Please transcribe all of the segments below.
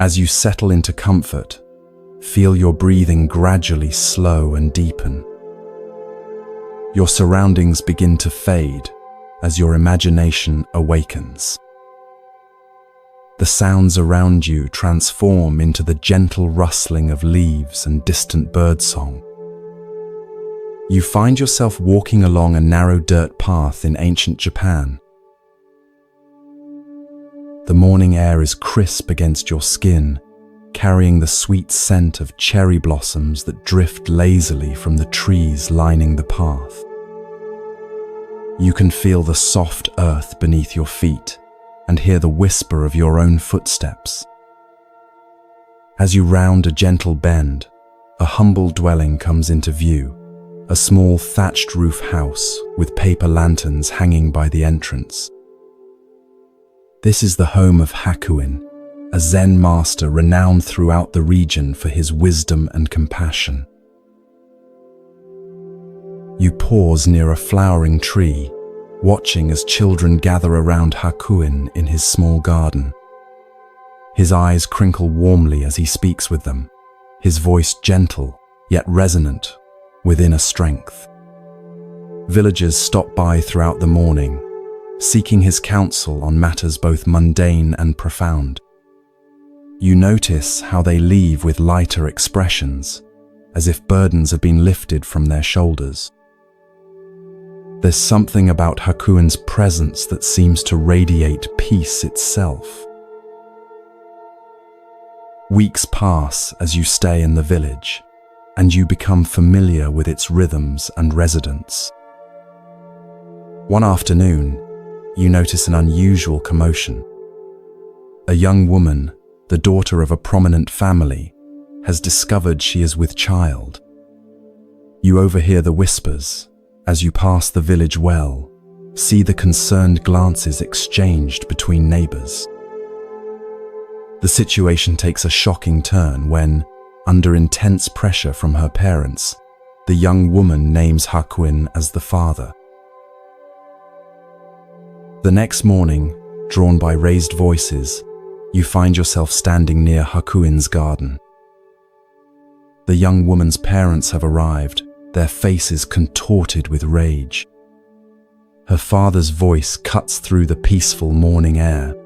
As you settle into comfort, feel your breathing gradually slow and deepen. Your surroundings begin to fade as your imagination awakens. The sounds around you transform into the gentle rustling of leaves and distant birdsong. You find yourself walking along a narrow dirt path in ancient Japan. The morning air is crisp against your skin, carrying the sweet scent of cherry blossoms that drift lazily from the trees lining the path. You can feel the soft earth beneath your feet and hear the whisper of your own footsteps. As you round a gentle bend, a humble dwelling comes into view, a small thatched roof house with paper lanterns hanging by the entrance. This is the home of Hakuin, a Zen master renowned throughout the region for his wisdom and compassion. You pause near a flowering tree, watching as children gather around Hakuin in his small garden. His eyes crinkle warmly as he speaks with them, his voice gentle yet resonant with inner strength. Villagers stop by throughout the morning, seeking his counsel on matters both mundane and profound. You notice how they leave with lighter expressions, as if burdens have been lifted from their shoulders. There's something about Hakuin's presence that seems to radiate peace itself. Weeks pass as you stay in the village, and you become familiar with its rhythms and residents. One afternoon, you notice an unusual commotion. A young woman, the daughter of a prominent family, has discovered she is with child. You overhear the whispers as you pass the village well, see the concerned glances exchanged between neighbors. The situation takes a shocking turn when, under intense pressure from her parents, the young woman names Hakuin as the father. The next morning, drawn by raised voices, you find yourself standing near Hakuin's garden. The young woman's parents have arrived, their faces contorted with rage. Her father's voice cuts through the peaceful morning air.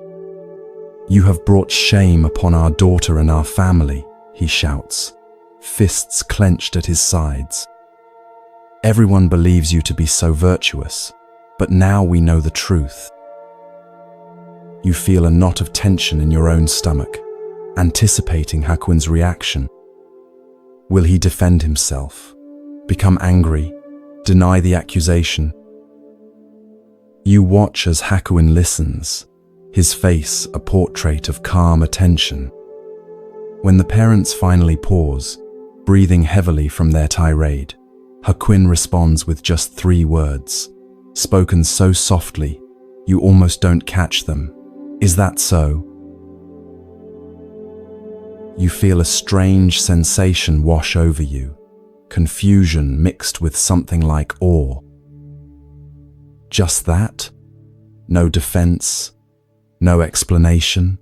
"You have brought shame upon our daughter and our family," he shouts, fists clenched at his sides. "Everyone believes you to be so virtuous, but now we know the truth." You feel a knot of tension in your own stomach, anticipating Hakuin's reaction. Will he defend himself, become angry, deny the accusation? You watch as Hakuin listens, his face a portrait of calm attention. When the parents finally pause, breathing heavily from their tirade, Hakuin responds with just 3 words, spoken so softly you almost don't catch them. "Is that so?" You feel a strange sensation wash over you, confusion mixed with something like awe. Just that? No defense, no explanation,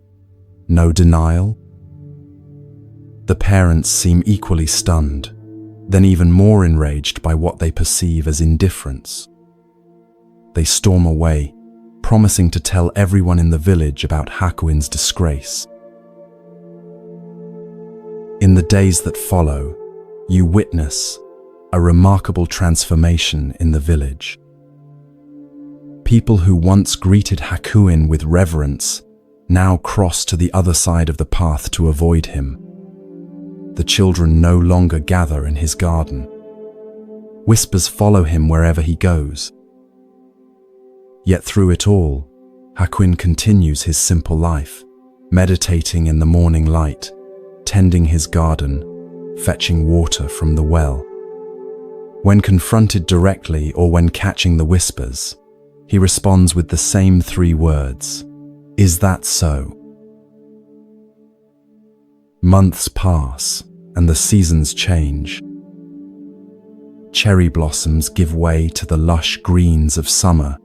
no denial? The parents seem equally stunned, then even more enraged by what they perceive as indifference. They storm away, promising to tell everyone in the village about Hakuin's disgrace. In the days that follow, you witness a remarkable transformation in the village. People who once greeted Hakuin with reverence now cross to the other side of the path to avoid him. The children no longer gather in his garden. Whispers follow him wherever he goes. Yet through it all, Hakuin continues his simple life, meditating in the morning light, tending his garden, fetching water from the well. When confronted directly or when catching the whispers, he responds with the same 3 words, "Is that so?" Months pass and the seasons change. Cherry blossoms give way to the lush greens of summer,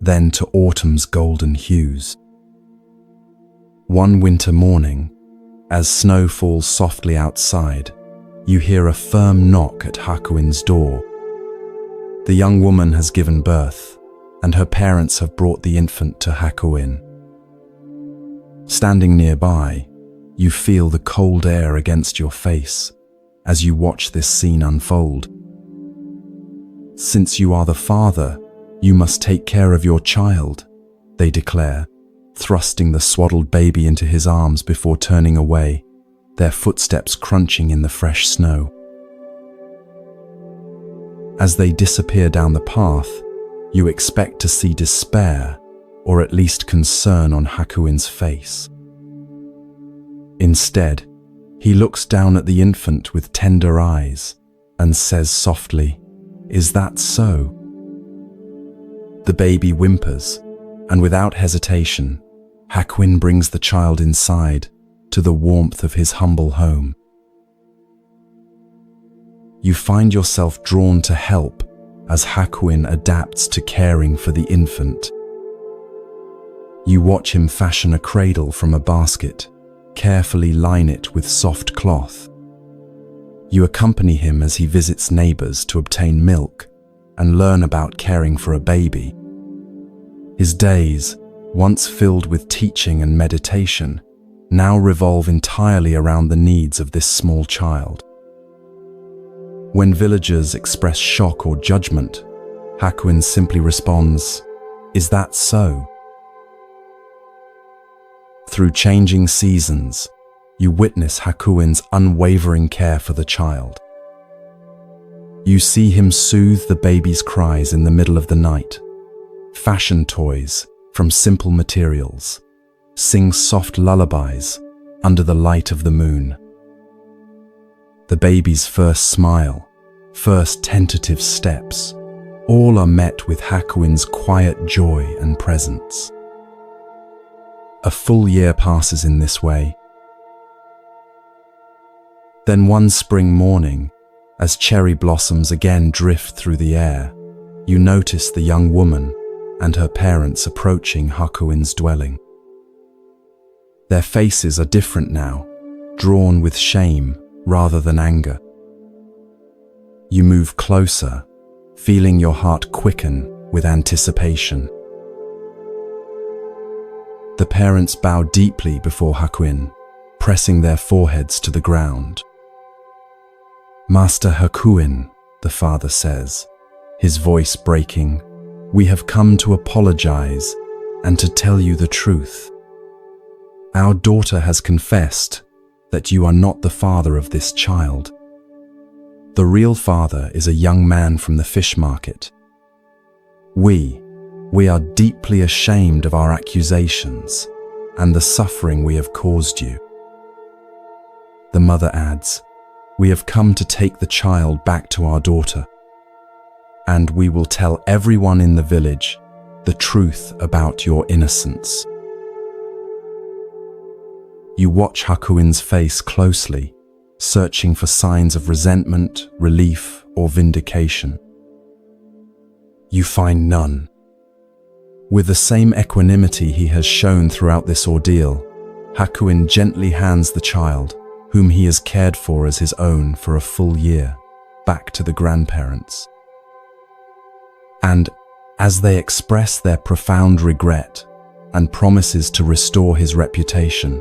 then to autumn's golden hues. One winter morning, As snow falls softly outside, you hear a firm knock at Hakuin's door. The young woman has given birth, and her parents have brought the infant to Hakuin. Standing nearby, you feel the cold air against your face as you watch this scene unfold. Since you are the father, you must take care of your child, they declare, thrusting the swaddled baby into his arms before turning away, their footsteps crunching in the fresh snow. As they disappear down the path, you expect to see despair, or at least concern on Hakuin's face. Instead, he looks down at the infant with tender eyes and says softly, "Is that so?" The baby whimpers, and without hesitation, Hakuin brings the child inside to the warmth of his humble home. You find yourself drawn to help as Hakuin adapts to caring for the infant. You watch him fashion a cradle from a basket, carefully line it with soft cloth. You accompany him as he visits neighbors to obtain milk and learn about caring for a baby. His days, once filled with teaching and meditation, now revolve entirely around the needs of this small child. When villagers express shock or judgment, Hakuin simply responds, "Is that so?" Through changing seasons, you witness Hakuin's unwavering care for the child. You see him soothe the baby's cries in the middle of the night, fashion toys from simple materials, sing soft lullabies under the light of the moon. The baby's first smile, first tentative steps, all are met with Hakuin's quiet joy and presence. A full year passes in this way. Then one spring morning, as cherry blossoms again drift through the air, you notice the young woman and her parents approaching Hakuin's dwelling. Their faces are different now, drawn with shame rather than anger. You move closer, feeling your heart quicken with anticipation. The parents bow deeply before Hakuin, pressing their foreheads to the ground. "Master Hakuin," the father says, his voice breaking, "we have come to apologize and to tell you the truth. Our daughter has confessed that you are not the father of this child. The real father is a young man from the fish market. We are deeply ashamed of our accusations and the suffering we have caused you." The mother adds, "We have come to take the child back to our daughter, and we will tell everyone in the village the truth about your innocence." You watch Hakuin's face closely, searching for signs of resentment, relief, or vindication. You find none. With the same equanimity he has shown throughout this ordeal, Hakuin gently hands the child, whom he has cared for as his own for a full year, back to the grandparents. And as they express their profound regret and promises to restore his reputation,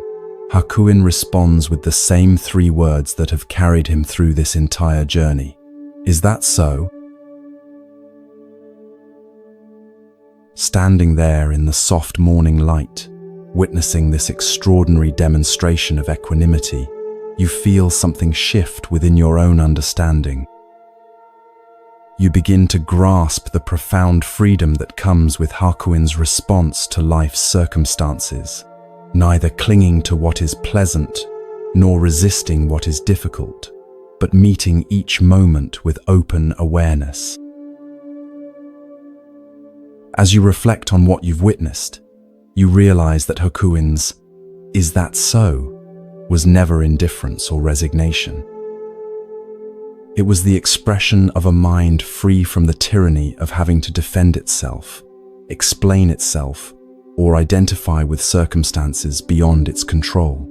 Hakuin responds with the same 3 words that have carried him through this entire journey. "Is that so?" Standing there in the soft morning light, witnessing this extraordinary demonstration of equanimity, you feel something shift within your own understanding. You begin to grasp the profound freedom that comes with Hakuin's response to life's circumstances, neither clinging to what is pleasant nor resisting what is difficult, but meeting each moment with open awareness. As you reflect on what you've witnessed, you realize that Hakuin's "Is that so?" was never indifference or resignation. It was the expression of a mind free from the tyranny of having to defend itself, explain itself, or identify with circumstances beyond its control.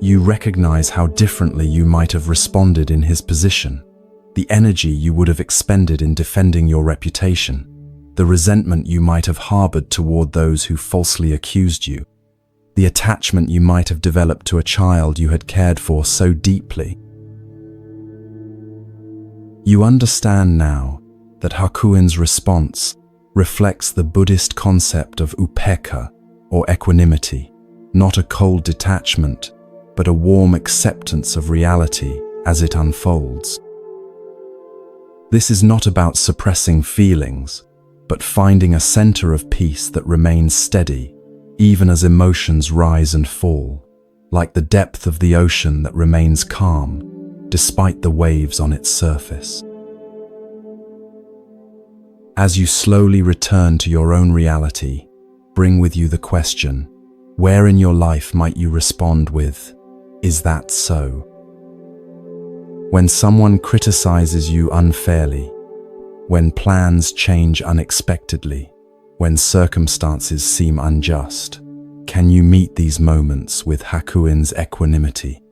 You recognize how differently you might have responded in his position, the energy you would have expended in defending your reputation, the resentment you might have harbored toward those who falsely accused you, the attachment you might have developed to a child you had cared for so deeply. You understand now that Hakuin's response reflects the Buddhist concept of upekkha, or equanimity, not a cold detachment, but a warm acceptance of reality as it unfolds. This is not about suppressing feelings, but finding a center of peace that remains steady, even as emotions rise and fall, like the depth of the ocean that remains calm, despite the waves on its surface. As you slowly return to your own reality, bring with you the question, where in your life might you respond with, "Is that so?" When someone criticizes you unfairly, when plans change unexpectedly, when circumstances seem unjust, can you meet these moments with Hakuin's equanimity?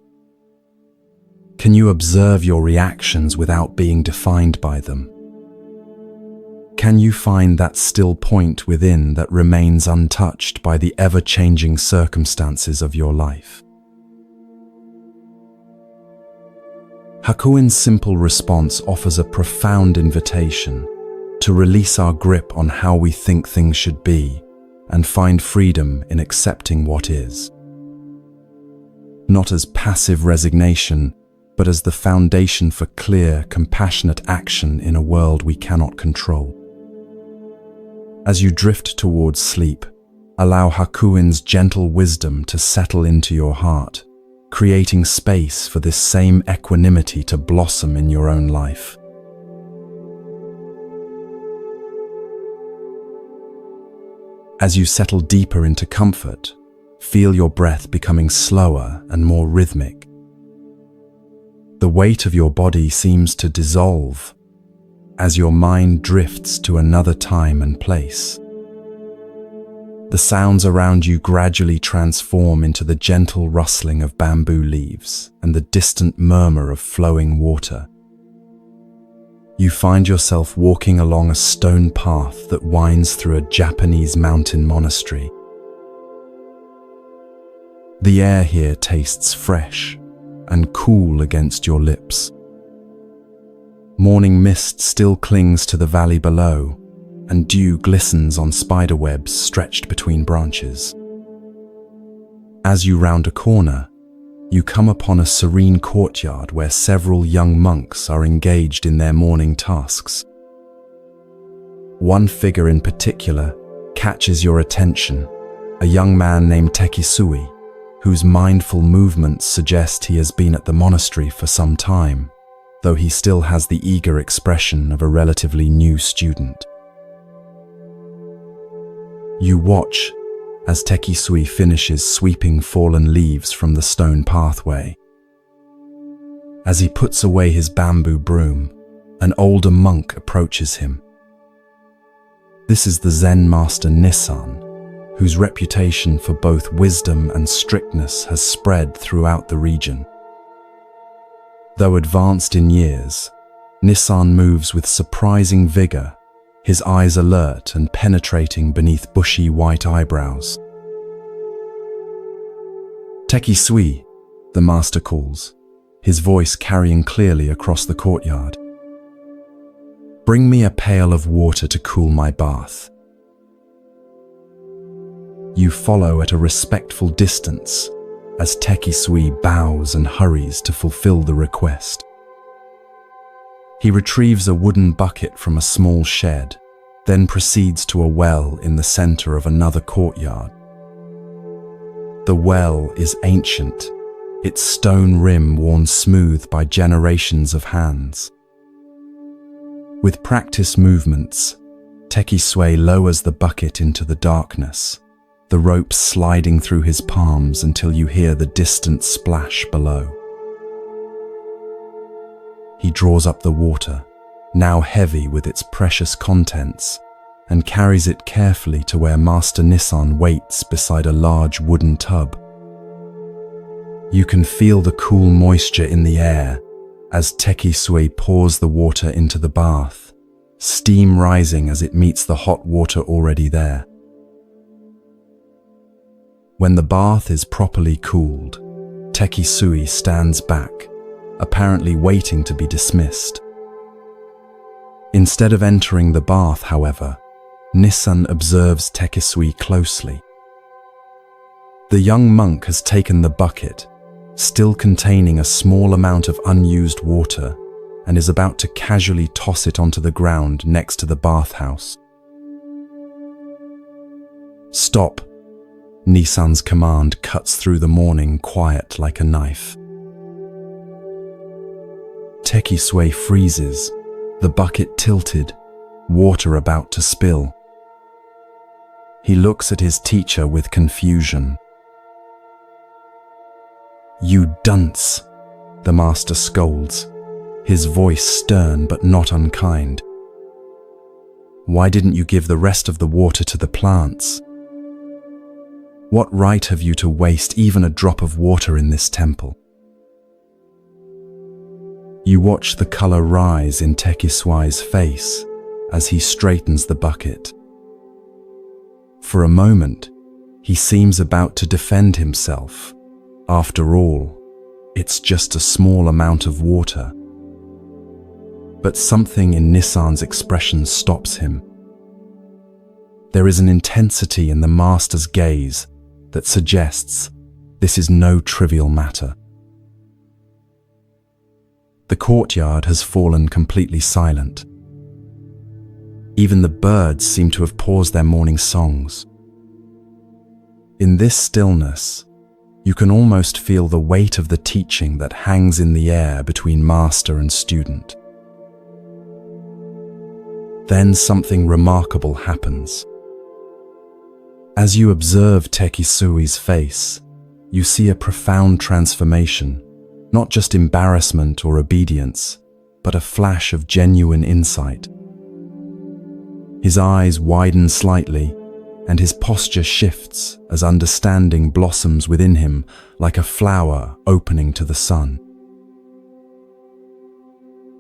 Can you observe your reactions without being defined by them? Can you find that still point within that remains untouched by the ever-changing circumstances of your life? Hakuin's simple response offers a profound invitation to release our grip on how we think things should be and find freedom in accepting what is. Not as passive resignation, but as the foundation for clear, compassionate action in a world we cannot control. As you drift towards sleep, allow Hakuin's gentle wisdom to settle into your heart, creating space for this same equanimity to blossom in your own life. As you settle deeper into comfort, feel your breath becoming slower and more rhythmic. The weight of your body seems to dissolve as your mind drifts to another time and place. The sounds around you gradually transform into the gentle rustling of bamboo leaves and the distant murmur of flowing water. You find yourself walking along a stone path that winds through a Japanese mountain monastery. The air here tastes fresh and cool against your lips. Morning mist still clings to the valley below, and dew glistens on spiderwebs stretched between branches. As you round a corner, you come upon a serene courtyard where several young monks are engaged in their morning tasks. One figure in particular catches your attention, a young man named Tekisui, whose mindful movements suggest he has been at the monastery for some time, though he still has the eager expression of a relatively new student. You watch as Tekisui finishes sweeping fallen leaves from the stone pathway. As he puts away his bamboo broom, an older monk approaches him. This is the Zen master Nissan, whose reputation for both wisdom and strictness has spread throughout the region. Though advanced in years, Nissan moves with surprising vigor, his eyes alert and penetrating beneath bushy white eyebrows. "Tekisui," the master calls, his voice carrying clearly across the courtyard. "Bring me a pail of water to cool my bath." You follow at a respectful distance as Tekisui bows and hurries to fulfill the request. He retrieves a wooden bucket from a small shed, then proceeds to a well in the center of another courtyard. The well is ancient, its stone rim worn smooth by generations of hands. With practiced movements, Tekisui lowers the bucket into the darkness, the rope sliding through his palms until you hear the distant splash below. He draws up the water, now heavy with its precious contents, and carries it carefully to where Master Nissan waits beside a large wooden tub. You can feel the cool moisture in the air as Tekisui pours the water into the bath, steam rising as it meets the hot water already there. When the bath is properly cooled, Tekisui stands back, apparently waiting to be dismissed. Instead of entering the bath, however, Nisan observes Tekisui closely. The young monk has taken the bucket, still containing a small amount of unused water, and is about to casually toss it onto the ground next to the bathhouse. "Stop!" Nisan's command cuts through the morning quiet like a knife. Tekisui freezes, the bucket tilted, water about to spill. He looks at his teacher with confusion. "You dunce," the master scolds, his voice stern but not unkind. "Why didn't you give the rest of the water to the plants? What right have you to waste even a drop of water in this temple?" You watch the color rise in Tekisui's face as he straightens the bucket. For a moment, he seems about to defend himself. After all, it's just a small amount of water. But something in Nisan's expression stops him. There is an intensity in the master's gaze that suggests this is no trivial matter. The courtyard has fallen completely silent. Even the birds seem to have paused their morning songs. In this stillness, you can almost feel the weight of the teaching that hangs in the air between master and student. Then something remarkable happens. As you observe Tekisui's face, you see a profound transformation, not just embarrassment or obedience, but a flash of genuine insight. His eyes widen slightly, and his posture shifts as understanding blossoms within him like a flower opening to the sun.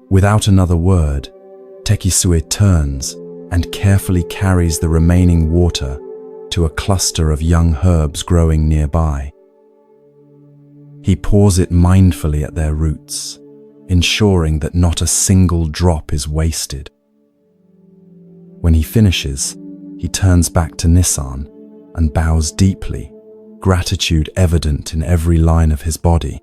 Without another word, Tekisui turns and carefully carries the remaining water to a cluster of young herbs growing nearby. He pours it mindfully at their roots, ensuring that not a single drop is wasted. When he finishes, he turns back to Nisan and bows deeply, gratitude evident in every line of his body.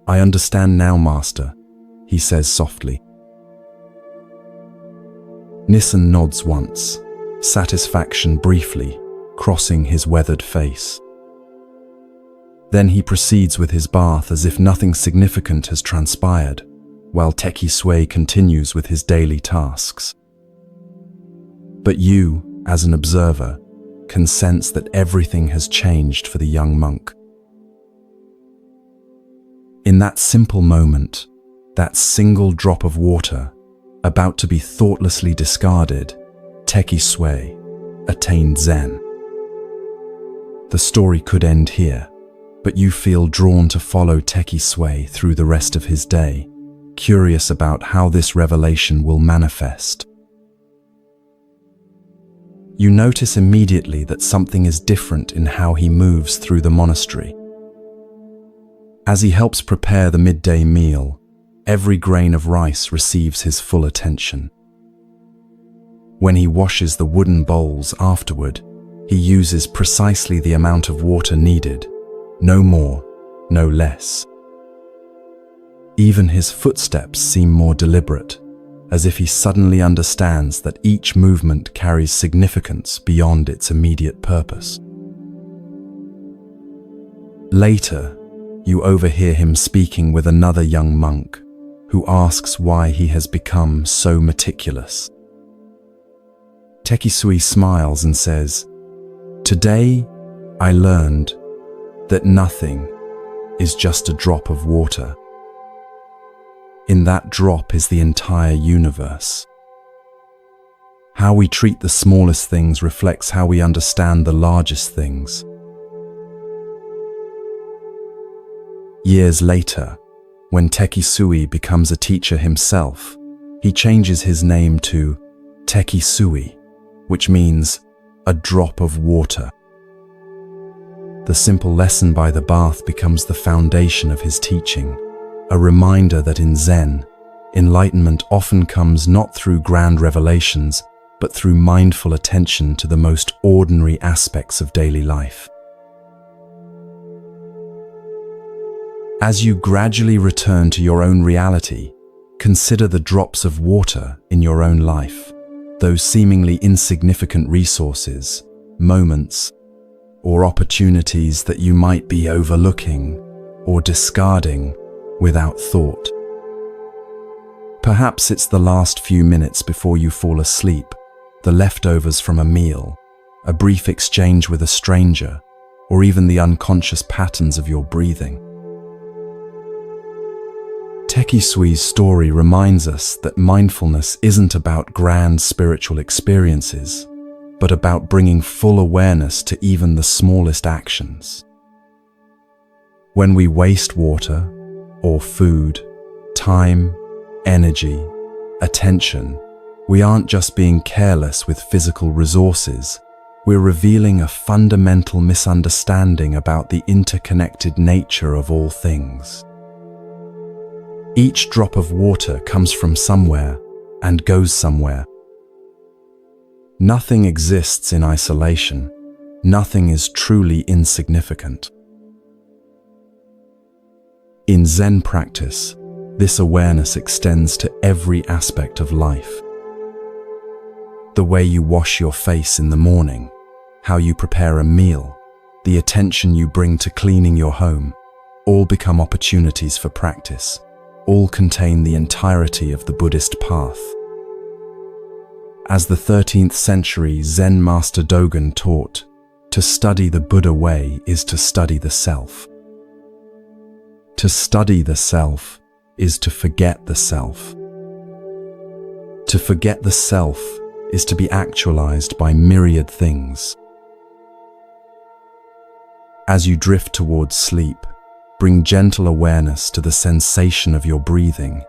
"I understand now, Master," he says softly. Nisan nods once, satisfaction briefly crossing his weathered face. Then he proceeds with his bath as if nothing significant has transpired, while Tekisui continues with his daily tasks. But you, as an observer, can sense that everything has changed for the young monk. In that simple moment, that single drop of water, about to be thoughtlessly discarded, Tekisui attained Zen. The story could end here, but you feel drawn to follow Tekisui through the rest of his day, curious about how this revelation will manifest. You notice immediately that something is different in how he moves through the monastery. As he helps prepare the midday meal, every grain of rice receives his full attention. When he washes the wooden bowls afterward, he uses precisely the amount of water needed, no more, no less. Even his footsteps seem more deliberate, as if he suddenly understands that each movement carries significance beyond its immediate purpose. Later, you overhear him speaking with another young monk, who asks why he has become so meticulous. Tekisui smiles and says, "Today, I learned that nothing is just a drop of water. In that drop is the entire universe. How we treat the smallest things reflects how we understand the largest things. Years later, when Tekisui becomes a teacher himself, he changes his name to Tekisui, which means a drop of water. The simple lesson by the bath becomes the foundation of his teaching, a reminder that in Zen, enlightenment often comes not through grand revelations, but through mindful attention to the most ordinary aspects of daily life. As you gradually return to your own reality, consider the drops of water in your own life, those seemingly insignificant resources, moments, or opportunities that you might be overlooking or discarding without thought. Perhaps it's the last few minutes before you fall asleep, the leftovers from a meal, a brief exchange with a stranger, or even the unconscious patterns of your breathing. Tekisui's story reminds us that mindfulness isn't about grand spiritual experiences, but about bringing full awareness to even the smallest actions. When we waste water, or food, time, energy, attention, we aren't just being careless with physical resources, we're revealing a fundamental misunderstanding about the interconnected nature of all things. Each drop of water comes from somewhere and goes somewhere. Nothing exists in isolation. Nothing is truly insignificant. In Zen practice, this awareness extends to every aspect of life. The way you wash your face in the morning, how you prepare a meal, the attention you bring to cleaning your home, all become opportunities for practice. All contain the entirety of the Buddhist path. As the 13th century Zen master Dogen taught, to study the Buddha way is to study the self. To study the self is to forget the self. To forget the self is to be actualized by myriad things. As you drift towards sleep, bring gentle awareness to the sensation of your breathing,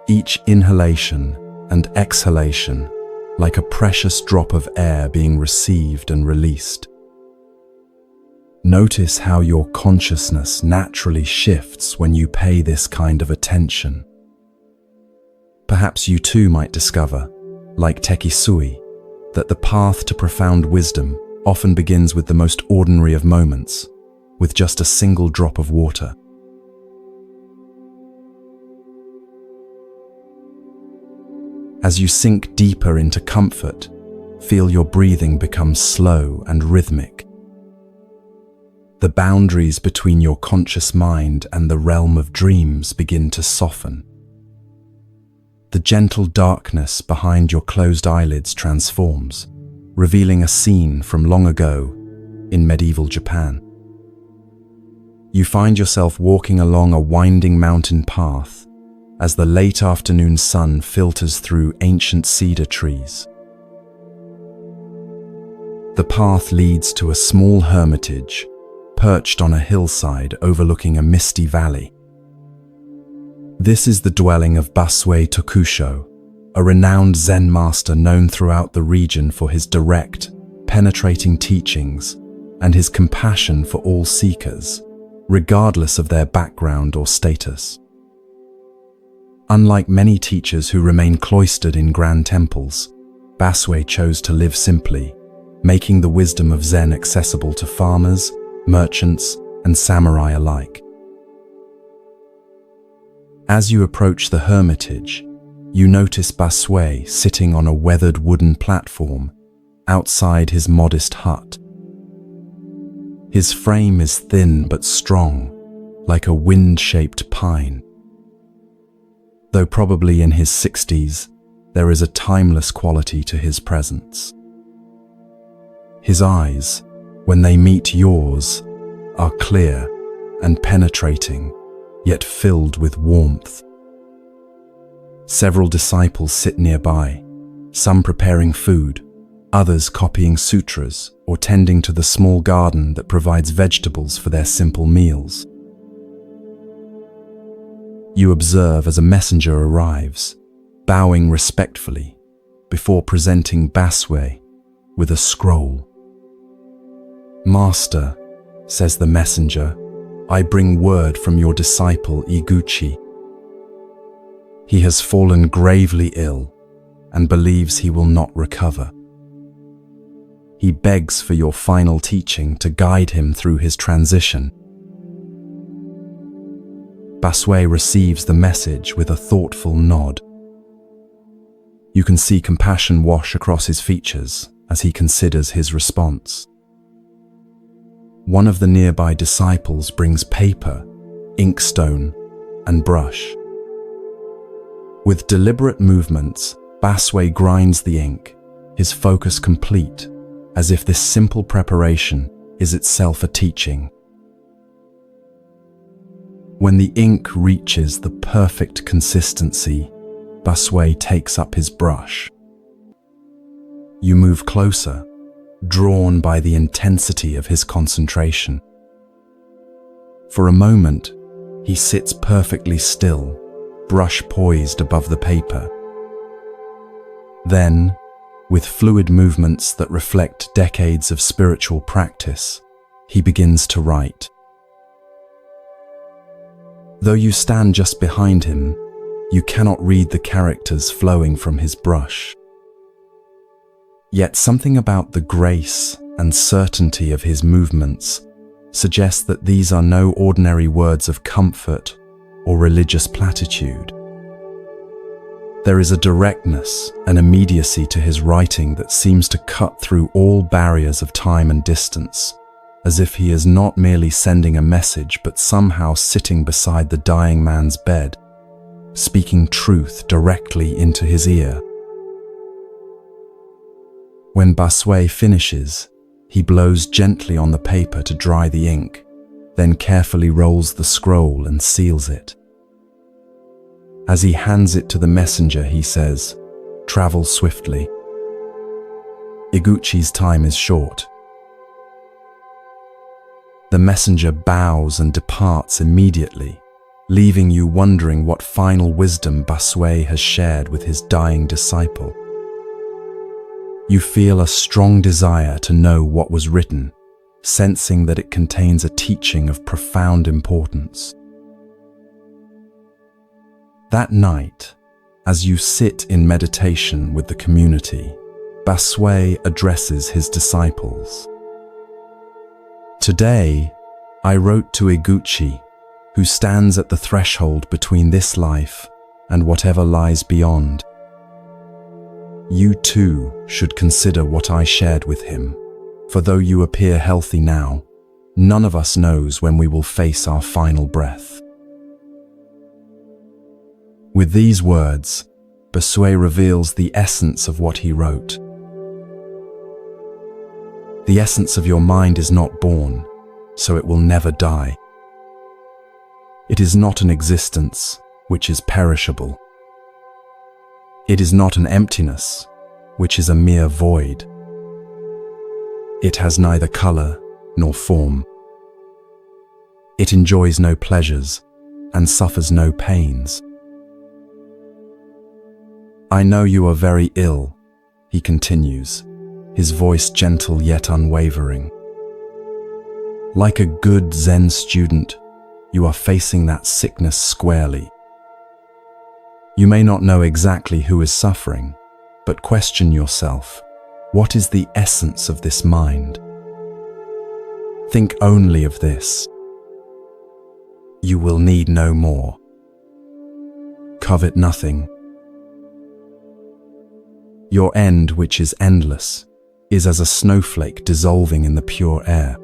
each inhalation and exhalation like a precious drop of air being received and released. Notice how your consciousness naturally shifts when you pay this kind of attention. Perhaps you too might discover, like Tekisui, that the path to profound wisdom often begins with the most ordinary of moments, with just a single drop of water. As you sink deeper into comfort, feel your breathing become slow and rhythmic. The boundaries between your conscious mind and the realm of dreams begin to soften. The gentle darkness behind your closed eyelids transforms, revealing a scene from long ago in medieval Japan. You find yourself walking along a winding mountain path as the late afternoon sun filters through ancient cedar trees. The path leads to a small hermitage, perched on a hillside overlooking a misty valley. This is the dwelling of Basue Tokusho, a renowned Zen master known throughout the region for his direct, penetrating teachings and his compassion for all seekers, regardless of their background or status. Unlike many teachers who remain cloistered in grand temples, Basue chose to live simply, making the wisdom of Zen accessible to farmers, merchants, and samurai alike. As you approach the hermitage, you notice Basue sitting on a weathered wooden platform outside his modest hut. His frame is thin but strong, like a wind-shaped pine. Though probably in his 60s, there is a timeless quality to his presence. His eyes, when they meet yours, are clear and penetrating, yet filled with warmth. Several disciples sit nearby, some preparing food, others copying sutras or tending to the small garden that provides vegetables for their simple meals. You observe as a messenger arrives, bowing respectfully, before presenting Baswe with a scroll. "Master," says the messenger, "I bring word from your disciple Iguchi. He has fallen gravely ill and believes he will not recover. He begs for your final teaching to guide him through his transition." Baswe receives the message with a thoughtful nod. You can see compassion wash across his features as he considers his response. One of the nearby disciples brings paper, inkstone, and brush. With deliberate movements, Baswe grinds the ink, his focus complete, as if this simple preparation is itself a teaching. When the ink reaches the perfect consistency, Baswe takes up his brush. You move closer, drawn by the intensity of his concentration. For a moment, he sits perfectly still, brush poised above the paper. Then, with fluid movements that reflect decades of spiritual practice, he begins to write. Though you stand just behind him, you cannot read the characters flowing from his brush. Yet something about the grace and certainty of his movements suggests that these are no ordinary words of comfort or religious platitude. There is a directness and immediacy to his writing that seems to cut through all barriers of time and distance, as if he is not merely sending a message but somehow sitting beside the dying man's bed, speaking truth directly into his ear. When Baswe finishes, he blows gently on the paper to dry the ink, then carefully rolls the scroll and seals it. As he hands it to the messenger, he says, "Travel swiftly. Iguchi's time is short." The messenger bows and departs immediately, leaving you wondering what final wisdom Baswe has shared with his dying disciple. You feel a strong desire to know what was written, sensing that it contains a teaching of profound importance. That night, as you sit in meditation with the community, Baswe addresses his disciples. "Today, I wrote to Iguchi, who stands at the threshold between this life and whatever lies beyond. You too should consider what I shared with him, for though you appear healthy now, none of us knows when we will face our final breath." With these words, Baswe reveals the essence of what he wrote. The essence of your mind is not born, so it will never die. It is not an existence which is perishable. It is not an emptiness, which is a mere void. It has neither color nor form. It enjoys no pleasures and suffers no pains. "I know you are very ill," he continues, his voice gentle yet unwavering. "Like a good Zen student, you are facing that sickness squarely. You may not know exactly who is suffering, but question yourself, what is the essence of this mind? Think only of this. You will need no more. Covet nothing. Your end, which is endless, is as a snowflake dissolving in the pure air."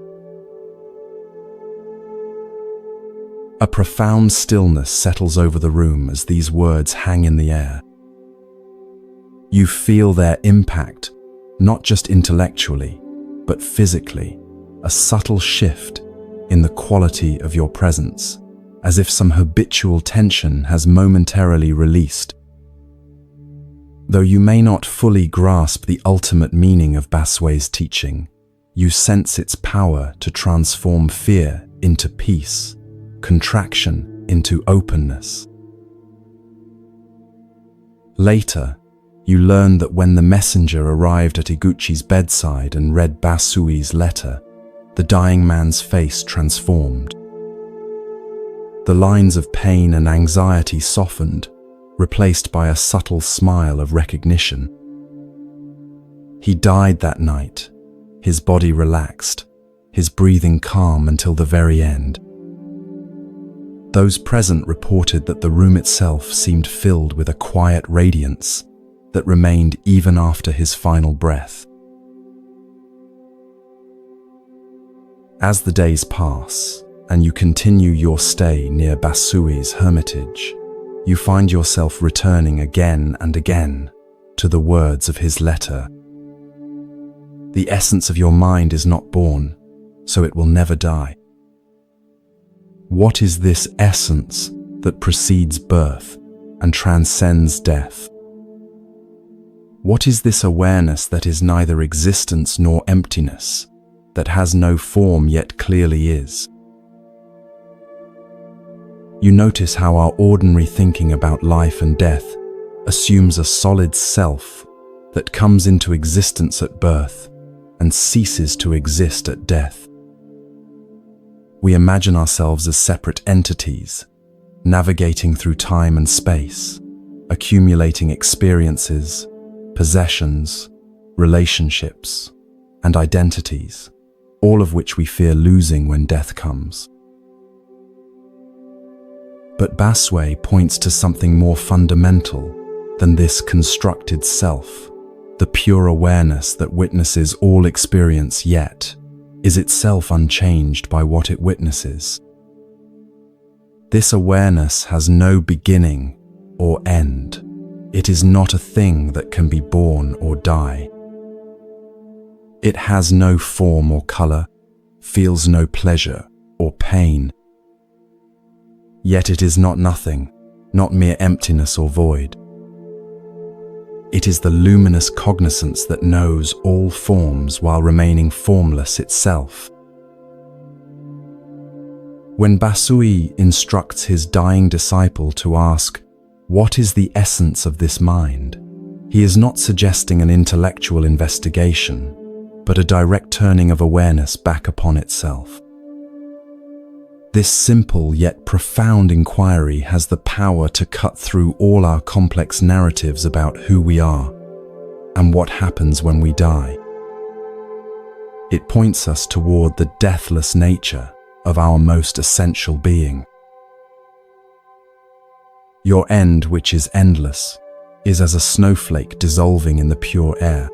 A profound stillness settles over the room as these words hang in the air. You feel their impact, not just intellectually, but physically, a subtle shift in the quality of your presence, as if some habitual tension has momentarily released. Though you may not fully grasp the ultimate meaning of Baswe's teaching, you sense its power to transform fear into peace, contraction into openness, Later, you learn that when the messenger arrived at Iguchi's bedside and read Basui's letter, the dying man's face transformed. The lines of pain and anxiety softened, replaced by a subtle smile of recognition. He died that night, his body relaxed, his breathing calm until the very end. Those present reported that the room itself seemed filled with a quiet radiance that remained even after his final breath. As the days pass, and you continue your stay near Basui's hermitage, you find yourself returning again and again to the words of his letter. The essence of your mind is not born, so it will never die. What is this essence that precedes birth and transcends death? What is this awareness that is neither existence nor emptiness, that has no form yet clearly is? You notice how our ordinary thinking about life and death assumes a solid self that comes into existence at birth and ceases to exist at death. We imagine ourselves as separate entities, navigating through time and space, accumulating experiences, possessions, relationships, and identities, all of which we fear losing when death comes. But Basui points to something more fundamental than this constructed self, the pure awareness that witnesses all experience yet is itself unchanged by what it witnesses. This awareness has no beginning or end. It is not a thing that can be born or die. It has no form or color, feels no pleasure or pain. Yet it is not nothing, not mere emptiness or void. It is the luminous cognizance that knows all forms while remaining formless itself. When Basui instructs his dying disciple to ask, "What is the essence of this mind?" he is not suggesting an intellectual investigation, but a direct turning of awareness back upon itself. This simple yet profound inquiry has the power to cut through all our complex narratives about who we are and what happens when we die. It points us toward the deathless nature of our most essential being. Your end, which is endless, is as a snowflake dissolving in the pure air.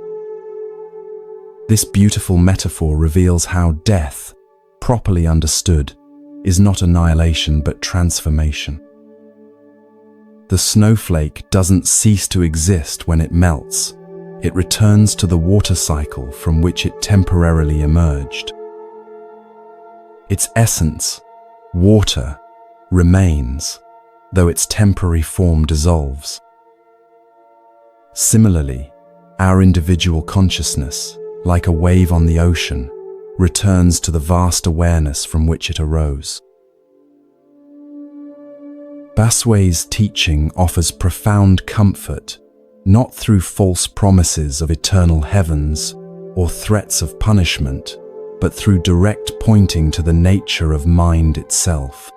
This beautiful metaphor reveals how death, properly understood, is not annihilation but transformation. The snowflake doesn't cease to exist when it melts. It returns to the water cycle from which it temporarily emerged. Its essence, water, remains, though its temporary form dissolves. Similarly, our individual consciousness, like a wave on the ocean, returns to the vast awareness from which it arose. Basui's teaching offers profound comfort, not through false promises of eternal heavens or threats of punishment, but through direct pointing to the nature of mind itself.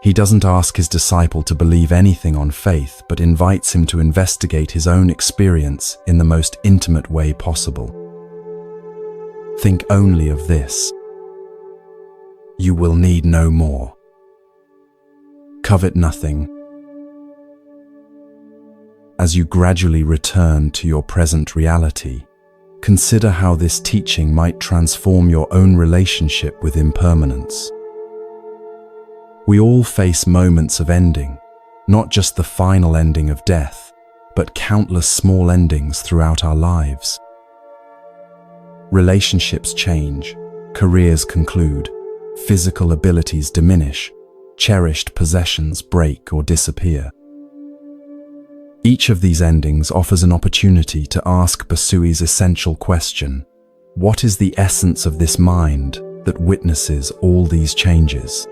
He doesn't ask his disciple to believe anything on faith, but invites him to investigate his own experience in the most intimate way possible. Think only of this. You will need no more. Covet nothing. As you gradually return to your present reality, consider how this teaching might transform your own relationship with impermanence. We all face moments of ending, not just the final ending of death, but countless small endings throughout our lives. Relationships change, careers conclude, physical abilities diminish, cherished possessions break or disappear. Each of these endings offers an opportunity to ask Basui's essential question: what is the essence of this mind that witnesses all these changes?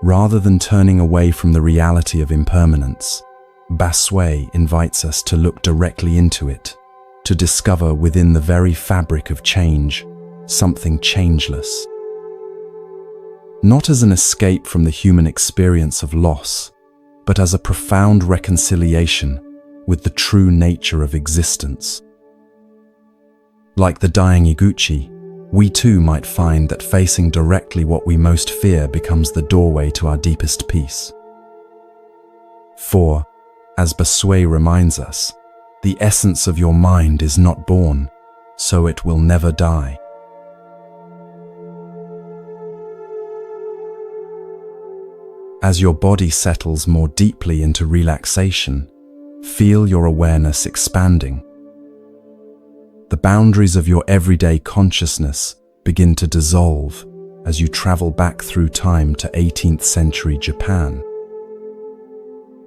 Rather than turning away from the reality of impermanence, Basui invites us to look directly into it, to discover within the very fabric of change something changeless. Not as an escape from the human experience of loss, but as a profound reconciliation with the true nature of existence. Like the dying Iguchi, we too might find that facing directly what we most fear becomes the doorway to our deepest peace. For, as Basui reminds us, the essence of your mind is not born, so it will never die. As your body settles more deeply into relaxation, feel your awareness expanding. The boundaries of your everyday consciousness begin to dissolve as you travel back through time to 18th century Japan.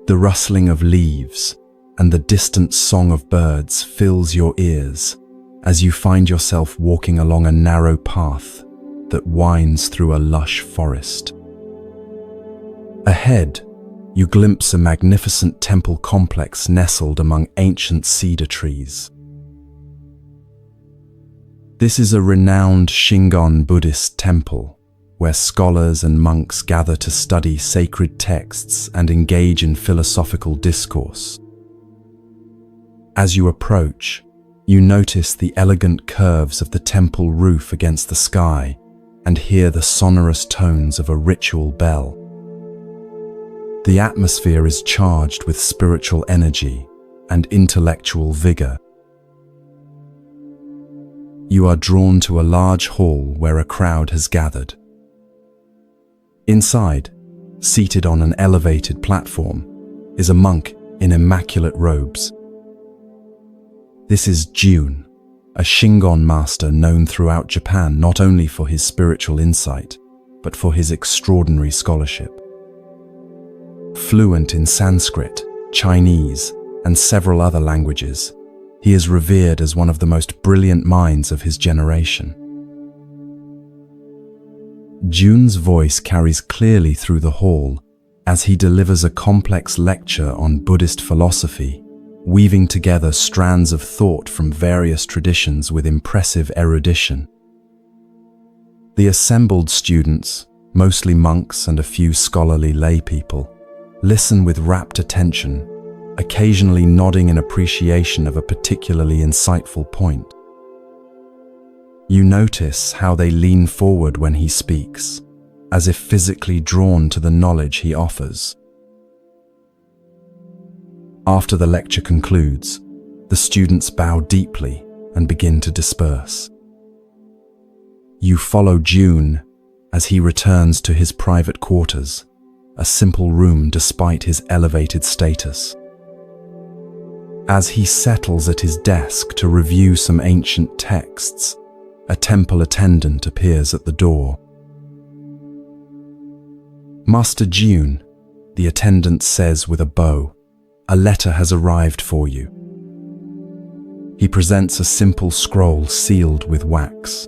The rustling of leaves and the distant song of birds fills your ears as you find yourself walking along a narrow path that winds through a lush forest. Ahead, you glimpse a magnificent temple complex nestled among ancient cedar trees. This is a renowned Shingon Buddhist temple, where scholars and monks gather to study sacred texts and engage in philosophical discourse. As you approach, you notice the elegant curves of the temple roof against the sky and hear the sonorous tones of a ritual bell. The atmosphere is charged with spiritual energy and intellectual vigor. You are drawn to a large hall where a crowd has gathered. Inside, seated on an elevated platform, is a monk in immaculate robes. This is Jun, a Shingon master known throughout Japan not only for his spiritual insight, but for his extraordinary scholarship. Fluent in Sanskrit, Chinese, and several other languages, he is revered as one of the most brilliant minds of his generation. Jun's voice carries clearly through the hall as he delivers a complex lecture on Buddhist philosophy, weaving together strands of thought from various traditions with impressive erudition. The assembled students, mostly monks and a few scholarly lay people, listen with rapt attention, occasionally nodding in appreciation of a particularly insightful point. You notice how they lean forward when he speaks, as if physically drawn to the knowledge he offers. After the lecture concludes, the students bow deeply and begin to disperse. You follow Jun as he returns to his private quarters, a simple room despite his elevated status. As he settles at his desk to review some ancient texts, a temple attendant appears at the door. "Master Jun," the attendant says with a bow, "a letter has arrived for you." He presents a simple scroll sealed with wax.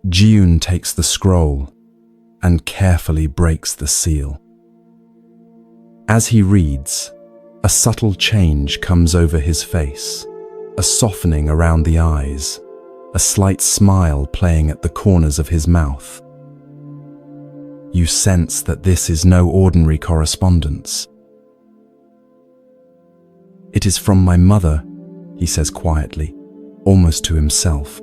Jun takes the scroll and carefully breaks the seal. As he reads, a subtle change comes over his face, a softening around the eyes, a slight smile playing at the corners of his mouth. You sense that this is no ordinary correspondence. "It is from my mother," he says quietly, almost to himself.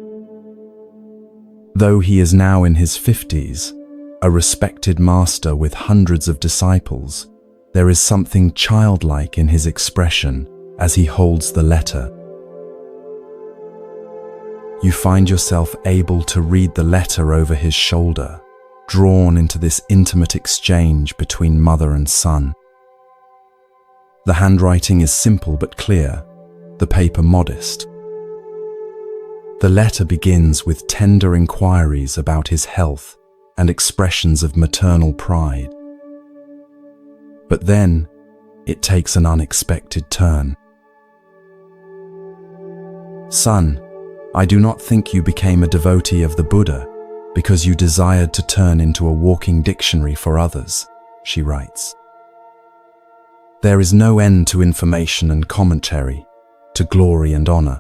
Though he is now in his 50s, a respected master with hundreds of disciples, there is something childlike in his expression as he holds the letter. You find yourself able to read the letter over his shoulder, drawn into this intimate exchange between mother and son. The handwriting is simple but clear, the paper modest. The letter begins with tender inquiries about his health and expressions of maternal pride. But then, it takes an unexpected turn. "Son, I do not think you became a devotee of the Buddha," because you desired to turn into a walking dictionary for others, she writes. There is no end to information and commentary, to glory and honor.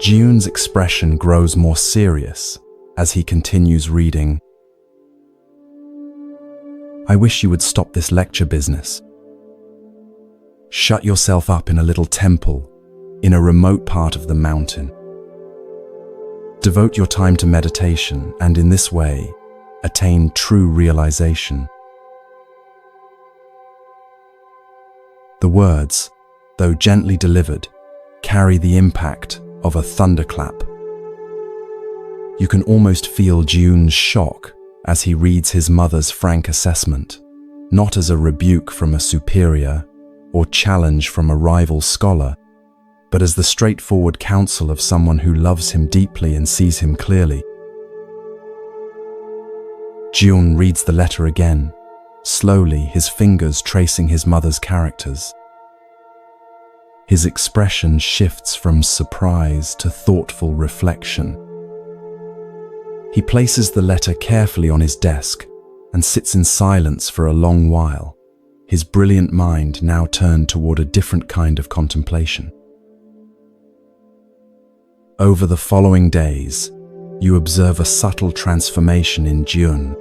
Jiun's expression grows more serious as he continues reading. I wish you would stop this lecture business. Shut yourself up in a little temple, in a remote part of the mountain. Devote your time to meditation and in this way, attain true realization. The words, though gently delivered, carry the impact of a thunderclap. You can almost feel Jiun's shock as he reads his mother's frank assessment, not as a rebuke from a superior or challenge from a rival scholar, but as the straightforward counsel of someone who loves him deeply and sees him clearly. Jiun reads the letter again, slowly, his fingers tracing his mother's characters. His expression shifts from surprise to thoughtful reflection. He places the letter carefully on his desk and sits in silence for a long while, his brilliant mind now turned toward a different kind of contemplation. Over the following days, you observe a subtle transformation in Jiun.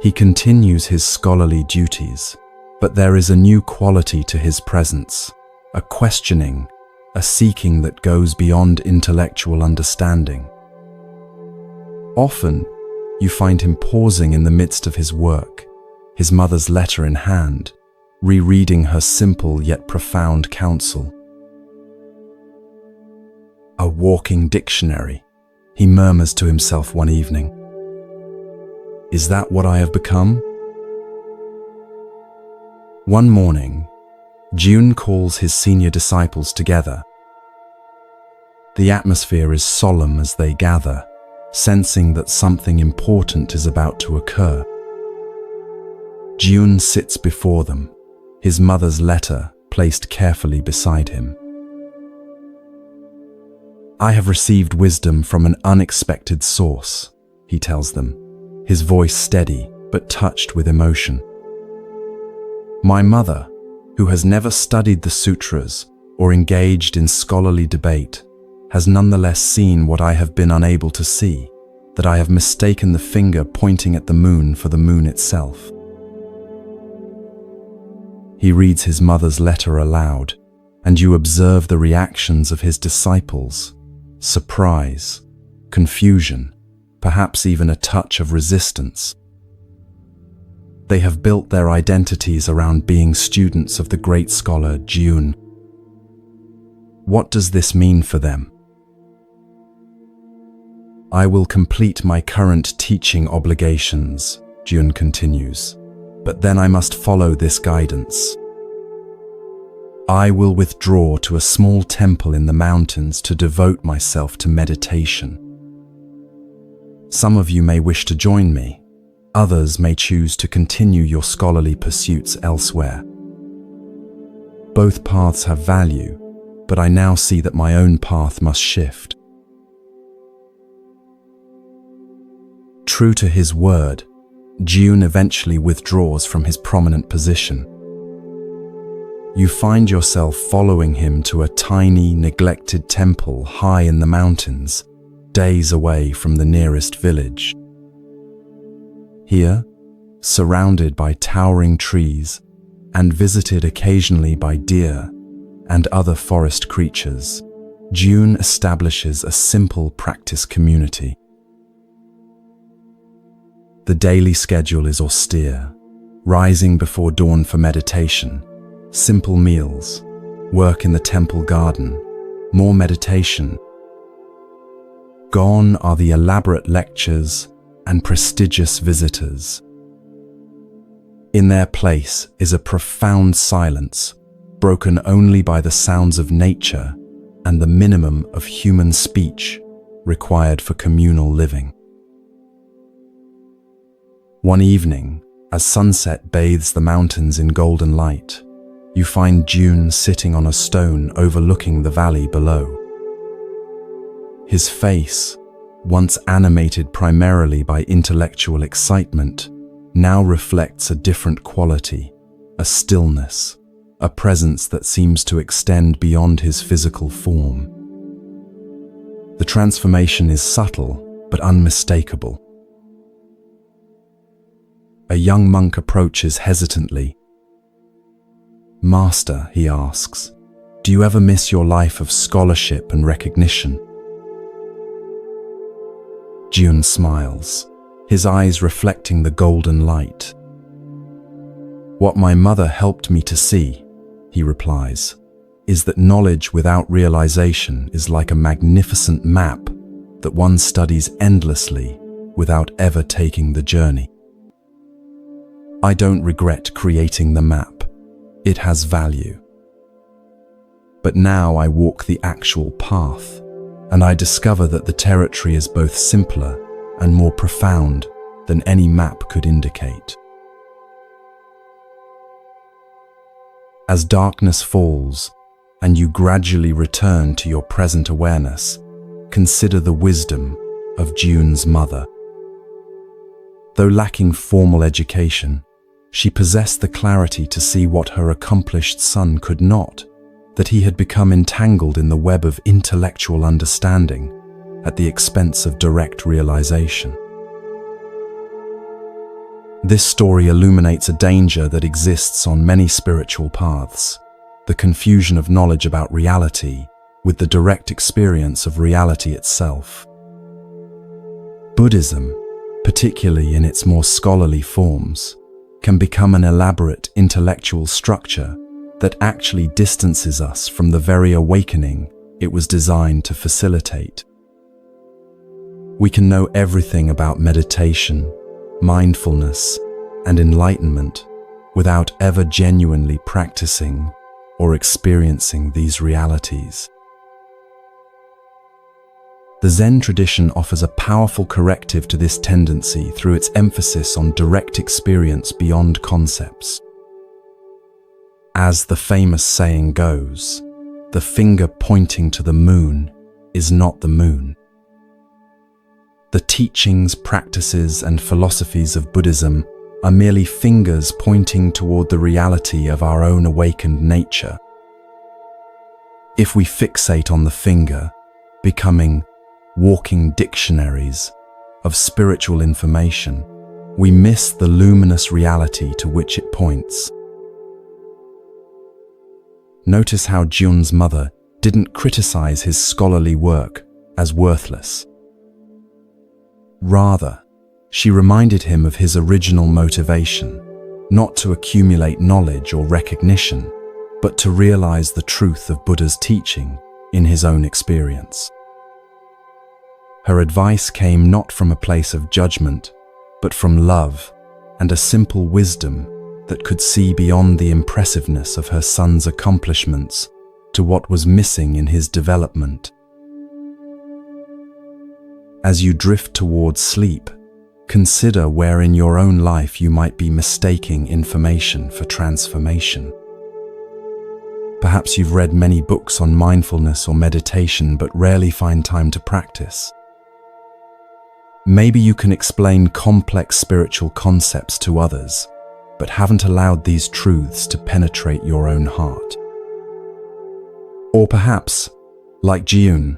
He continues his scholarly duties, but there is a new quality to his presence, a questioning, a seeking that goes beyond intellectual understanding. Often, you find him pausing in the midst of his work, his mother's letter in hand, rereading her simple yet profound counsel. A walking dictionary, he murmurs to himself one evening. Is that what I have become? One morning, Jiun calls his senior disciples together. The atmosphere is solemn as they gather, sensing that something important is about to occur. Jiun sits before them, his mother's letter placed carefully beside him. I have received wisdom from an unexpected source, he tells them, his voice steady but touched with emotion. My mother, who has never studied the sutras or engaged in scholarly debate, has nonetheless seen what I have been unable to see, that I have mistaken the finger pointing at the moon for the moon itself. He reads his mother's letter aloud, and you observe the reactions of his disciples: surprise, confusion, perhaps even a touch of resistance. They have built their identities around being students of the great scholar Jiun. What does this mean for them? I will complete my current teaching obligations, Jiun continues, but then I must follow this guidance. I will withdraw to a small temple in the mountains to devote myself to meditation. Some of you may wish to join me. Others may choose to continue your scholarly pursuits elsewhere. Both paths have value, but I now see that my own path must shift. True to his word, Jiun eventually withdraws from his prominent position. You find yourself following him to a tiny, neglected temple high in the mountains, days away from the nearest village. Here, surrounded by towering trees and visited occasionally by deer and other forest creatures, Jiun establishes a simple practice community. The daily schedule is austere: rising before dawn for meditation, simple meals, work in the temple garden, more meditation. Gone are the elaborate lectures and prestigious visitors. In their place is a profound silence, broken only by the sounds of nature and the minimum of human speech required for communal living. One evening, as sunset bathes the mountains in golden light, you find Jiun sitting on a stone overlooking the valley below. His face, once animated primarily by intellectual excitement, now reflects a different quality, a stillness, a presence that seems to extend beyond his physical form. The transformation is subtle but unmistakable. A young monk approaches hesitantly. "Master," he asks, "do you ever miss your life of scholarship and recognition?" Jun smiles, his eyes reflecting the golden light. "What my mother helped me to see," he replies, "is that knowledge without realization is like a magnificent map that one studies endlessly without ever taking the journey. I don't regret creating the map. It has value. But now I walk the actual path, and I discover that the territory is both simpler and more profound than any map could indicate." As darkness falls and you gradually return to your present awareness, consider the wisdom of Jun's mother. Though lacking formal education, she possessed the clarity to see what her accomplished son could not, that he had become entangled in the web of intellectual understanding at the expense of direct realization. This story illuminates a danger that exists on many spiritual paths, the confusion of knowledge about reality with the direct experience of reality itself. Buddhism, particularly in its more scholarly forms, can become an elaborate intellectual structure that actually distances us from the very awakening it was designed to facilitate. We can know everything about meditation, mindfulness, and enlightenment without ever genuinely practicing or experiencing these realities. The Zen tradition offers a powerful corrective to this tendency through its emphasis on direct experience beyond concepts. As the famous saying goes, the finger pointing to the moon is not the moon. The teachings, practices, and philosophies of Buddhism are merely fingers pointing toward the reality of our own awakened nature. If we fixate on the finger, becoming walking dictionaries of spiritual information, we miss the luminous reality to which it points. Notice how Jun's mother didn't criticize his scholarly work as worthless. Rather, she reminded him of his original motivation, not to accumulate knowledge or recognition, but to realize the truth of Buddha's teaching in his own experience. Her advice came not from a place of judgment, but from love and a simple wisdom that could see beyond the impressiveness of her son's accomplishments to what was missing in his development. As you drift towards sleep, consider where in your own life you might be mistaking information for transformation. Perhaps you've read many books on mindfulness or meditation but rarely find time to practice. Maybe you can explain complex spiritual concepts to others, but haven't allowed these truths to penetrate your own heart. Or perhaps, like Jun,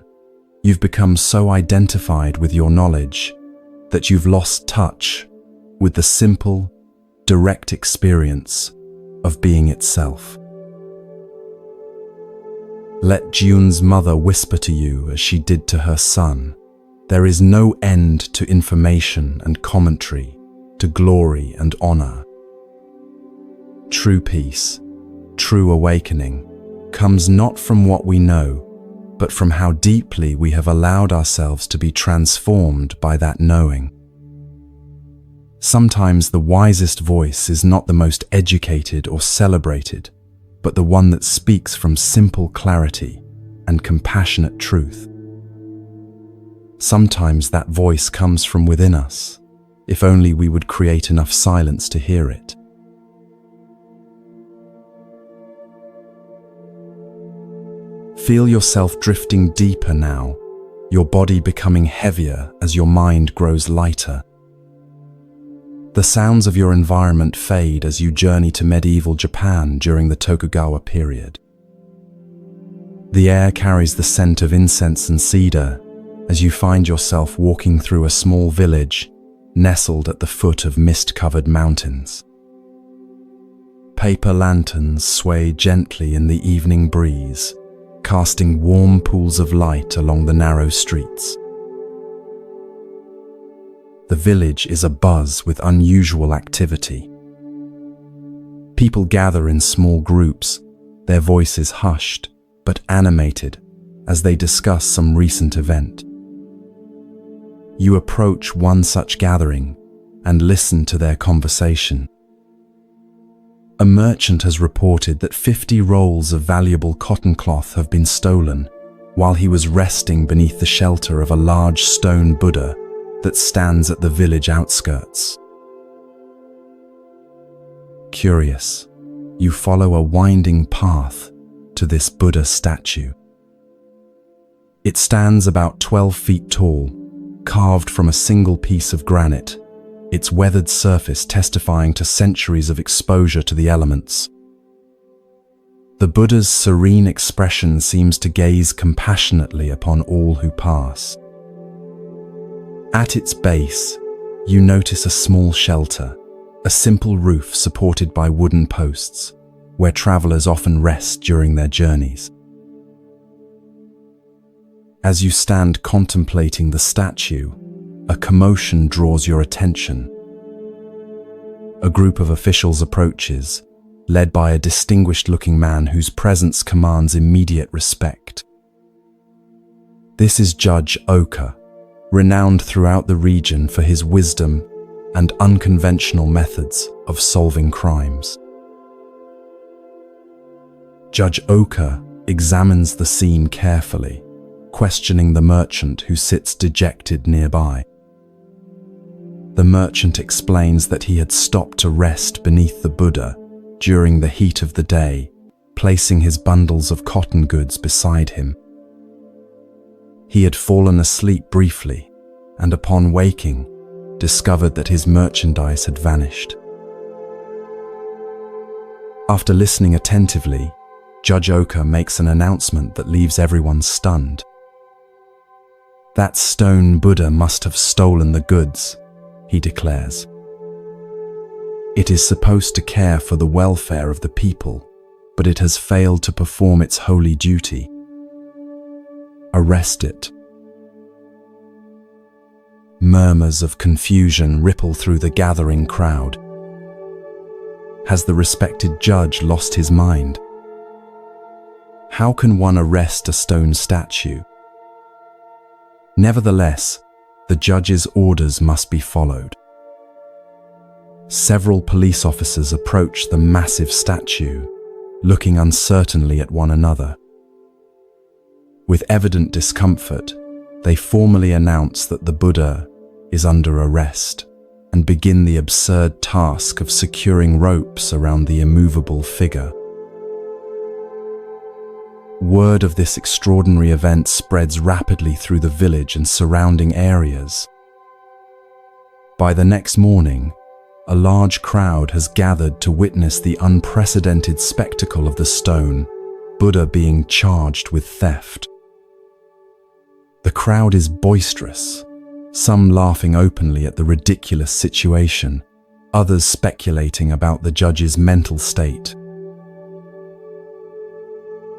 you've become so identified with your knowledge that you've lost touch with the simple, direct experience of being itself. Let Jun's mother whisper to you as she did to her son, there is no end to information and commentary, to glory and honor. True peace, true awakening, comes not from what we know, but from how deeply we have allowed ourselves to be transformed by that knowing. Sometimes the wisest voice is not the most educated or celebrated, but the one that speaks from simple clarity and compassionate truth. Sometimes that voice comes from within us, if only we would create enough silence to hear it. Feel yourself drifting deeper now your body becoming heavier as your mind grows lighter. The sounds of your environment fade as you journey to medieval Japan during the Tokugawa period. The air carries the scent of incense and cedar as you find yourself walking through a small village nestled at the foot of mist-covered mountains. Paper lanterns sway gently in the evening breeze, casting warm pools of light along the narrow streets. The village is abuzz with unusual activity. People gather in small groups, their voices hushed but animated as they discuss some recent event. You approach one such gathering and listen to their conversation. A merchant has reported that 50 rolls of valuable cotton cloth have been stolen while he was resting beneath the shelter of a large stone Buddha that stands at the village outskirts. Curious, you follow a winding path to this Buddha statue. It stands about 12 feet tall, carved from a single piece of granite, its weathered surface testifying to centuries of exposure to the elements. The Buddha's serene expression seems to gaze compassionately upon all who pass. At its base, you notice a small shelter, a simple roof supported by wooden posts, where travelers often rest during their journeys. As you stand contemplating the statue, a commotion draws your attention. A group of officials approaches, led by a distinguished-looking man whose presence commands immediate respect. This is Judge Oka, renowned throughout the region for his wisdom and unconventional methods of solving crimes. Judge Oka examines the scene carefully, questioning the merchant who sits dejected nearby. The merchant explains that he had stopped to rest beneath the Buddha during the heat of the day, placing his bundles of cotton goods beside him. He had fallen asleep briefly, and upon waking, discovered that his merchandise had vanished. After listening attentively, Judge Oka makes an announcement that leaves everyone stunned. That stone Buddha must have stolen the goods, he declares. It is supposed to care for the welfare of the people, but it has failed to perform its holy duty. Arrest it. Murmurs of confusion ripple through the gathering crowd. Has the respected judge lost his mind? How can one arrest a stone statue? Nevertheless, the judge's orders must be followed. Several police officers approach the massive statue, looking uncertainly at one another. With evident discomfort, they formally announce that the Buddha is under arrest and begin the absurd task of securing ropes around the immovable figure. Word of this extraordinary event spreads rapidly through the village and surrounding areas. By the next morning, a large crowd has gathered to witness the unprecedented spectacle of the stone Buddha being charged with theft. The crowd is boisterous, some laughing openly at the ridiculous situation, others speculating about the judge's mental state.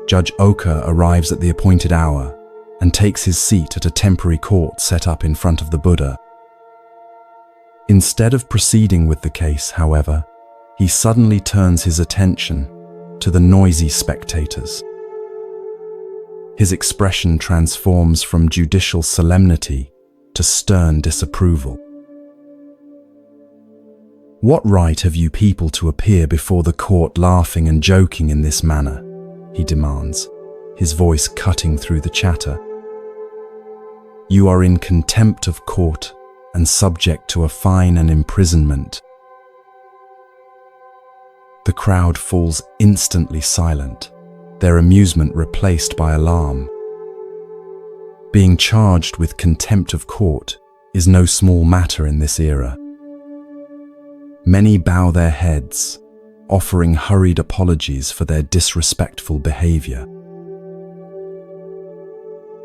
Judge Oka arrives at the appointed hour and takes his seat at a temporary court set up in front of the Buddha. Instead of proceeding with the case, however, he suddenly turns his attention to the noisy spectators. His expression transforms from judicial solemnity to stern disapproval. "What right have you people to appear before the court laughing and joking in this manner?" he demands, his voice cutting through the chatter. "You are in contempt of court and subject to a fine and imprisonment." The crowd falls instantly silent, their amusement replaced by alarm. Being charged with contempt of court is no small matter in this era. Many bow their heads, offering hurried apologies for their disrespectful behavior.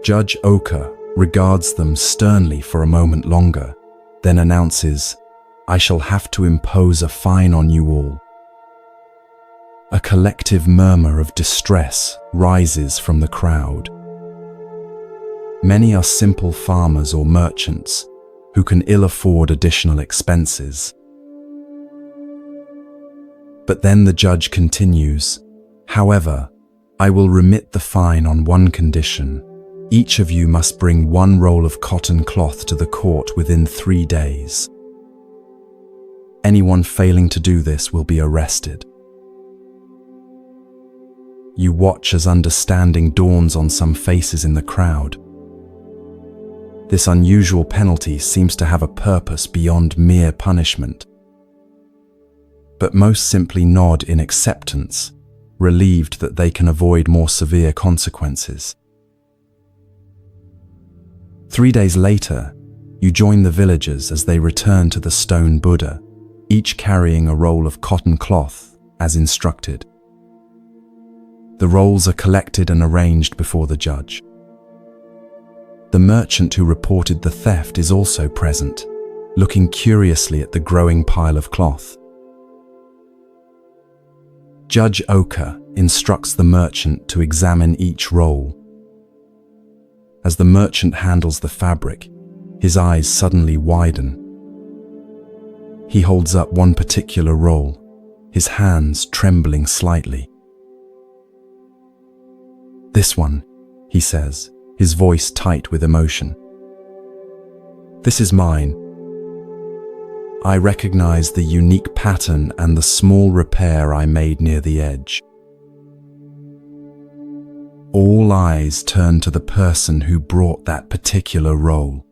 Judge Oka regards them sternly for a moment longer, then announces, "I shall have to impose a fine on you all." A collective murmur of distress rises from the crowd. Many are simple farmers or merchants who can ill afford additional expenses. But then the judge continues, "However, I will remit the fine on one condition. Each of you must bring one roll of cotton cloth to the court within 3 days. Anyone failing to do this will be arrested." You watch as understanding dawns on some faces in the crowd. This unusual penalty seems to have a purpose beyond mere punishment. But most simply nod in acceptance, relieved that they can avoid more severe consequences. 3 days later, you join the villagers as they return to the stone Buddha, each carrying a roll of cotton cloth as instructed. The rolls are collected and arranged before the judge. The merchant who reported the theft is also present, looking curiously at the growing pile of cloth. Judge Oka instructs the merchant to examine each roll. As the merchant handles the fabric, his eyes suddenly widen. He holds up one particular roll, his hands trembling slightly. "This one," he says, his voice tight with emotion. "This is mine. I recognize the unique pattern and the small repair I made near the edge." All eyes turn to the person who brought that particular roll.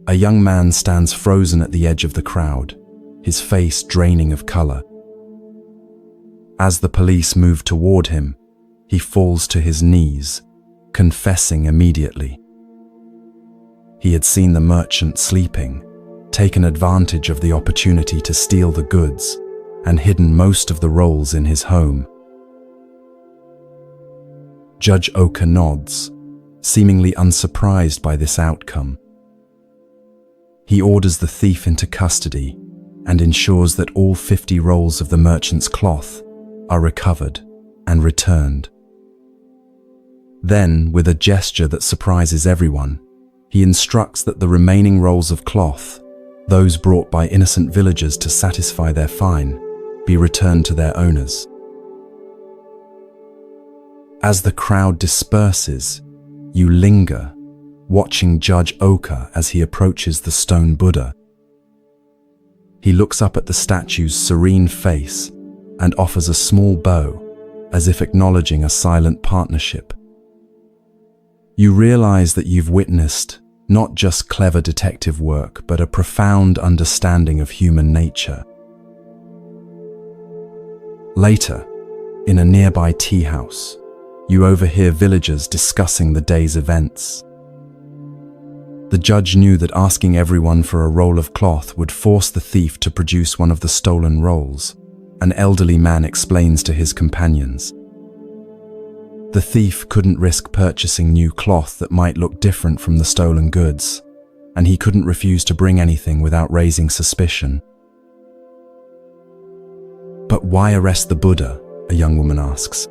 A young man stands frozen at the edge of the crowd, his face draining of color. As the police move toward him, he falls to his knees, confessing immediately. He had seen the merchant sleeping, taken advantage of the opportunity to steal the goods, and hidden most of the rolls in his home. Judge Oka nods, seemingly unsurprised by this outcome. He orders the thief into custody and ensures that all 50 rolls of the merchant's cloth are recovered and returned. Then, with a gesture that surprises everyone, he instructs that the remaining rolls of cloth, those brought by innocent villagers to satisfy their fine, be returned to their owners. As the crowd disperses, you linger, watching Judge Oka as he approaches the stone Buddha. He looks up at the statue's serene face and offers a small bow, as if acknowledging a silent partnership. You realize that you've witnessed not just clever detective work, but a profound understanding of human nature. Later, in a nearby tea house, you overhear villagers discussing the day's events. The judge knew that asking everyone for a roll of cloth would force the thief to produce one of the stolen rolls. An elderly man explains to his companions. The thief couldn't risk purchasing new cloth that might look different from the stolen goods, and he couldn't refuse to bring anything without raising suspicion. "But why arrest the Buddha?" a young woman asks.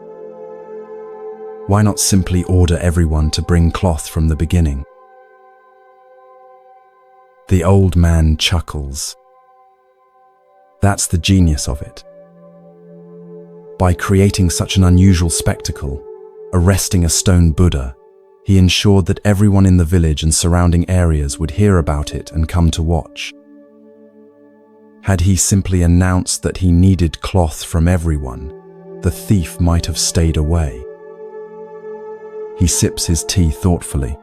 "Why not simply order everyone to bring cloth from the beginning?" The old man chuckles. That's the genius of it. By creating such an unusual spectacle, arresting a stone Buddha, he ensured that everyone in the village and surrounding areas would hear about it and come to watch. Had he simply announced that he needed cloth from everyone, the thief might have stayed away. He sips his tea thoughtfully.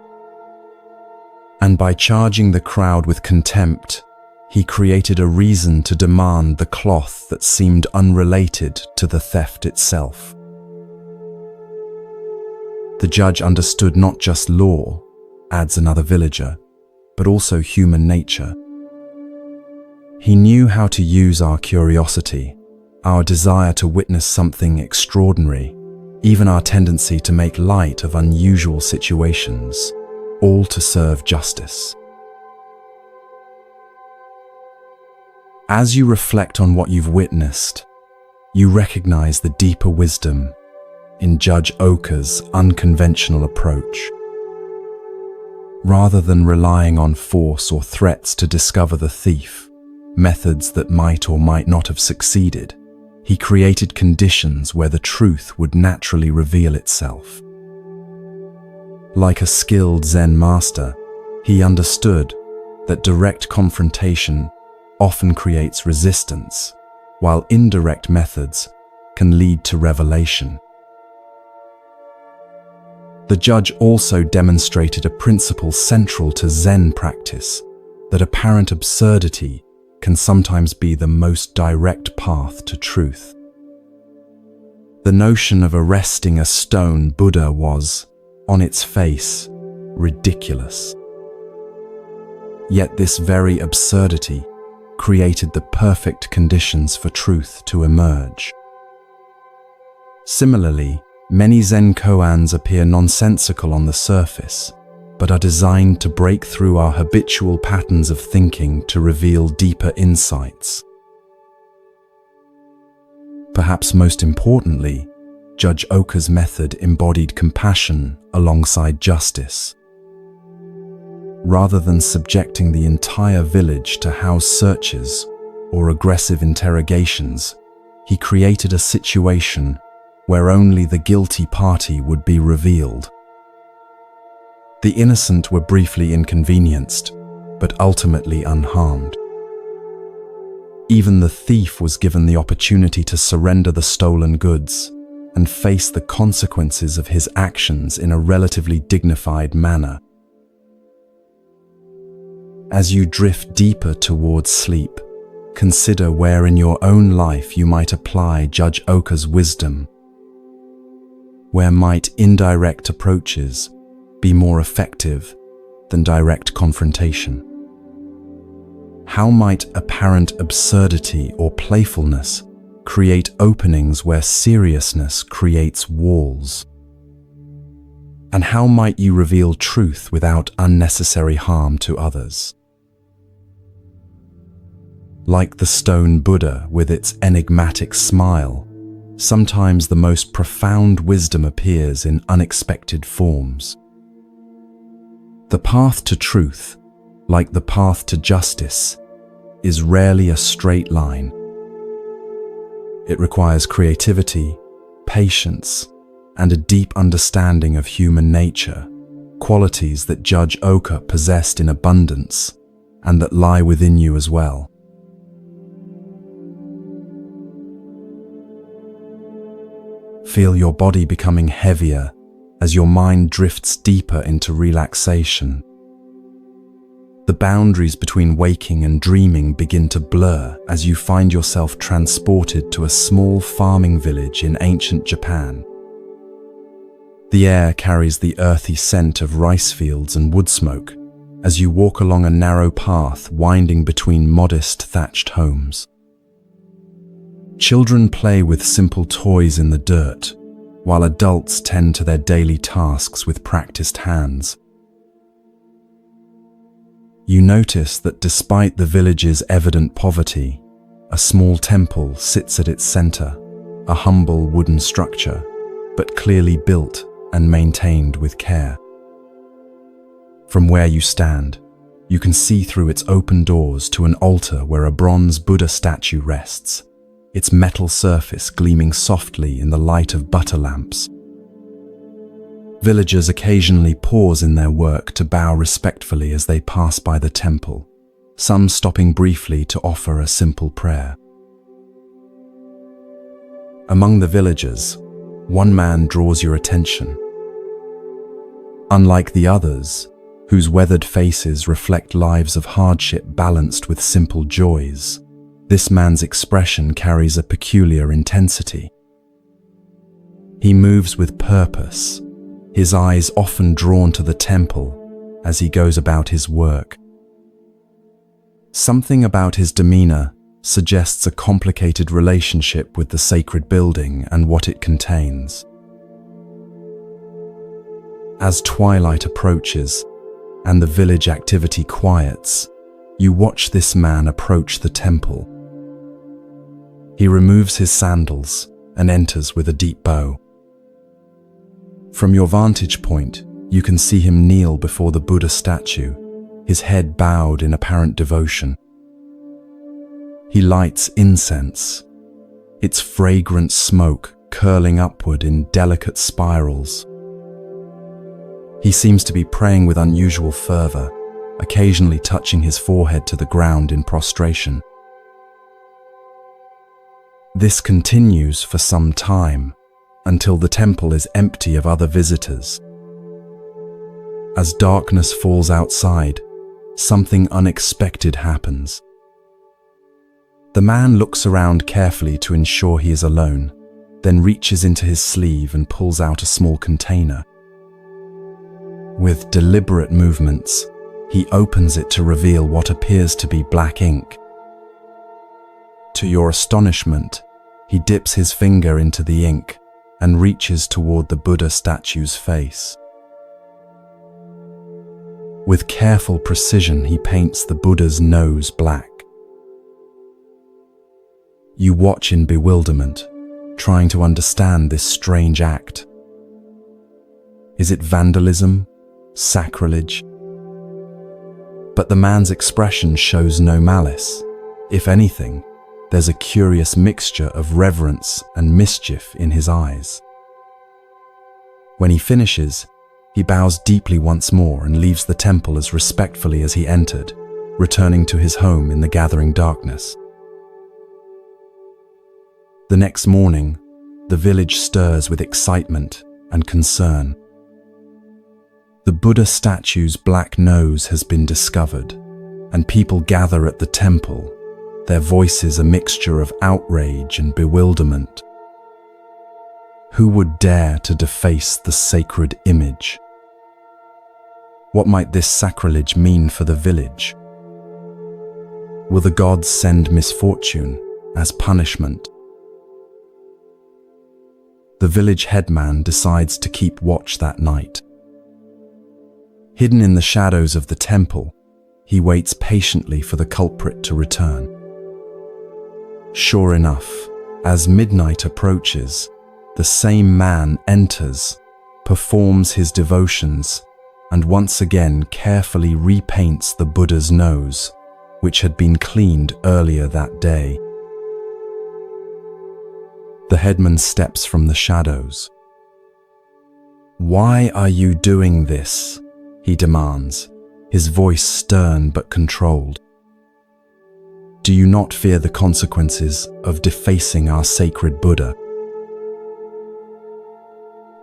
And by charging the crowd with contempt, he created a reason to demand the cloth that seemed unrelated to the theft itself. The judge understood not just law, adds another villager, but also human nature. He knew how to use our curiosity, our desire to witness something extraordinary, even our tendency to make light of unusual situations, all to serve justice. As you reflect on what you've witnessed, you recognize the deeper wisdom in Judge Oka's unconventional approach. Rather than relying on force or threats to discover the thief, methods that might or might not have succeeded, he created conditions where the truth would naturally reveal itself. Like a skilled Zen master, he understood that direct confrontation often creates resistance, while indirect methods can lead to revelation. The judge also demonstrated a principle central to Zen practice, that apparent absurdity can sometimes be the most direct path to truth. The notion of arresting a stone Buddha was, on its face, ridiculous. Yet this very absurdity created the perfect conditions for truth to emerge. Similarly, many Zen koans appear nonsensical on the surface, but are designed to break through our habitual patterns of thinking to reveal deeper insights. Perhaps most importantly, Judge Oka's method embodied compassion alongside justice. Rather than subjecting the entire village to house searches or aggressive interrogations, he created a situation where only the guilty party would be revealed. The innocent were briefly inconvenienced, but ultimately unharmed. Even the thief was given the opportunity to surrender the stolen goods and face the consequences of his actions in a relatively dignified manner. As you drift deeper towards sleep, consider where in your own life you might apply Judge Oka's wisdom. Where might indirect approaches be more effective than direct confrontation? How might apparent absurdity or playfulness create openings where seriousness creates walls? And how might you reveal truth without unnecessary harm to others? Like the stone Buddha with its enigmatic smile, sometimes the most profound wisdom appears in unexpected forms. The path to truth, like the path to justice, is rarely a straight line. It requires creativity, patience, and a deep understanding of human nature, qualities that Judge Oka possessed in abundance and that lie within you as well. Feel your body becoming heavier as your mind drifts deeper into relaxation. The boundaries between waking and dreaming begin to blur as you find yourself transported to a small farming village in ancient Japan. The air carries the earthy scent of rice fields and wood smoke as you walk along a narrow path winding between modest thatched homes. Children play with simple toys in the dirt, while adults tend to their daily tasks with practiced hands. You notice that despite the village's evident poverty, a small temple sits at its center, a humble wooden structure, but clearly built and maintained with care. From where you stand, you can see through its open doors to an altar where a bronze Buddha statue rests, its metal surface gleaming softly in the light of butter lamps. Villagers occasionally pause in their work to bow respectfully as they pass by the temple, some stopping briefly to offer a simple prayer. Among the villagers, one man draws your attention. Unlike the others, whose weathered faces reflect lives of hardship balanced with simple joys, this man's expression carries a peculiar intensity. He moves with purpose, his eyes often drawn to the temple as he goes about his work. Something about his demeanor suggests a complicated relationship with the sacred building and what it contains. As twilight approaches and the village activity quiets, you watch this man approach the temple. He removes his sandals and enters with a deep bow. From your vantage point, you can see him kneel before the Buddha statue, his head bowed in apparent devotion. He lights incense, its fragrant smoke curling upward in delicate spirals. He seems to be praying with unusual fervor, occasionally touching his forehead to the ground in prostration. This continues for some time, until the temple is empty of other visitors. As darkness falls outside, something unexpected happens. The man looks around carefully to ensure he is alone, then reaches into his sleeve and pulls out a small container. With deliberate movements, he opens it to reveal what appears to be black ink. To your astonishment, he dips his finger into the ink and reaches toward the Buddha statue's face. With careful precision, he paints the Buddha's nose black. You watch in bewilderment, trying to understand this strange act. Is it vandalism? Sacrilege? But the man's expression shows no malice. If anything, there's a curious mixture of reverence and mischief in his eyes. When he finishes, he bows deeply once more and leaves the temple as respectfully as he entered, returning to his home in the gathering darkness. The next morning, the village stirs with excitement and concern. The Buddha statue's black nose has been discovered, and people gather at the temple, their voices a mixture of outrage and bewilderment. Who would dare to deface the sacred image? What might this sacrilege mean for the village? Will the gods send misfortune as punishment? The village headman decides to keep watch that night. Hidden in the shadows of the temple, he waits patiently for the culprit to return. Sure enough, as midnight approaches, the same man enters, performs his devotions, and once again carefully repaints the Buddha's nose, which had been cleaned earlier that day. The headman steps from the shadows. "Why are you doing this?" he demands, his voice stern but controlled. "Do you not fear the consequences of defacing our sacred Buddha?"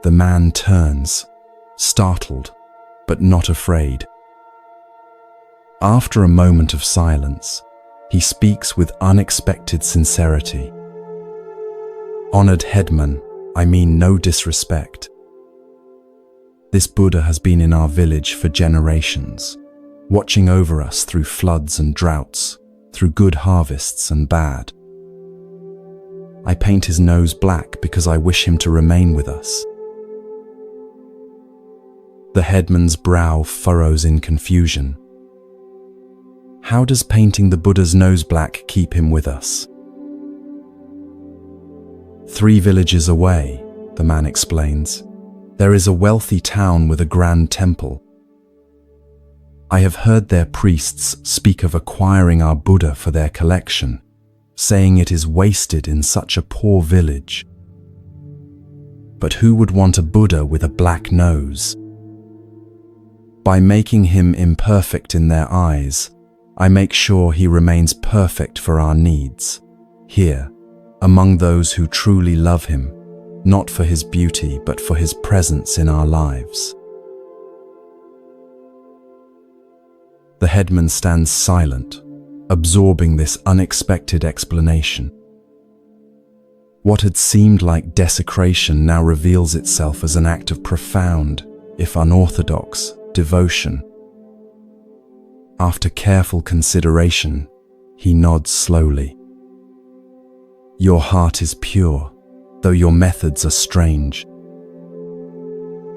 The man turns, startled, but not afraid. After a moment of silence, he speaks with unexpected sincerity. "Honored headman, I mean no disrespect. This Buddha has been in our village for generations, watching over us through floods and droughts, through good harvests and bad. I paint his nose black because I wish him to remain with us." The headman's brow furrows in confusion. How does painting the Buddha's nose black keep him with us? 3 villages away, the man explains, there is a wealthy town with a grand temple. I have heard their priests speak of acquiring our Buddha for their collection, saying it is wasted in such a poor village. But who would want a Buddha with a black nose? By making him imperfect in their eyes, I make sure he remains perfect for our needs, here, among those who truly love him, not for his beauty but for his presence in our lives. The headman stands silent, absorbing this unexpected explanation. What had seemed like desecration now reveals itself as an act of profound, if unorthodox, devotion. After careful consideration, he nods slowly. Your heart is pure, though your methods are strange.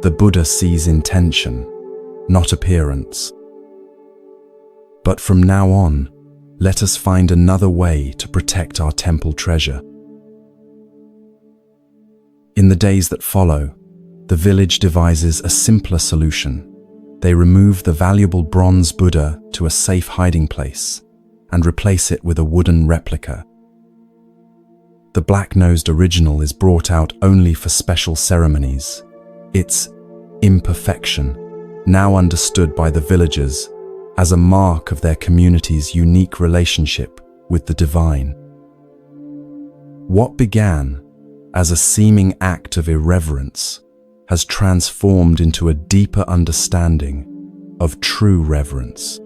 The Buddha sees intention, not appearance. But from now on, let us find another way to protect our temple treasure. In the days that follow, the village devises a simpler solution. They remove the valuable bronze Buddha to a safe hiding place and replace it with a wooden replica. The black-nosed original is brought out only for special ceremonies. Its imperfection, now understood by the villagers as a mark of their community's unique relationship with the divine. What began as a seeming act of irreverence has transformed into a deeper understanding of true reverence.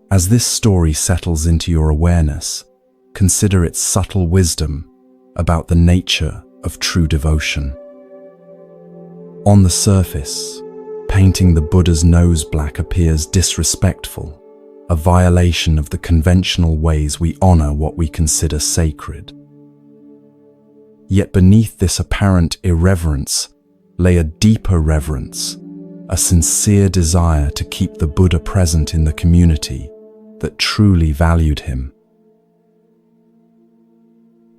As this story settles into your awareness, consider its subtle wisdom about the nature of true devotion. On the surface, painting the Buddha's nose black appears disrespectful, a violation of the conventional ways we honor what we consider sacred. Yet beneath this apparent irreverence lay a deeper reverence, a sincere desire to keep the Buddha present in the community that truly valued him.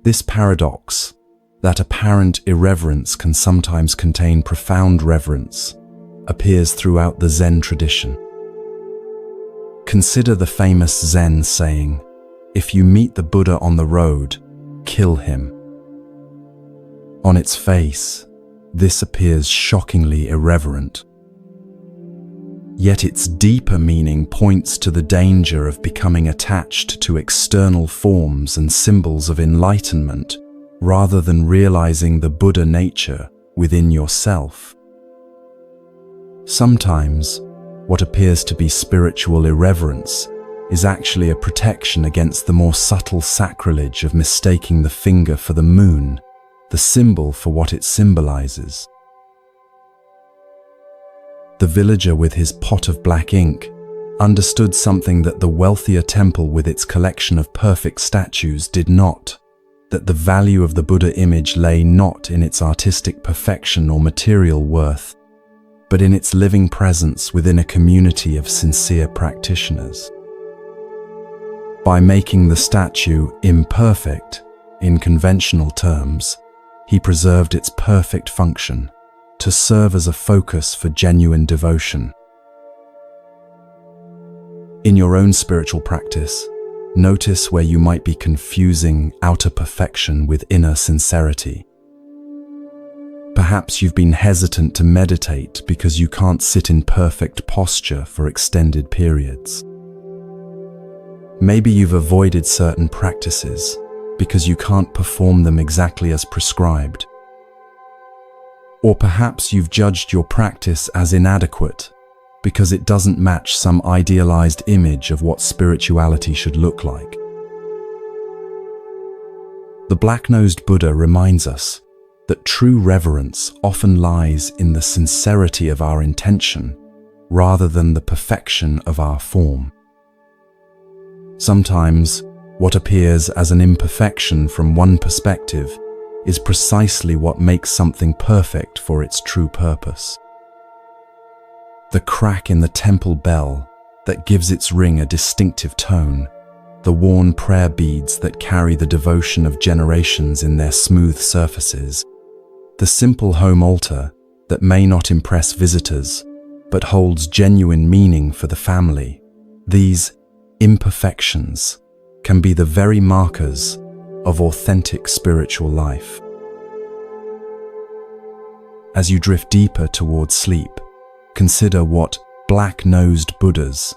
This paradox, that apparent irreverence can sometimes contain profound reverence, appears throughout the Zen tradition. Consider the famous Zen saying, "If you meet the Buddha on the road, kill him." On its face, this appears shockingly irreverent. Yet its deeper meaning points to the danger of becoming attached to external forms and symbols of enlightenment rather than realizing the Buddha nature within yourself. Sometimes, what appears to be spiritual irreverence is actually a protection against the more subtle sacrilege of mistaking the finger for the moon, the symbol for what it symbolizes. The villager with his pot of black ink understood something that the wealthier temple with its collection of perfect statues did not, that the value of the Buddha image lay not in its artistic perfection or material worth, but in its living presence within a community of sincere practitioners. By making the statue imperfect, in conventional terms, he preserved its perfect function, to serve as a focus for genuine devotion. In your own spiritual practice, notice where you might be confusing outer perfection with inner sincerity. Perhaps you've been hesitant to meditate because you can't sit in perfect posture for extended periods. Maybe you've avoided certain practices because you can't perform them exactly as prescribed. Or perhaps you've judged your practice as inadequate because it doesn't match some idealized image of what spirituality should look like. The black-nosed Buddha reminds us that true reverence often lies in the sincerity of our intention rather than the perfection of our form. Sometimes, what appears as an imperfection from one perspective is precisely what makes something perfect for its true purpose. The crack in the temple bell that gives its ring a distinctive tone, the worn prayer beads that carry the devotion of generations in their smooth surfaces, the simple home altar that may not impress visitors but holds genuine meaning for the family. These imperfections can be the very markers of authentic spiritual life. As you drift deeper towards sleep, consider what black-nosed Buddhas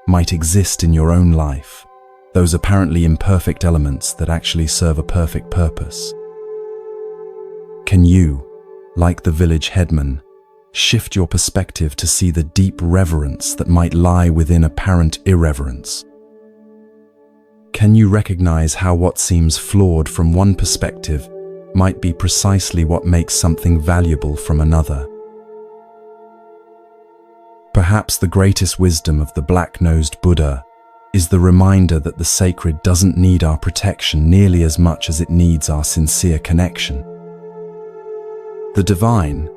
might exist in your own life, those apparently imperfect elements that actually serve a perfect purpose. Can you, like the village headman, shift your perspective to see the deep reverence that might lie within apparent irreverence? Can you recognize how what seems flawed from one perspective might be precisely what makes something valuable from another? Perhaps the greatest wisdom of the black-nosed Buddha is the reminder that the sacred doesn't need our protection nearly as much as it needs our sincere connection. The divine,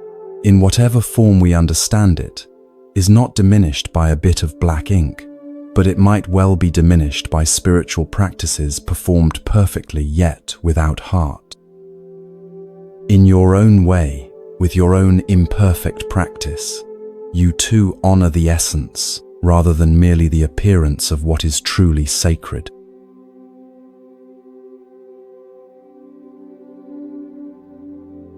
in whatever form we understand it, is not diminished by a bit of black ink, but it might well be diminished by spiritual practices performed perfectly yet without heart. In your own way, with your own imperfect practice, you too honor the essence rather than merely the appearance of what is truly sacred.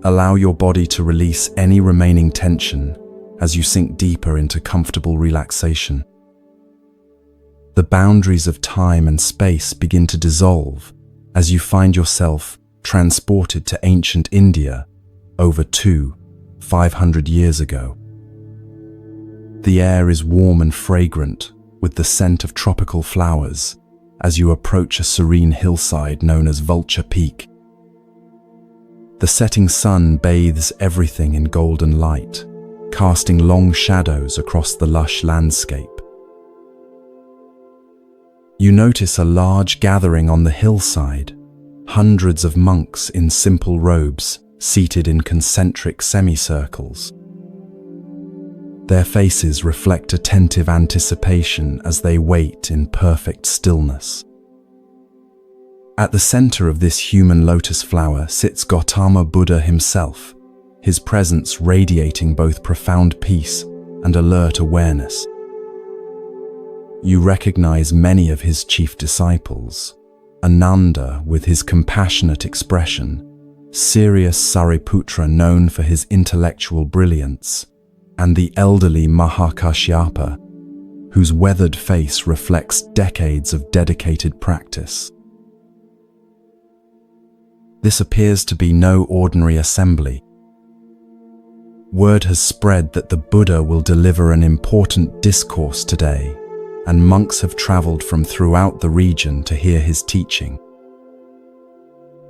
Allow your body to release any remaining tension as you sink deeper into comfortable relaxation. The boundaries of time and space begin to dissolve as you find yourself transported to ancient India over 500 years ago. The air is warm and fragrant with the scent of tropical flowers as you approach a serene hillside known as Vulture Peak. The setting sun bathes everything in golden light, casting long shadows across the lush landscape. You notice a large gathering on the hillside, hundreds of monks in simple robes seated in concentric semicircles. Their faces reflect attentive anticipation as they wait in perfect stillness. At the center of this human lotus flower sits Gautama Buddha himself, his presence radiating both profound peace and alert awareness. You recognize many of his chief disciples: Ananda with his compassionate expression, serious Sariputra known for his intellectual brilliance, and the elderly Mahakashyapa, whose weathered face reflects decades of dedicated practice. This appears to be no ordinary assembly. Word has spread that the Buddha will deliver an important discourse today, and monks have traveled from throughout the region to hear his teaching.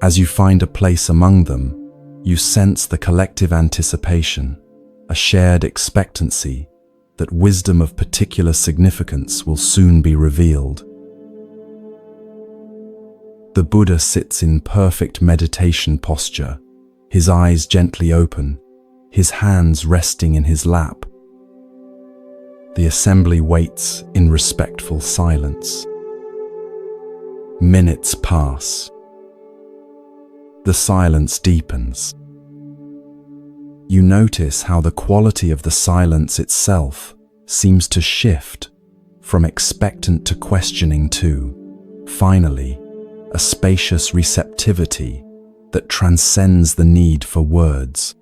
As you find a place among them, you sense the collective anticipation, a shared expectancy that wisdom of particular significance will soon be revealed. The Buddha sits in perfect meditation posture, his eyes gently open, his hands resting in his lap. The assembly waits in respectful silence. Minutes pass. The silence deepens. You notice how the quality of the silence itself seems to shift from expectant to questioning to, finally, a spacious receptivity that transcends the need for words.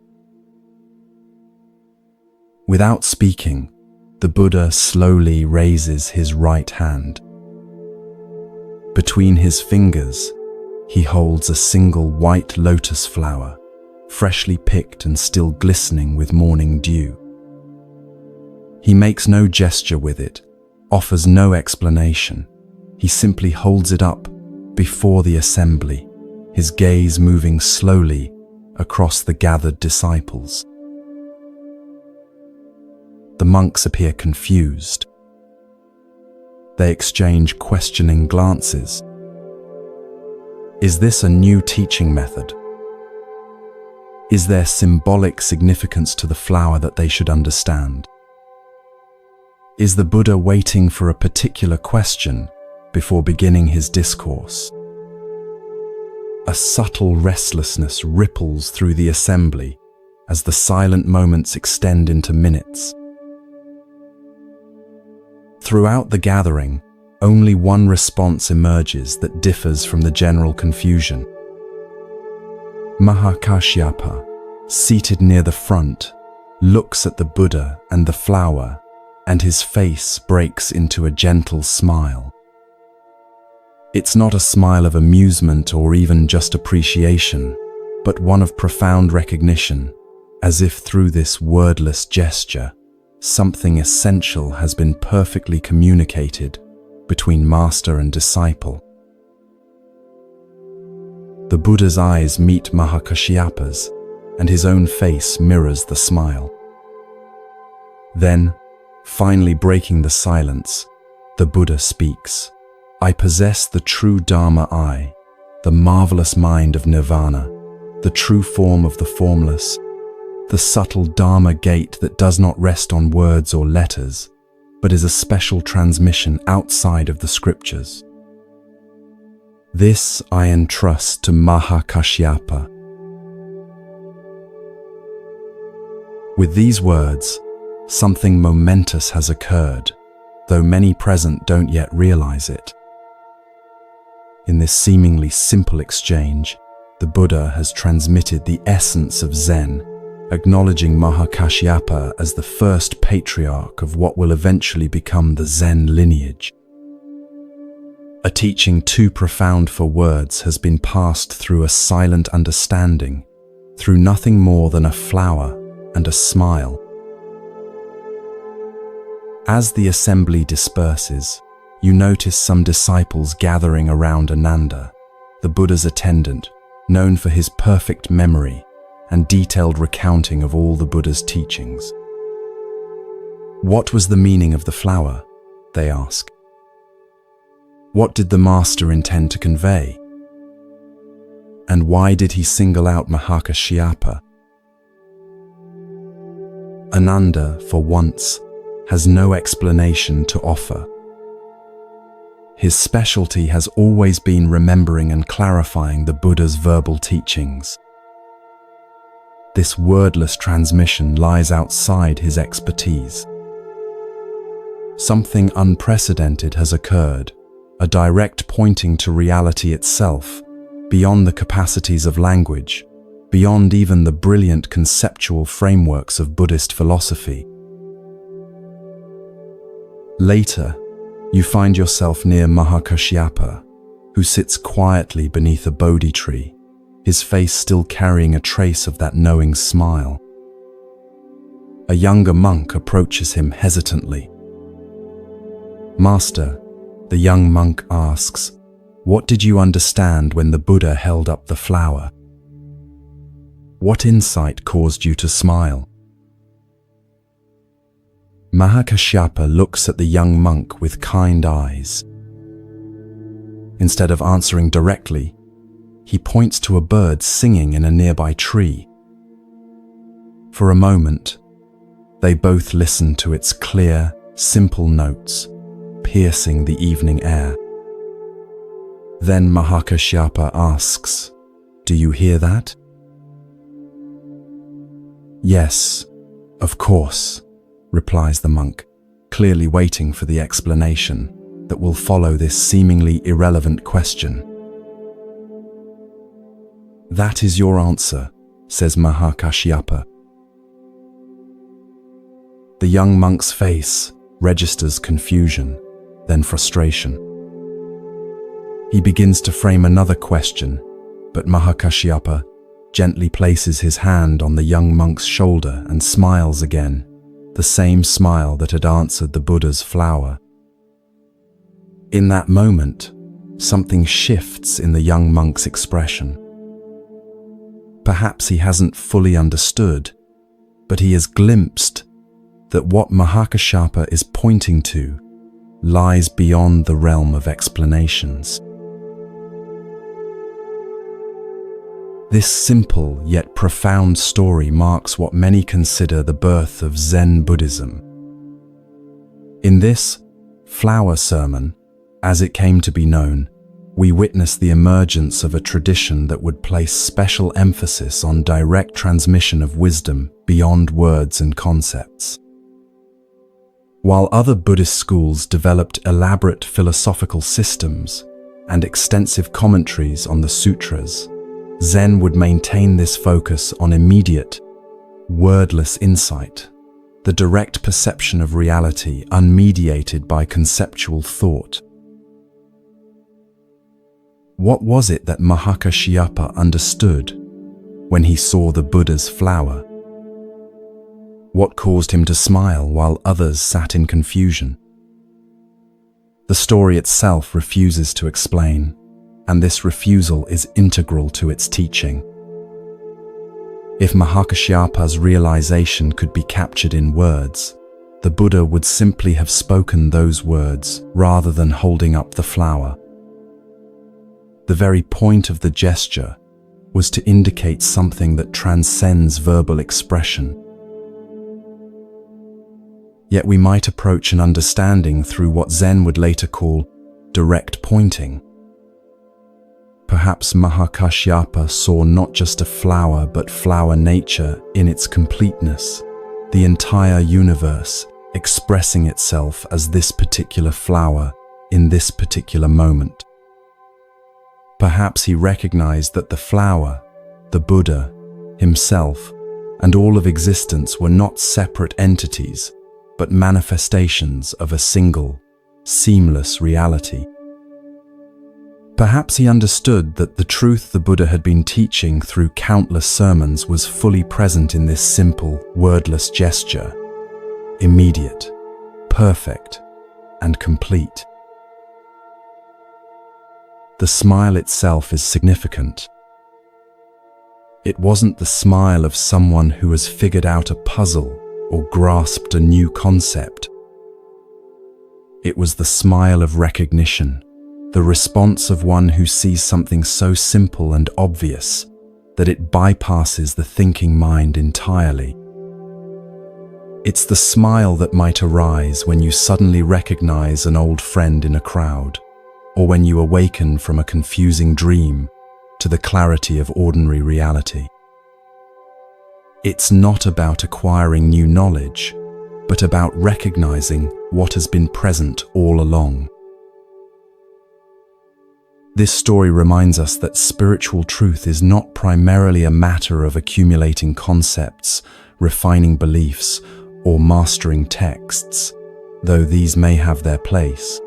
Without speaking, the Buddha slowly raises his right hand. Between his fingers, he holds a single white lotus flower, freshly picked and still glistening with morning dew. He makes no gesture with it, offers no explanation. He simply holds it up before the assembly, his gaze moving slowly across the gathered disciples. The monks appear confused. They exchange questioning glances. Is this a new teaching method? Is there symbolic significance to the flower that they should understand? Is the Buddha waiting for a particular question before beginning his discourse? A subtle restlessness ripples through the assembly as the silent moments extend into minutes. Throughout the gathering, only one response emerges that differs from the general confusion. Mahakashyapa, seated near the front, looks at the Buddha and the flower, and his face breaks into a gentle smile. It's not a smile of amusement or even just appreciation, but one of profound recognition, as if through this wordless gesture, something essential has been perfectly communicated between master and disciple. The Buddha's eyes meet Mahakashyapa's, and his own face mirrors the smile. Then, finally breaking the silence, the Buddha speaks. I possess the true Dharma I, the marvelous mind of nirvana, the true form of the formless, the subtle Dharma gate that does not rest on words or letters, but is a special transmission outside of the scriptures. This I entrust to Mahakashyapa. With these words, something momentous has occurred, though many present don't yet realize it. In this seemingly simple exchange, the Buddha has transmitted the essence of Zen, acknowledging Mahakashyapa as the first patriarch of what will eventually become the Zen lineage. A teaching too profound for words has been passed through a silent understanding, through nothing more than a flower and a smile. As the assembly disperses, you notice some disciples gathering around Ananda, the Buddha's attendant, known for his perfect memory and detailed recounting of all the Buddha's teachings. What was the meaning of the flower? They ask. What did the master intend to convey? And why did he single out Mahakashyapa? Ananda, for once, has no explanation to offer. His specialty has always been remembering and clarifying the Buddha's verbal teachings. This wordless transmission lies outside his expertise. Something unprecedented has occurred, a direct pointing to reality itself, beyond the capacities of language, beyond even the brilliant conceptual frameworks of Buddhist philosophy. Later, you find yourself near Mahakashyapa, who sits quietly beneath a Bodhi tree, his face still carrying a trace of that knowing smile. A younger monk approaches him hesitantly. Master, the young monk asks, what did you understand when the Buddha held up the flower? What insight caused you to smile? Mahakashyapa looks at the young monk with kind eyes. Instead of answering directly, he points to a bird singing in a nearby tree. For a moment, they both listen to its clear, simple notes, piercing the evening air. Then Mahakashyapa asks, "Do you hear that?" "Yes, of course," replies the monk, clearly waiting for the explanation that will follow this seemingly irrelevant question. "That is your answer," says Mahakashyapa. The young monk's face registers confusion, then frustration. He begins to frame another question, but Mahakashyapa gently places his hand on the young monk's shoulder and smiles again, the same smile that had answered the Buddha's flower. In that moment, something shifts in the young monk's expression. Perhaps he hasn't fully understood, but he has glimpsed that what Mahakashyapa is pointing to lies beyond the realm of explanations. This simple yet profound story marks what many consider the birth of Zen Buddhism. In this flower sermon, as it came to be known, we witness the emergence of a tradition that would place special emphasis on direct transmission of wisdom beyond words and concepts. While other Buddhist schools developed elaborate philosophical systems and extensive commentaries on the sutras, Zen would maintain this focus on immediate, wordless insight, the direct perception of reality unmediated by conceptual thought. What was it that Mahakashyapa understood when he saw the Buddha's flower? What caused him to smile while others sat in confusion? The story itself refuses to explain, and this refusal is integral to its teaching. If Mahakashyapa's realization could be captured in words, the Buddha would simply have spoken those words rather than holding up the flower. The very point of the gesture was to indicate something that transcends verbal expression. Yet we might approach an understanding through what Zen would later call direct pointing. Perhaps Mahakashyapa saw not just a flower but flower nature in its completeness, the entire universe expressing itself as this particular flower in this particular moment. Perhaps he recognized that the flower, the Buddha, himself, and all of existence were not separate entities, but manifestations of a single, seamless reality. Perhaps he understood that the truth the Buddha had been teaching through countless sermons was fully present in this simple, wordless gesture, immediate, perfect, and complete. The smile itself is significant. It wasn't the smile of someone who has figured out a puzzle or grasped a new concept. It was the smile of recognition, the response of one who sees something so simple and obvious that it bypasses the thinking mind entirely. It's the smile that might arise when you suddenly recognize an old friend in a crowd, or when you awaken from a confusing dream to the clarity of ordinary reality. It's not about acquiring new knowledge, but about recognizing what has been present all along. This story reminds us that spiritual truth is not primarily a matter of accumulating concepts, refining beliefs, or mastering texts, though these may have their place.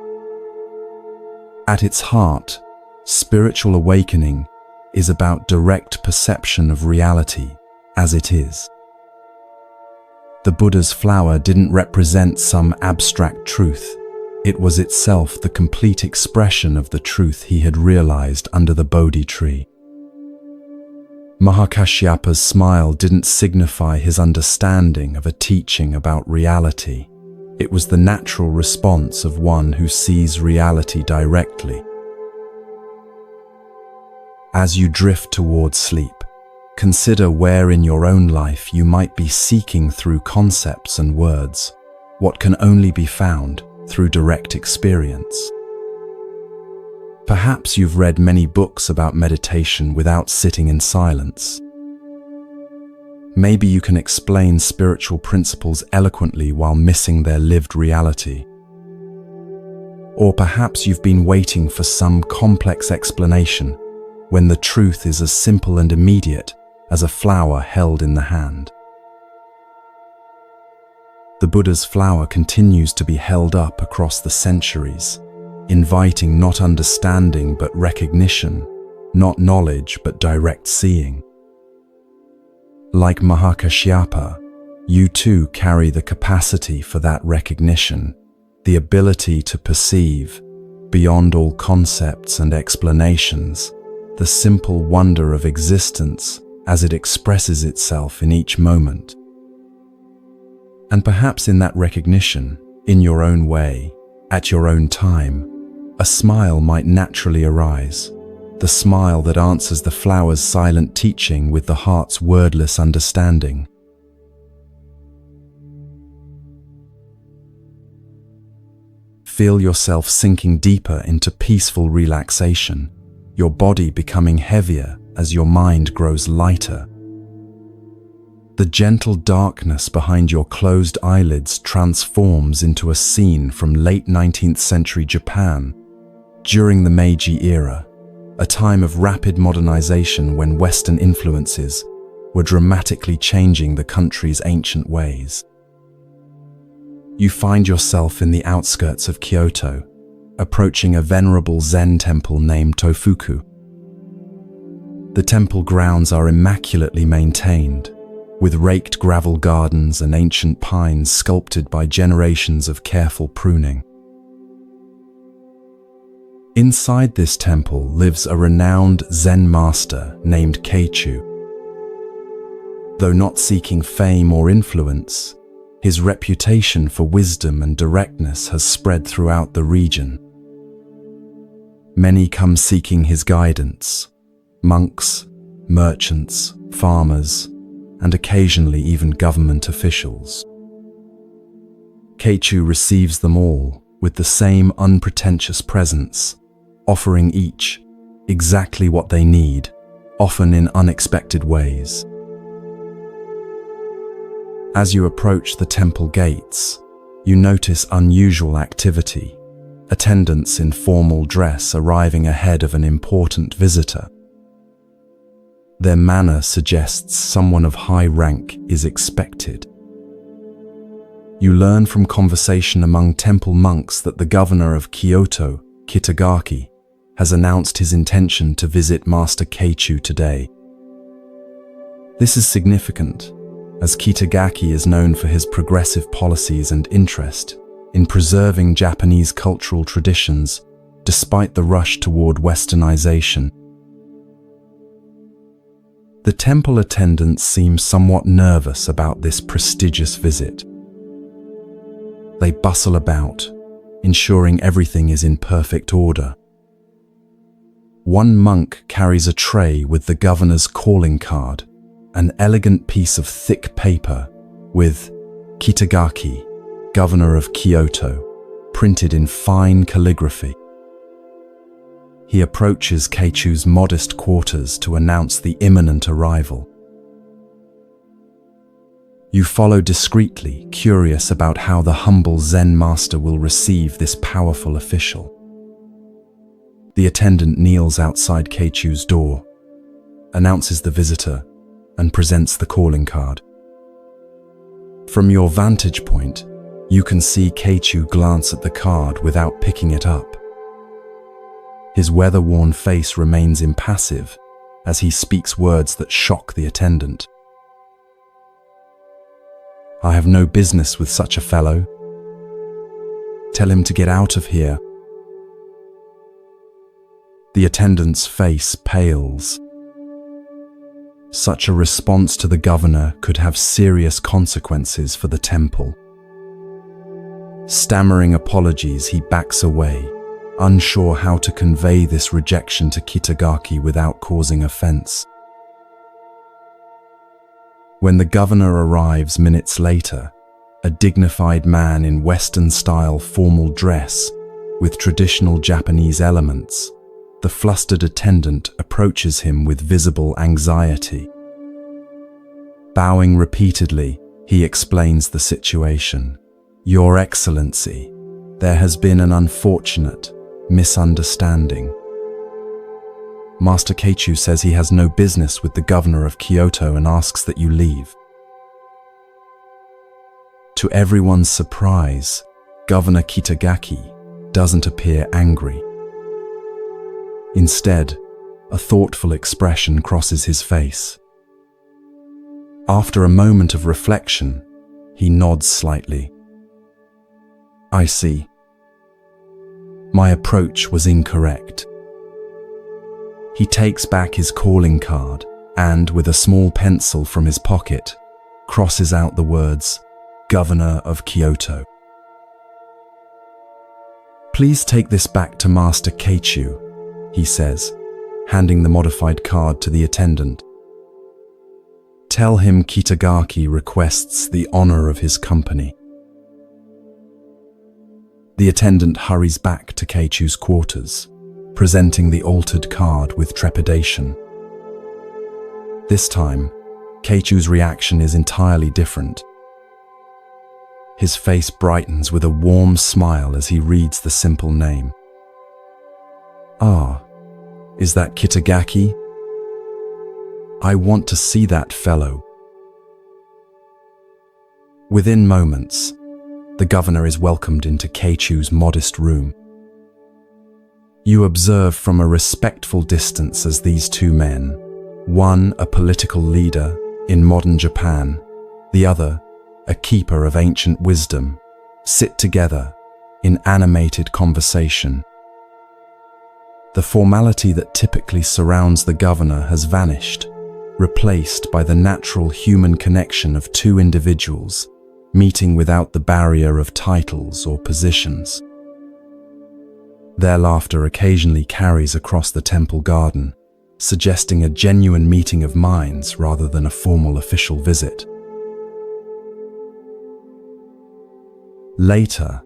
At its heart, spiritual awakening is about direct perception of reality as it is. The Buddha's flower didn't represent some abstract truth. It was itself the complete expression of the truth he had realized under the Bodhi tree. Mahakashyapa's smile didn't signify his understanding of a teaching about reality. It was the natural response of one who sees reality directly. As you drift towards sleep, consider where in your own life you might be seeking through concepts and words what can only be found through direct experience. Perhaps you've read many books about meditation without sitting in silence. Maybe you can explain spiritual principles eloquently while missing their lived reality. Or perhaps you've been waiting for some complex explanation when the truth is as simple and immediate as a flower held in the hand. The Buddha's flower continues to be held up across the centuries, inviting not understanding but recognition, not knowledge but direct seeing. Like Mahakashyapa, you too carry the capacity for that recognition, the ability to perceive, beyond all concepts and explanations, the simple wonder of existence as it expresses itself in each moment. And perhaps in that recognition, in your own way, at your own time, a smile might naturally arise, the smile that answers the flower's silent teaching with the heart's wordless understanding. Feel yourself sinking deeper into peaceful relaxation, your body becoming heavier as your mind grows lighter. The gentle darkness behind your closed eyelids transforms into a scene from late 19th century Japan, during the Meiji era, a time of rapid modernization when Western influences were dramatically changing the country's ancient ways. You find yourself in the outskirts of Kyoto, approaching a venerable Zen temple named Tofuku. The temple grounds are immaculately maintained, with raked gravel gardens and ancient pines sculpted by generations of careful pruning. Inside this temple lives a renowned Zen master named Keichu. Though not seeking fame or influence, his reputation for wisdom and directness has spread throughout the region. Many come seeking his guidance: monks, merchants, farmers, and occasionally even government officials. Keichu receives them all with the same unpretentious presence, offering each exactly what they need, often in unexpected ways. As you approach the temple gates, you notice unusual activity, attendants in formal dress arriving ahead of an important visitor. Their manner suggests someone of high rank is expected. You learn from conversation among temple monks that the governor of Kyoto, Kitagaki, has announced his intention to visit Master Keichu today. This is significant, as Kitagaki is known for his progressive policies and interest in preserving Japanese cultural traditions despite the rush toward westernization. The temple attendants seem somewhat nervous about this prestigious visit. They bustle about, ensuring everything is in perfect order. One monk carries a tray with the governor's calling card, an elegant piece of thick paper with Kitagaki, Governor of Kyoto, printed in fine calligraphy. He approaches Keichu's modest quarters to announce the imminent arrival. You follow discreetly, curious about how the humble Zen master will receive this powerful official. The attendant kneels outside Keichu's door, announces the visitor, and presents the calling card. From your vantage point, you can see Keichu glance at the card without picking it up. His weather-worn face remains impassive as he speaks words that shock the attendant. "I have no business with such a fellow. Tell him to get out of here." The attendant's face pales. Such a response to the governor could have serious consequences for the temple. Stammering apologies, he backs away, unsure how to convey this rejection to Kitagaki without causing offense. When the governor arrives minutes later, a dignified man in Western-style formal dress with traditional Japanese elements, the flustered attendant approaches him with visible anxiety. Bowing repeatedly, he explains the situation. "Your Excellency, there has been an unfortunate misunderstanding. Master Keichu says he has no business with the governor of Kyoto and asks that you leave." To everyone's surprise, Governor Kitagaki doesn't appear angry. Instead, a thoughtful expression crosses his face. After a moment of reflection, he nods slightly. "I see. My approach was incorrect." He takes back his calling card and, with a small pencil from his pocket, crosses out the words, "Governor of Kyoto." "Please take this back to Master Keichu," he says, handing the modified card to the attendant. "Tell him Kitagaki requests the honor of his company." The attendant hurries back to Keichu's quarters, presenting the altered card with trepidation. This time, Keichu's reaction is entirely different. His face brightens with a warm smile as he reads the simple name. "Ah, is that Kitagaki? I want to see that fellow." Within moments, the governor is welcomed into Keichu's modest room. You observe from a respectful distance as these two men, one a political leader in modern Japan, the other a keeper of ancient wisdom, sit together in animated conversation. The formality that typically surrounds the governor has vanished, replaced by the natural human connection of two individuals, meeting without the barrier of titles or positions. Their laughter occasionally carries across the temple garden, suggesting a genuine meeting of minds rather than a formal official visit. Later,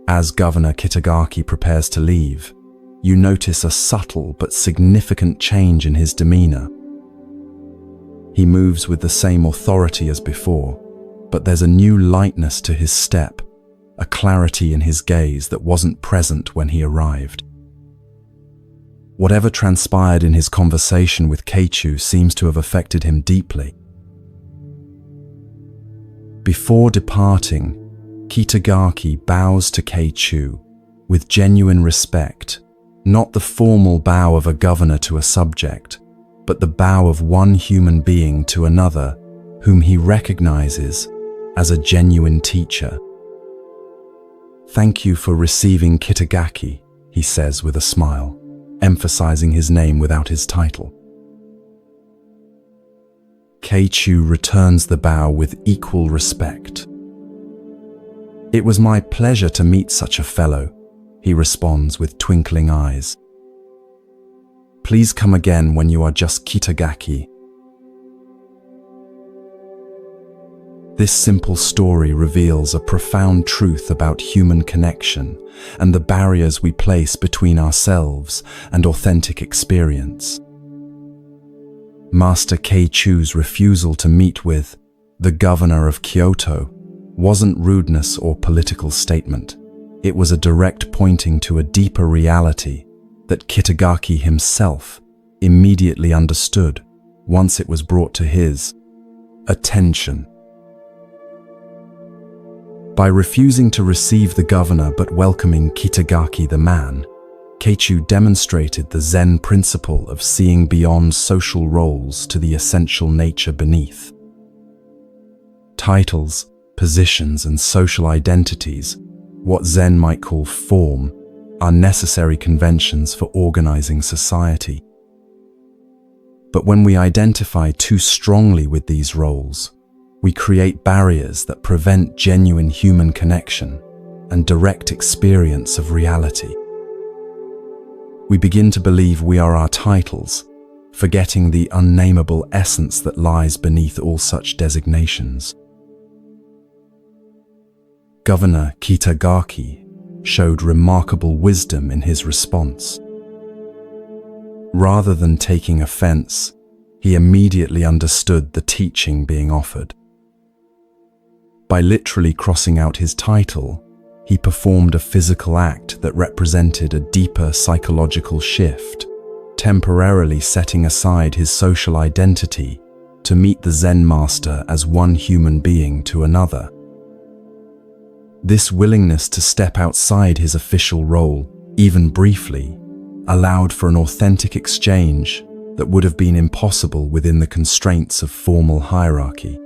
as Governor Kitagaki prepares to leave, you notice a subtle but significant change in his demeanor. He moves with the same authority as before, but there's a new lightness to his step, a clarity in his gaze that wasn't present when he arrived. Whatever transpired in his conversation with Keichu seems to have affected him deeply. Before departing, Kitagaki bows to Keichu with genuine respect, not the formal bow of a governor to a subject, but the bow of one human being to another whom he recognizes as a genuine teacher. "Thank you for receiving Kitagaki," he says with a smile, emphasizing his name without his title. Keichu returns the bow with equal respect. "It was my pleasure to meet such a fellow," he responds with twinkling eyes. "Please come again when you are just Kitagaki." This simple story reveals a profound truth about human connection and the barriers we place between ourselves and authentic experience. Master Keichu's refusal to meet with the governor of Kyoto wasn't rudeness or political statement. It was a direct pointing to a deeper reality that Kitagaki himself immediately understood once it was brought to his attention. By refusing to receive the governor but welcoming Kitagaki the man, Keichu demonstrated the Zen principle of seeing beyond social roles to the essential nature beneath. Titles, positions, and social identities, what Zen might call form, are necessary conventions for organizing society. But when we identify too strongly with these roles, we create barriers that prevent genuine human connection and direct experience of reality. We begin to believe we are our titles, forgetting the unnameable essence that lies beneath all such designations. Governor Kitagaki showed remarkable wisdom in his response. Rather than taking offense, he immediately understood the teaching being offered. By literally crossing out his title, he performed a physical act that represented a deeper psychological shift, temporarily setting aside his social identity to meet the Zen master as one human being to another. This willingness to step outside his official role, even briefly, allowed for an authentic exchange that would have been impossible within the constraints of formal hierarchy.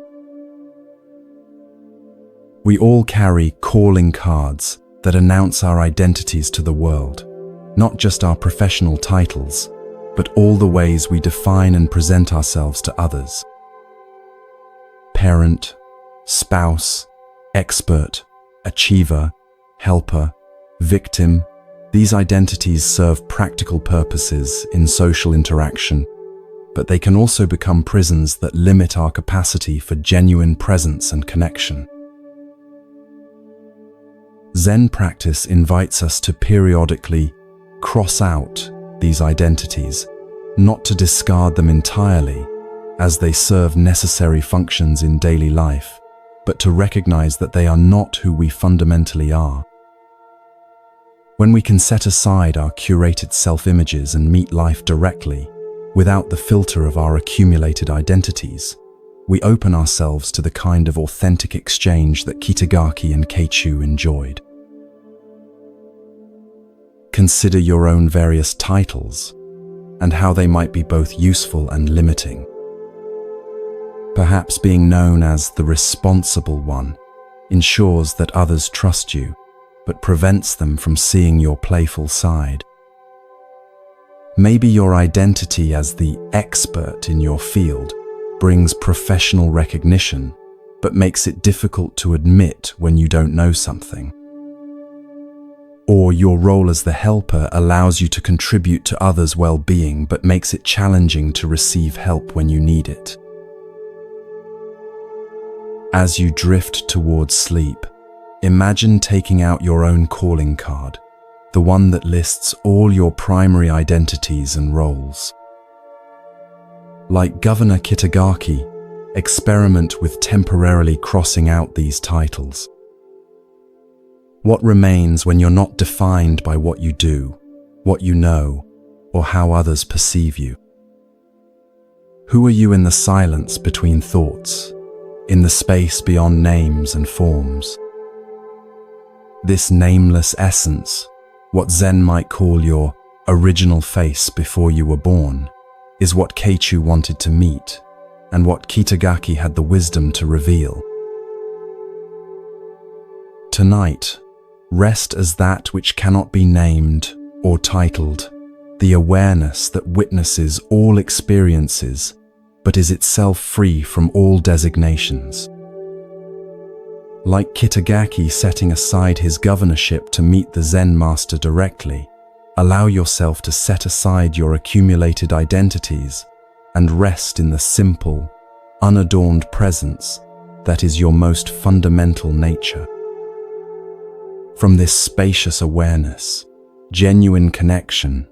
We all carry calling cards that announce our identities to the world, not just our professional titles, but all the ways we define and present ourselves to others. Parent, spouse, expert, achiever, helper, victim, these identities serve practical purposes in social interaction, but they can also become prisons that limit our capacity for genuine presence and connection. Zen practice invites us to periodically cross out these identities, not to discard them entirely, as they serve necessary functions in daily life, but to recognize that they are not who we fundamentally are. When we can set aside our curated self-images and meet life directly, without the filter of our accumulated identities, we open ourselves to the kind of authentic exchange that Kitagaki and Keichu enjoyed. Consider your own various titles and how they might be both useful and limiting. Perhaps being known as the responsible one ensures that others trust you, but prevents them from seeing your playful side. Maybe your identity as the expert in your field brings professional recognition, but makes it difficult to admit when you don't know something. Or your role as the helper allows you to contribute to others' well-being, but makes it challenging to receive help when you need it. As you drift towards sleep, imagine taking out your own calling card, the one that lists all your primary identities and roles. Like Governor Kitagaki, experiment with temporarily crossing out these titles. What remains when you're not defined by what you do, what you know, or how others perceive you? Who are you in the silence between thoughts, in the space beyond names and forms? This nameless essence, what Zen might call your original face before you were born, is what Keichu wanted to meet, and what Kitagaki had the wisdom to reveal. Tonight, rest as that which cannot be named or titled, the awareness that witnesses all experiences, but is itself free from all designations. Like Kitagaki setting aside his governorship to meet the Zen master directly, allow yourself to set aside your accumulated identities and rest in the simple, unadorned presence that is your most fundamental nature. From this spacious awareness, genuine connection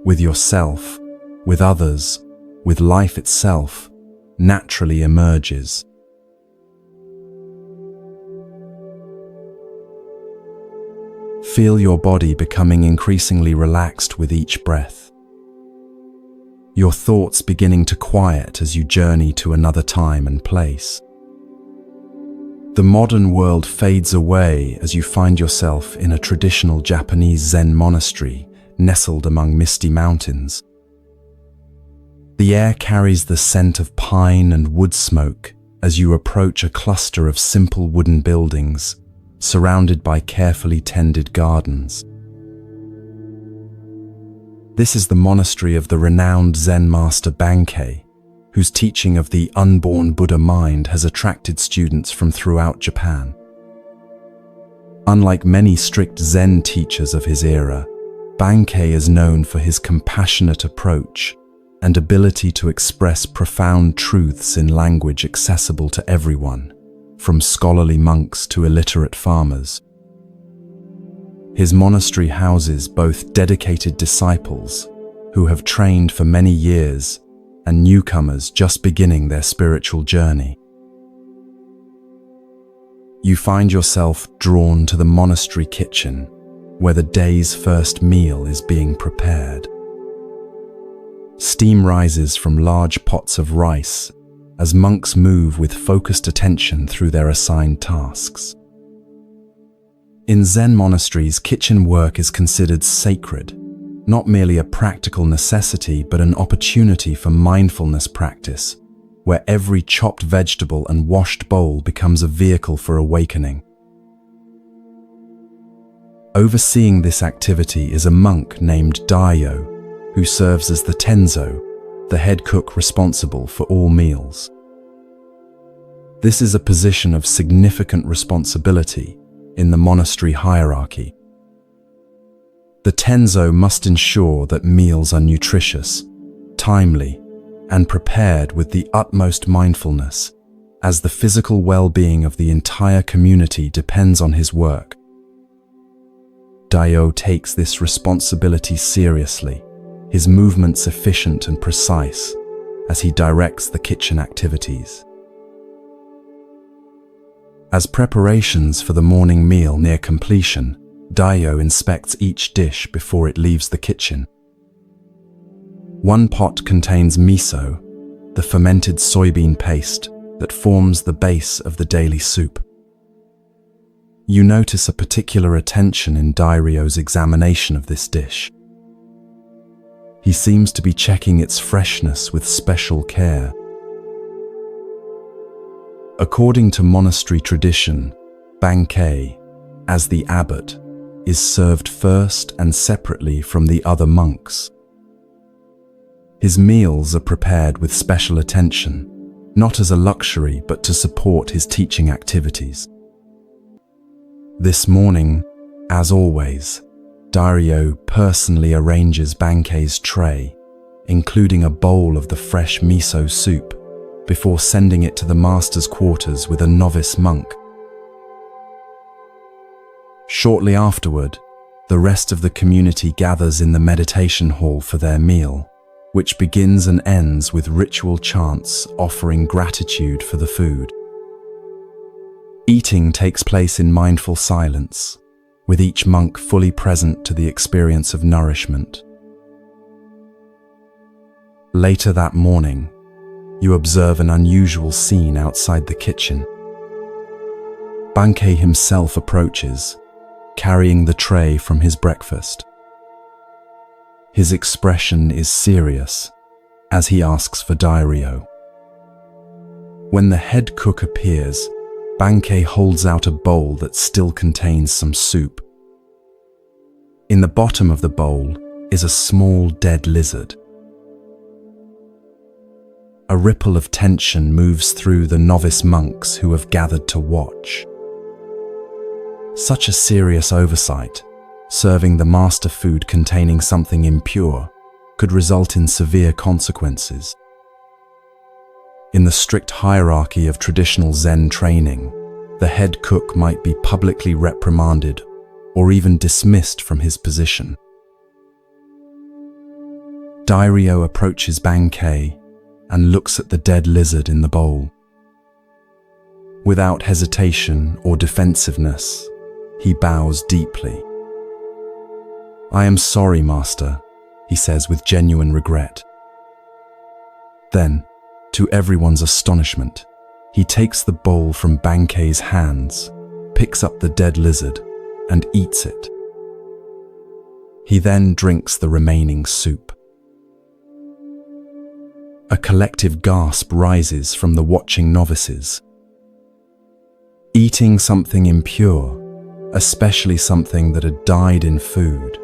with yourself, with others, with life itself, naturally emerges. Feel your body becoming increasingly relaxed with each breath. Your thoughts beginning to quiet as you journey to another time and place. The modern world fades away as you find yourself in a traditional Japanese Zen monastery nestled among misty mountains. The air carries the scent of pine and wood smoke as you approach a cluster of simple wooden buildings surrounded by carefully tended gardens. This is the monastery of the renowned Zen master Bankei, whose teaching of the unborn Buddha mind has attracted students from throughout Japan. Unlike many strict Zen teachers of his era, Bankei is known for his compassionate approach and ability to express profound truths in language accessible to everyone, from scholarly monks to illiterate farmers. His monastery houses both dedicated disciples who have trained for many years and newcomers just beginning their spiritual journey. You find yourself drawn to the monastery kitchen, where the day's first meal is being prepared. Steam rises from large pots of rice as monks move with focused attention through their assigned tasks. In Zen monasteries, kitchen work is considered sacred, not merely a practical necessity, but an opportunity for mindfulness practice, where every chopped vegetable and washed bowl becomes a vehicle for awakening. Overseeing this activity is a monk named Daio, who serves as the tenzo, the head cook responsible for all meals. This is a position of significant responsibility in the monastery hierarchy. The tenzo must ensure that meals are nutritious, timely, and prepared with the utmost mindfulness, as the physical well-being of the entire community depends on his work. Daio takes this responsibility seriously, his movements efficient and precise as he directs the kitchen activities. As preparations for the morning meal near completion, Daio inspects each dish before it leaves the kitchen. One pot contains miso, the fermented soybean paste that forms the base of the daily soup. You notice a particular attention in Dairyo's examination of this dish. He seems to be checking its freshness with special care. According to monastery tradition, Bankei, as the abbot, is served first and separately from the other monks. His meals are prepared with special attention, not as a luxury but to support his teaching activities. This morning, as always, Dairyo personally arranges Bankei's tray, including a bowl of the fresh miso soup, before sending it to the master's quarters with a novice monk. Shortly afterward, the rest of the community gathers in the meditation hall for their meal, which begins and ends with ritual chants offering gratitude for the food. Eating takes place in mindful silence, with each monk fully present to the experience of nourishment. Later that morning, you observe an unusual scene outside the kitchen. Bankei himself approaches, carrying the tray from his breakfast. His expression is serious as he asks for Dairyo. When the head cook appears, Bankei holds out a bowl that still contains some soup. In the bottom of the bowl is a small dead lizard. A ripple of tension moves through the novice monks who have gathered to watch. Such a serious oversight, serving the master food containing something impure, could result in severe consequences. In the strict hierarchy of traditional Zen training, the head cook might be publicly reprimanded or even dismissed from his position. Dairyo approaches Bankei and looks at the dead lizard in the bowl. Without hesitation or defensiveness, he bows deeply. "I am sorry, Master," he says with genuine regret. Then, to everyone's astonishment, he takes the bowl from Bankei's hands, picks up the dead lizard, and eats it. He then drinks the remaining soup. A collective gasp rises from the watching novices. Eating something impure, especially something that had died in food,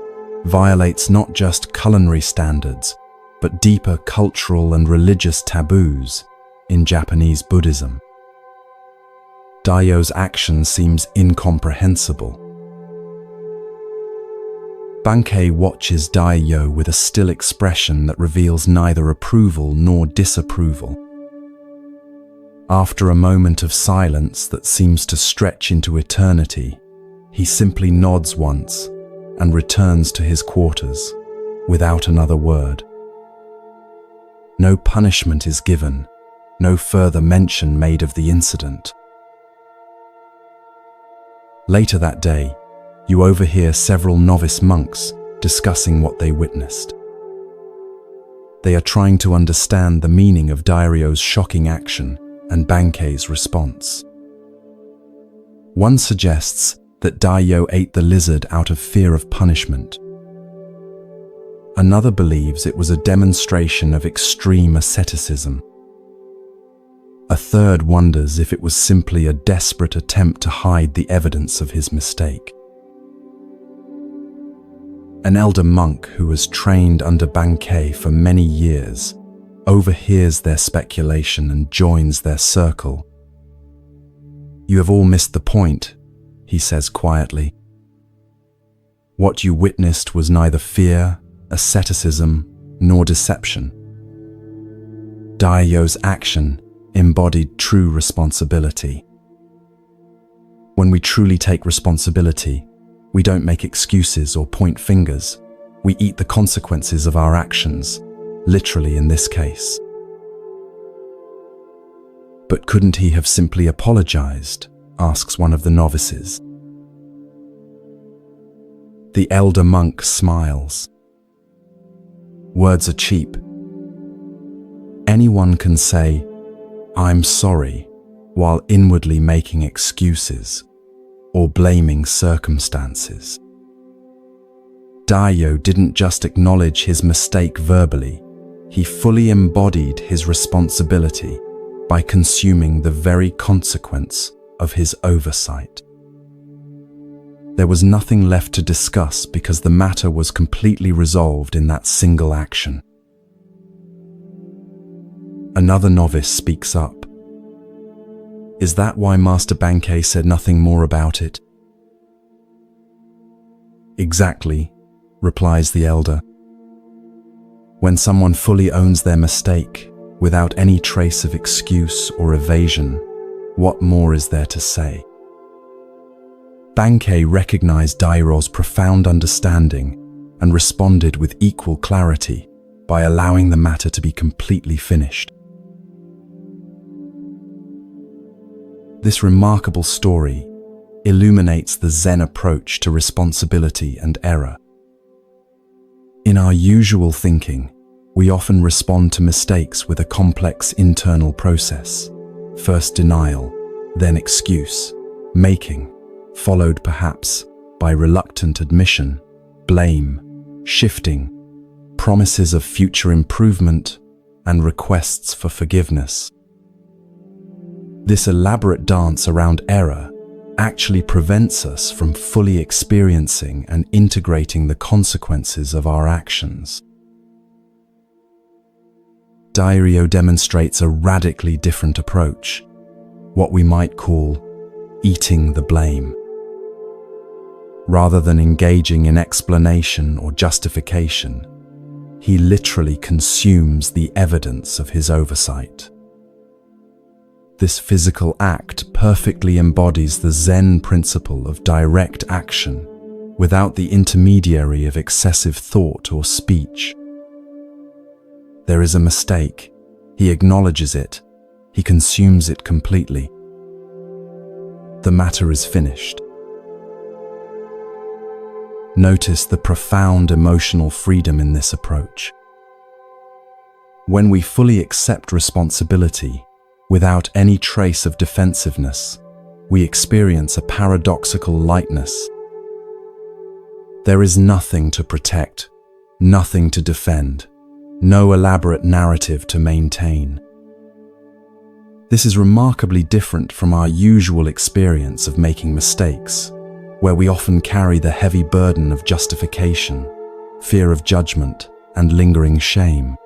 violates not just culinary standards, but deeper cultural and religious taboos in Japanese Buddhism. Dairyo's action seems incomprehensible. Bankei watches Dairyo with a still expression that reveals neither approval nor disapproval. After a moment of silence that seems to stretch into eternity, he simply nods once and returns to his quarters without another word. No punishment is given, no further mention made of the incident. Later that day, you overhear several novice monks discussing what they witnessed. They are trying to understand the meaning of Dairyo's shocking action and Bankei's response. One suggests that Dairyo ate the lizard out of fear of punishment. Another believes it was a demonstration of extreme asceticism. A third wonders if it was simply a desperate attempt to hide the evidence of his mistake. An elder monk who was trained under Bankei for many years overhears their speculation and joins their circle. "You have all missed the point," he says quietly. "What you witnessed was neither fear, asceticism, nor deception. Dairyo's action embodied true responsibility. When we truly take responsibility, we don't make excuses or point fingers. We eat the consequences of our actions, literally in this case." "But couldn't he have simply apologized?" asks one of the novices. The elder monk smiles. "Words are cheap. Anyone can say, 'I'm sorry,' while inwardly making excuses or blaming circumstances. Dairyo didn't just acknowledge his mistake verbally, he fully embodied his responsibility by consuming the very consequence of his oversight. There was nothing left to discuss because the matter was completely resolved in that single action. Another novice speaks up. Is that why Master Bankei said nothing more about it? Exactly, replies the elder. When someone fully owns their mistake, without any trace of excuse or evasion, what more is there to say? Bankei recognized Dairo's profound understanding and responded with equal clarity by allowing the matter to be completely finished. This remarkable story illuminates the Zen approach to responsibility and error. In our usual thinking, we often respond to mistakes with a complex internal process. First denial, then excuse, making, followed perhaps by reluctant admission, blame, shifting, promises of future improvement, and requests for forgiveness. This elaborate dance around error actually prevents us from fully experiencing and integrating the consequences of our actions. Dairyo demonstrates a radically different approach, what we might call eating the blame. Rather than engaging in explanation or justification, he literally consumes the evidence of his oversight. This physical act perfectly embodies the Zen principle of direct action without the intermediary of excessive thought or speech. There is a mistake. He acknowledges it. He consumes it completely. The matter is finished. Notice the profound emotional freedom in this approach. When we fully accept responsibility, without any trace of defensiveness, we experience a paradoxical lightness. There is nothing to protect, nothing to defend, no elaborate narrative to maintain. This is remarkably different from our usual experience of making mistakes, where we often carry the heavy burden of justification, fear of judgment, and lingering shame.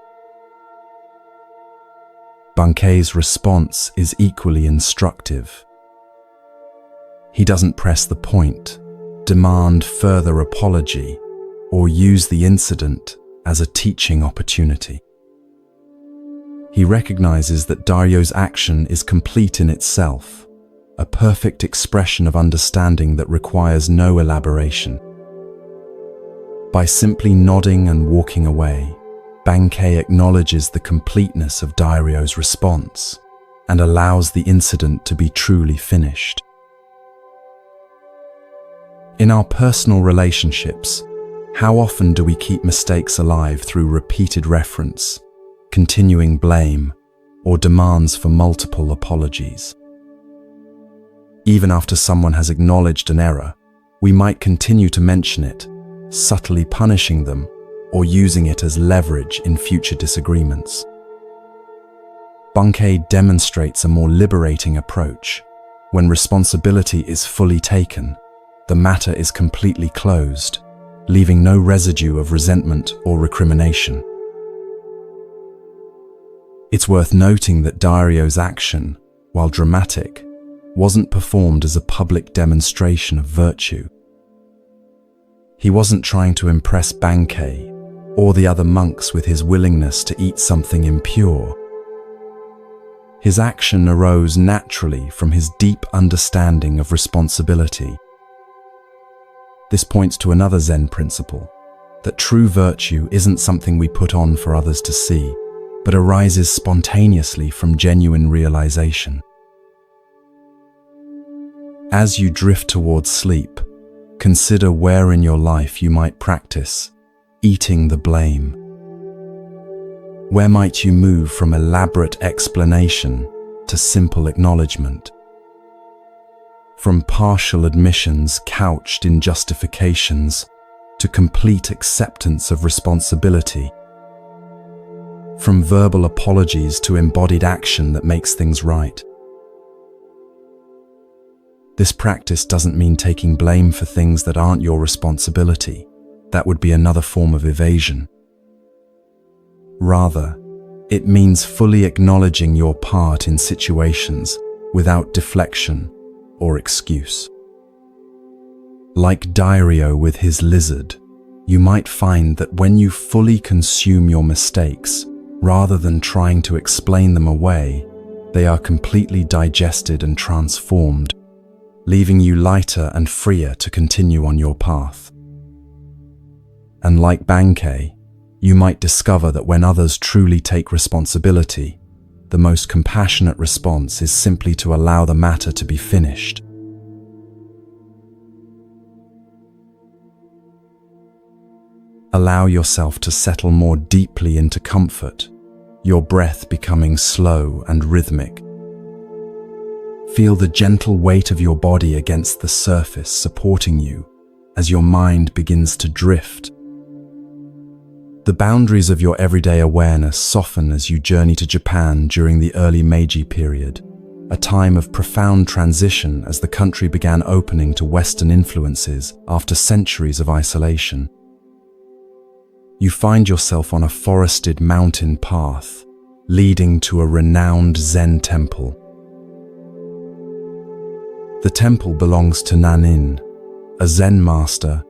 Bankei's response is equally instructive. He doesn't press the point, demand further apology, or use the incident as a teaching opportunity. He recognizes that Dairyo's action is complete in itself, a perfect expression of understanding that requires no elaboration. By simply nodding and walking away, Bankei acknowledges the completeness of Dairyo's response and allows the incident to be truly finished. In our personal relationships, how often do we keep mistakes alive through repeated reference, continuing blame, or demands for multiple apologies? Even after someone has acknowledged an error, we might continue to mention it, subtly punishing them or using it as leverage in future disagreements. Bankei demonstrates a more liberating approach. When responsibility is fully taken, the matter is completely closed, leaving no residue of resentment or recrimination. It's worth noting that Dairyo's action, while dramatic, wasn't performed as a public demonstration of virtue. He wasn't trying to impress Bankei or the other monks with his willingness to eat something impure. His action arose naturally from his deep understanding of responsibility. This points to another Zen principle, that true virtue isn't something we put on for others to see, but arises spontaneously from genuine realization. As you drift towards sleep, consider where in your life you might practice eating the blame. Where might you move from elaborate explanation to simple acknowledgement? From partial admissions couched in justifications to complete acceptance of responsibility? From verbal apologies to embodied action that makes things right? This practice doesn't mean taking blame for things that aren't your responsibility. That would be another form of evasion. Rather, It means fully acknowledging your part in situations without deflection or excuse. Like Dairyo with his lizard, you might find that when you fully consume your mistakes, rather than trying to explain them away, they are completely digested and transformed, leaving you lighter and freer to continue on your path. And like Bankei, you might discover that when others truly take responsibility, the most compassionate response is simply to allow the matter to be finished. Allow yourself to settle more deeply into comfort, your breath becoming slow and rhythmic. Feel the gentle weight of your body against the surface supporting you as your mind begins to drift. The boundaries of your everyday awareness soften as you journey to Japan during the early Meiji period, a time of profound transition as the country began opening to Western influences after centuries of isolation. You find yourself on a forested mountain path, leading to a renowned Zen temple. The temple belongs to Nanin, a Zen master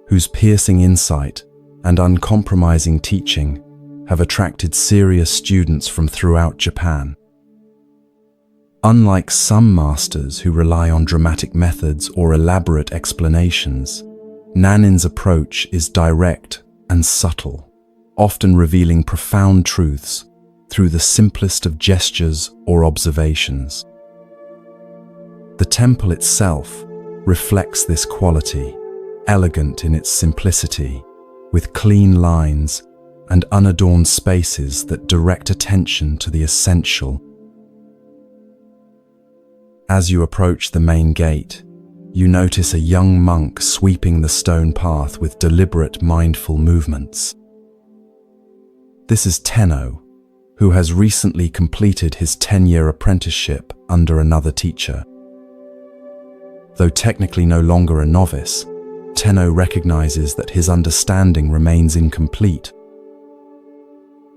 whose piercing insight and uncompromising teaching have attracted serious students from throughout Japan. Unlike some masters who rely on dramatic methods or elaborate explanations, Nanin's approach is direct and subtle, often revealing profound truths through the simplest of gestures or observations. The temple itself reflects this quality, elegant in its simplicity, with clean lines and unadorned spaces that direct attention to the essential. As you approach the main gate, you notice a young monk sweeping the stone path with deliberate, mindful movements. This is Tenno, who has recently completed his 10-year apprenticeship under another teacher. Though technically no longer a novice, Tenno recognizes that his understanding remains incomplete.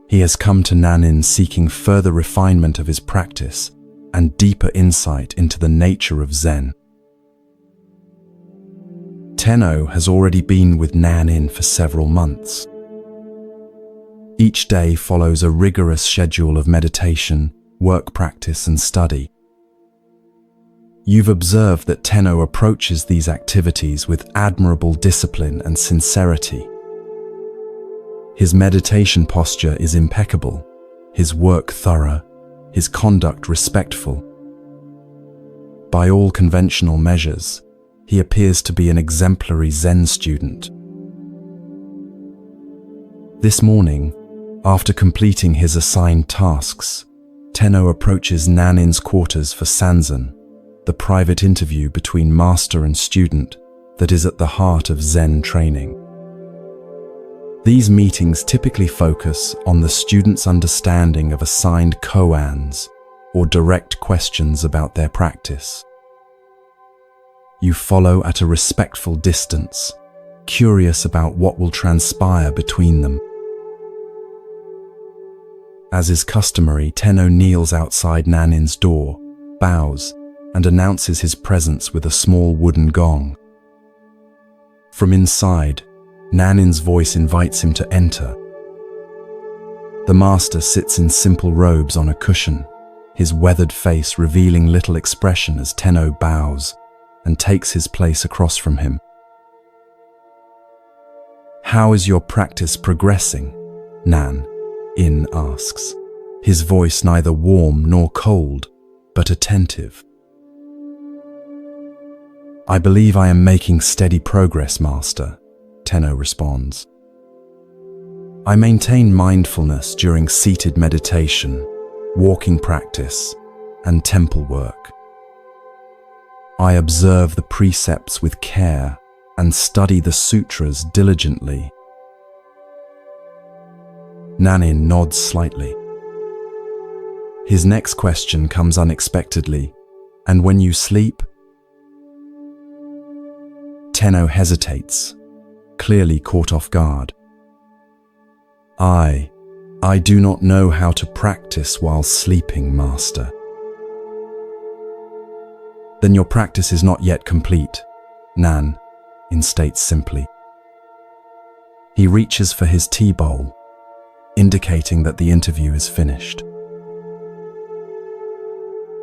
He has come to Nanin seeking further refinement of his practice and deeper insight into the nature of Zen. Tenno has already been with Nanin for several months. Each day follows a rigorous schedule of meditation, work practice, and study. You've observed that Tenno approaches these activities with admirable discipline and sincerity. His meditation posture is impeccable, his work thorough, his conduct respectful. By all conventional measures, he appears to be an exemplary Zen student. This morning, after completing his assigned tasks, Tenno approaches Nanin's quarters for Sanzen, the private interview between master and student that is at the heart of Zen training. These meetings typically focus on the student's understanding of assigned koans or direct questions about their practice. You follow at a respectful distance, curious about what will transpire between them. As is customary, Tenno kneels outside Nanin's door, bows, and announces his presence with a small wooden gong. From inside, Nanin's voice invites him to enter. The master sits in simple robes on a cushion, his weathered face revealing little expression as Tenno bows and takes his place across from him. "How is your practice progressing?" Nan-in asks, his voice neither warm nor cold, but attentive. "I believe I am making steady progress, Master," Tenno responds. "I maintain mindfulness during seated meditation, walking practice, and temple work. I observe the precepts with care and study the sutras diligently." Nanin nods slightly. His next question comes unexpectedly. "And when you sleep?" Tenno hesitates, clearly caught off guard. "I "I do not know how to practice while sleeping, Master." "Then your practice is not yet complete," Nan instates simply. He reaches for his tea bowl, indicating that the interview is finished.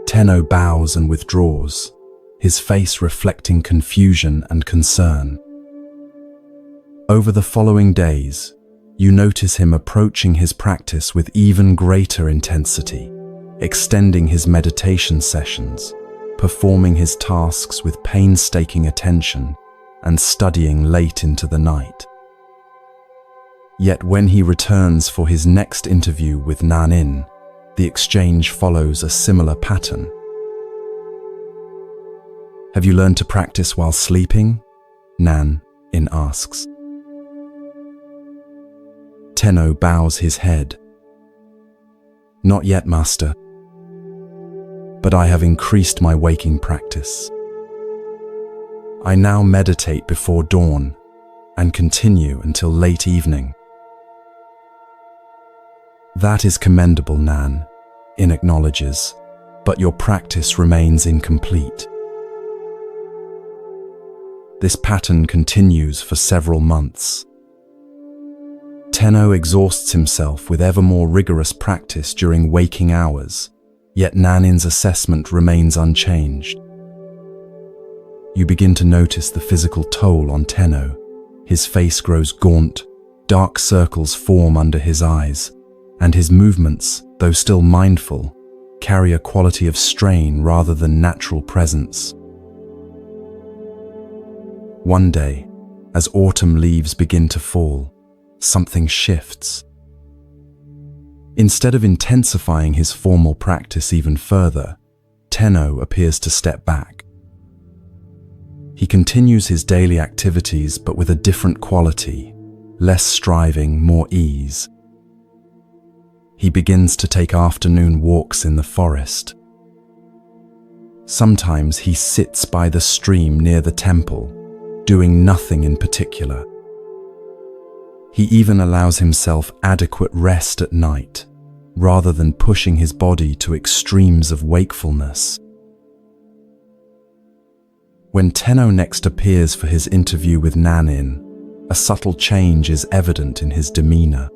Tenno bows and withdraws, his face reflecting confusion and concern. Over the following days, you notice him approaching his practice with even greater intensity, extending his meditation sessions, performing his tasks with painstaking attention, and studying late into the night. Yet when he returns for his next interview with Nan-in, the exchange follows a similar pattern. "Have you learned to practice while sleeping?" Nan-in asks. Tenno bows his head. "Not yet, Master, but I have increased my waking practice. I now meditate before dawn and continue until late evening." "That is commendable," Nan-in acknowledges, "but your practice remains incomplete." This pattern continues for several months. Tenno exhausts himself with ever more rigorous practice during waking hours, yet Nan-in's assessment remains unchanged. You begin to notice the physical toll on Tenno. His face grows gaunt, dark circles form under his eyes, and his movements, though still mindful, carry a quality of strain rather than natural presence. One day, as autumn leaves begin to fall, something shifts. Instead of intensifying his formal practice even further, Tenno appears to step back. He continues his daily activities but with a different quality, less striving, more ease. He begins to take afternoon walks in the forest. Sometimes he sits by the stream near the temple, doing nothing in particular. He even allows himself adequate rest at night, rather than pushing his body to extremes of wakefulness. When Tenno next appears for his interview with Nan-in, a subtle change is evident in his demeanor.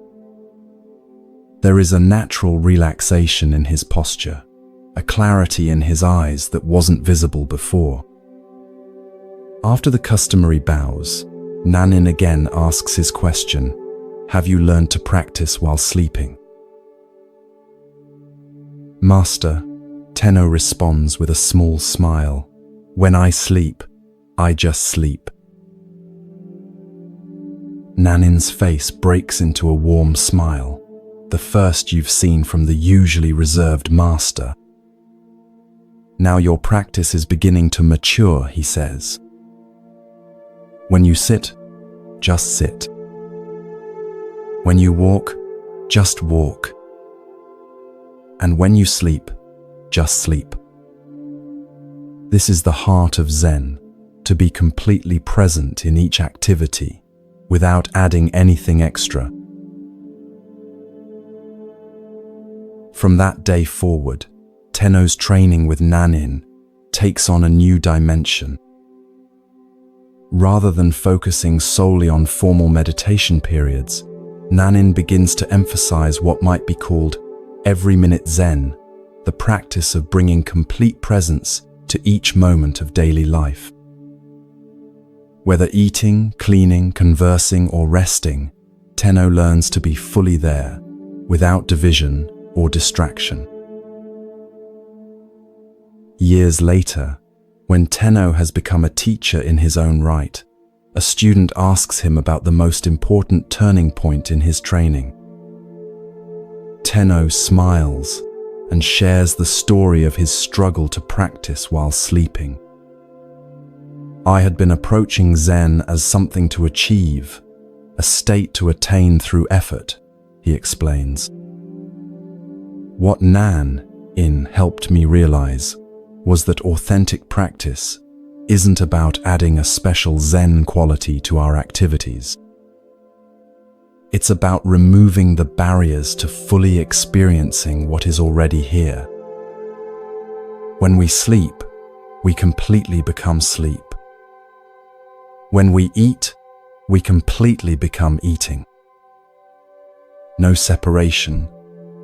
There is a natural relaxation in his posture, a clarity in his eyes that wasn't visible before. After the customary bows, Nan-in again asks his question, "Have you learned to practice while sleeping?" "Master," Tenno responds with a small smile, "when I sleep, I just sleep." Nan-in's face breaks into a warm smile, the first you've seen from the usually reserved master. "Now your practice is beginning to mature," he says. "When you sit, just sit. When you walk, just walk. And when you sleep, just sleep." This is the heart of Zen, to be completely present in each activity, without adding anything extra. From that day forward, Tenno's training with Nan-in takes on a new dimension. Rather than focusing solely on formal meditation periods, Nan-in begins to emphasize what might be called every-minute Zen, the practice of bringing complete presence to each moment of daily life. Whether eating, cleaning, conversing, or resting, Tenno learns to be fully there, without division or distraction. Years later, when Tenno has become a teacher in his own right, a student asks him about the most important turning point in his training. Tenno smiles and shares the story of his struggle to practice while sleeping. "I had been approaching Zen as something to achieve, a state to attain through effort," he explains. "What Nan-in helped me realize was that authentic practice isn't about adding a special Zen quality to our activities. It's about removing the barriers to fully experiencing what is already here. When we sleep, we completely become sleep. When we eat, we completely become eating. No separation,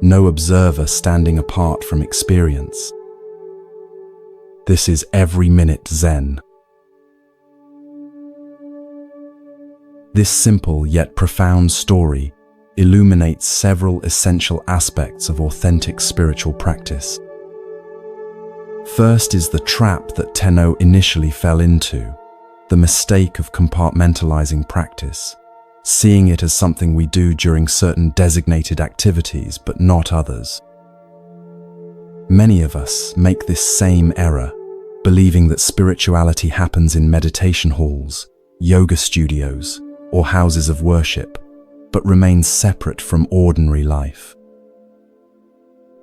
no observer standing apart from experience. This is every minute Zen. This simple yet profound story illuminates several essential aspects of authentic spiritual practice. First is the trap that Tenno initially fell into, the mistake of compartmentalizing practice, seeing it as something we do during certain designated activities but not others. Many of us make this same error, believing that spirituality happens in meditation halls, yoga studios, or houses of worship, but remains separate from ordinary life.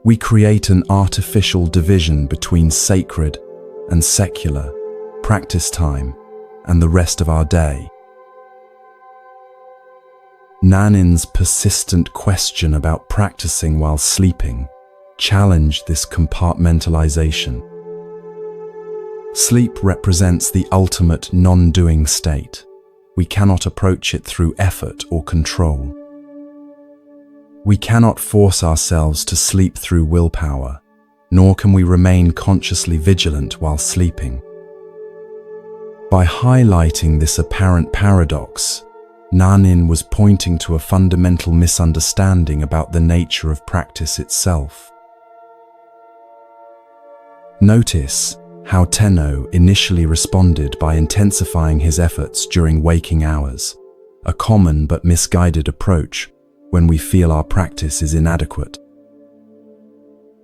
We create an artificial division between sacred and secular, practice time, and the rest of our day. Nanin's persistent question about practicing while sleeping challenged this compartmentalization. Sleep represents the ultimate non-doing state. We cannot approach it through effort or control. We cannot force ourselves to sleep through willpower, nor can we remain consciously vigilant while sleeping. By highlighting this apparent paradox, Nanin was pointing to a fundamental misunderstanding about the nature of practice itself. Notice how Tenno initially responded by intensifying his efforts during waking hours, a common but misguided approach when we feel our practice is inadequate.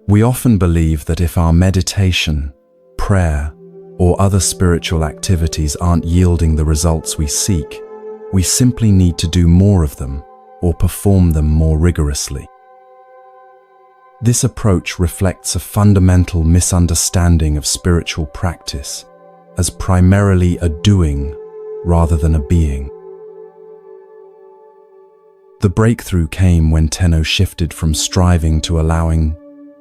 We often believe that if our meditation, prayer, or other spiritual activities aren't yielding the results we seek, we simply need to do more of them or perform them more rigorously. This approach reflects a fundamental misunderstanding of spiritual practice as primarily a doing rather than a being. The breakthrough came when Tenno shifted from striving to allowing,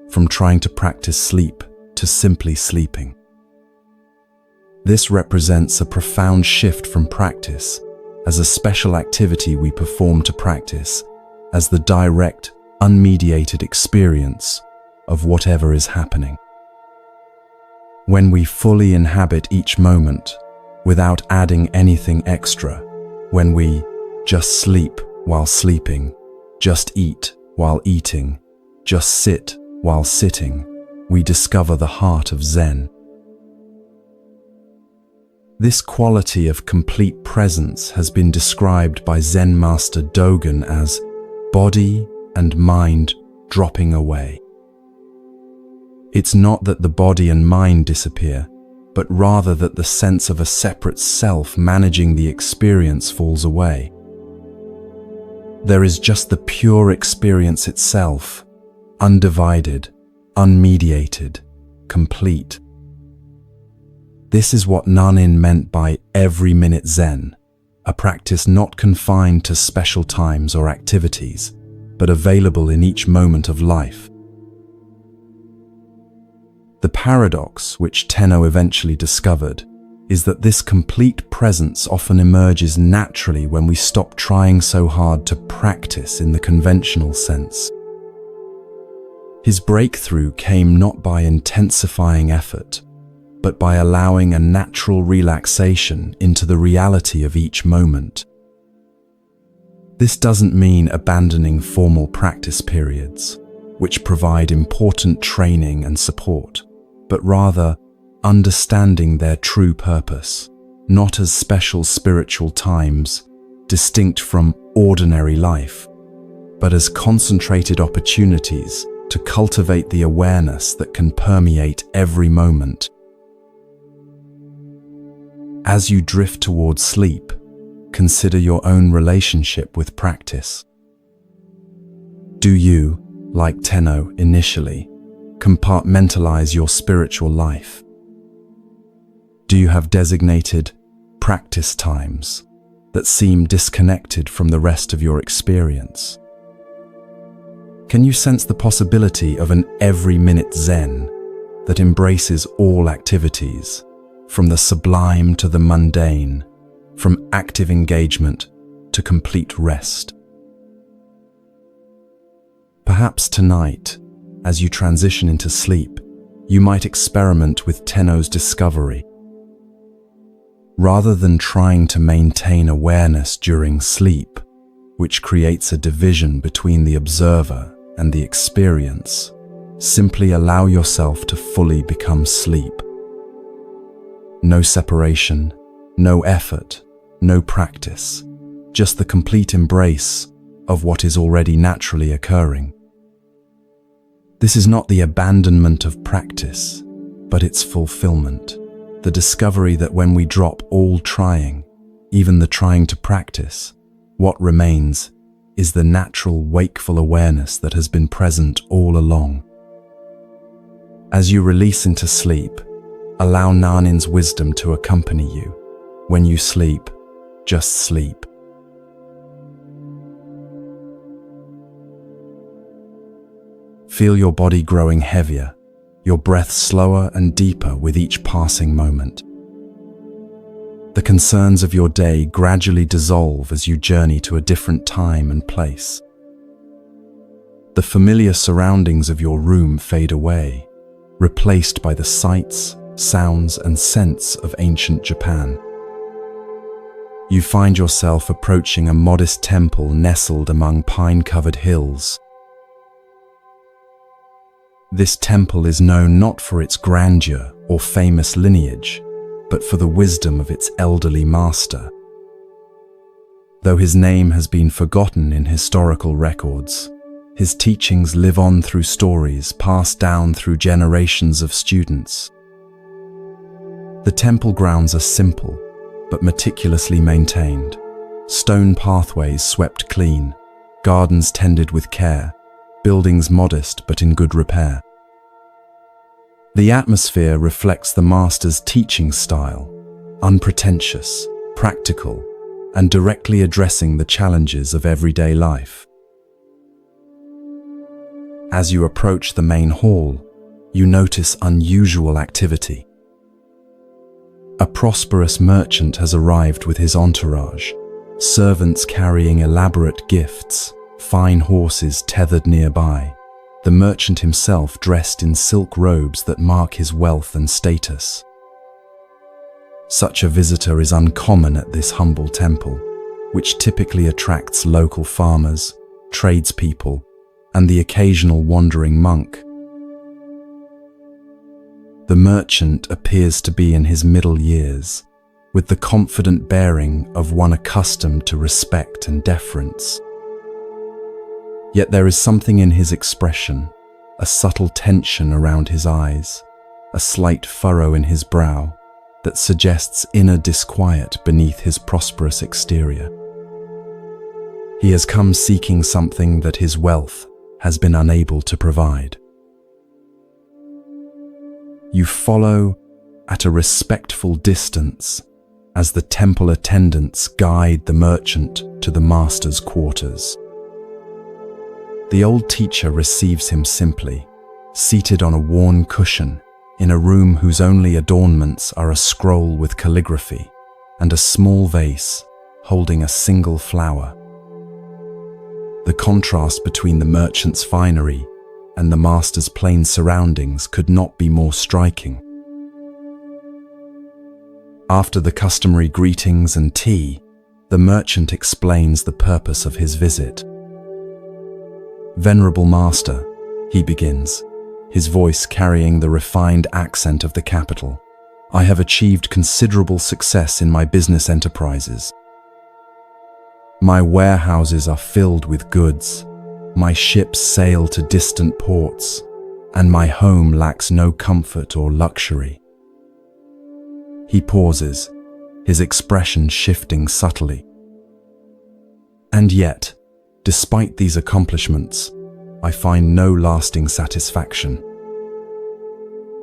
from trying to practice sleep to simply sleeping. This represents a profound shift from practice as a special activity we perform to practice as the direct, unmediated experience of whatever is happening. When we fully inhabit each moment without adding anything extra, when we just sleep while sleeping, just eat while eating, just sit while sitting, we discover the heart of Zen. This quality of complete presence has been described by Zen master Dogen as body and mind dropping away. It's not that the body and mind disappear, but rather that the sense of a separate self managing the experience falls away. There is just the pure experience itself, undivided, unmediated, complete. This is what Nanin meant by every minute Zen, a practice not confined to special times or activities, but available in each moment of life. The paradox, which Tenno eventually discovered, is that this complete presence often emerges naturally when we stop trying so hard to practice in the conventional sense. His breakthrough came not by intensifying effort, but by allowing a natural relaxation into the reality of each moment. This doesn't mean abandoning formal practice periods, which provide important training and support, but rather understanding their true purpose, not as special spiritual times, distinct from ordinary life, but as concentrated opportunities to cultivate the awareness that can permeate every moment. As you drift towards sleep, consider your own relationship with practice. Do you, like Tenno initially, compartmentalize your spiritual life? Do you have designated practice times, that seem disconnected from the rest of your experience? Can you sense the possibility of an every-minute Zen that embraces all activities, from the sublime to the mundane, from active engagement to complete rest? Perhaps tonight, as you transition into sleep, you might experiment with Tenno's discovery. Rather than trying to maintain awareness during sleep, which creates a division between the observer and the experience, simply allow yourself to fully become sleep. No separation, no effort, no practice, just the complete embrace of what is already naturally occurring. This is not the abandonment of practice, but its fulfillment. The discovery that when we drop all trying, even the trying to practice, what remains is the natural wakeful awareness that has been present all along. As you release into sleep, allow Nanin's wisdom to accompany you. When you sleep, just sleep. Feel your body growing heavier, your breath slower and deeper with each passing moment. The concerns of your day gradually dissolve as you journey to a different time and place. The familiar surroundings of your room fade away, replaced by the sights, sounds, and scents of ancient Japan. You find yourself approaching a modest temple nestled among pine-covered hills. This temple is known not for its grandeur or famous lineage, but for the wisdom of its elderly master. Though his name has been forgotten in historical records, his teachings live on through stories passed down through generations of students. The temple grounds are simple, but meticulously maintained. Stone pathways swept clean, gardens tended with care, buildings modest but in good repair. The atmosphere reflects the master's teaching style, unpretentious, practical, and directly addressing the challenges of everyday life. As you approach the main hall, you notice unusual activity. A prosperous merchant has arrived with his entourage, servants carrying elaborate gifts, fine horses tethered nearby, the merchant himself dressed in silk robes that mark his wealth and status. Such a visitor is uncommon at this humble temple, which typically attracts local farmers, tradespeople, and the occasional wandering monk. The merchant appears to be in his middle years, with the confident bearing of one accustomed to respect and deference. Yet there is something in his expression, a subtle tension around his eyes, a slight furrow in his brow, that suggests inner disquiet beneath his prosperous exterior. He has come seeking something that his wealth has been unable to provide. You follow at a respectful distance as the temple attendants guide the merchant to the master's quarters. The old teacher receives him simply, seated on a worn cushion in a room whose only adornments are a scroll with calligraphy and a small vase holding a single flower. The contrast between the merchant's finery and the master's plain surroundings could not be more striking. After the customary greetings and tea, the merchant explains the purpose of his visit. "Venerable Master," he begins, his voice carrying the refined accent of the capital, "I have achieved considerable success in my business enterprises. My warehouses are filled with goods, my ships sail to distant ports, and my home lacks no comfort or luxury." He pauses, his expression shifting subtly. "And yet, despite these accomplishments, I find no lasting satisfaction.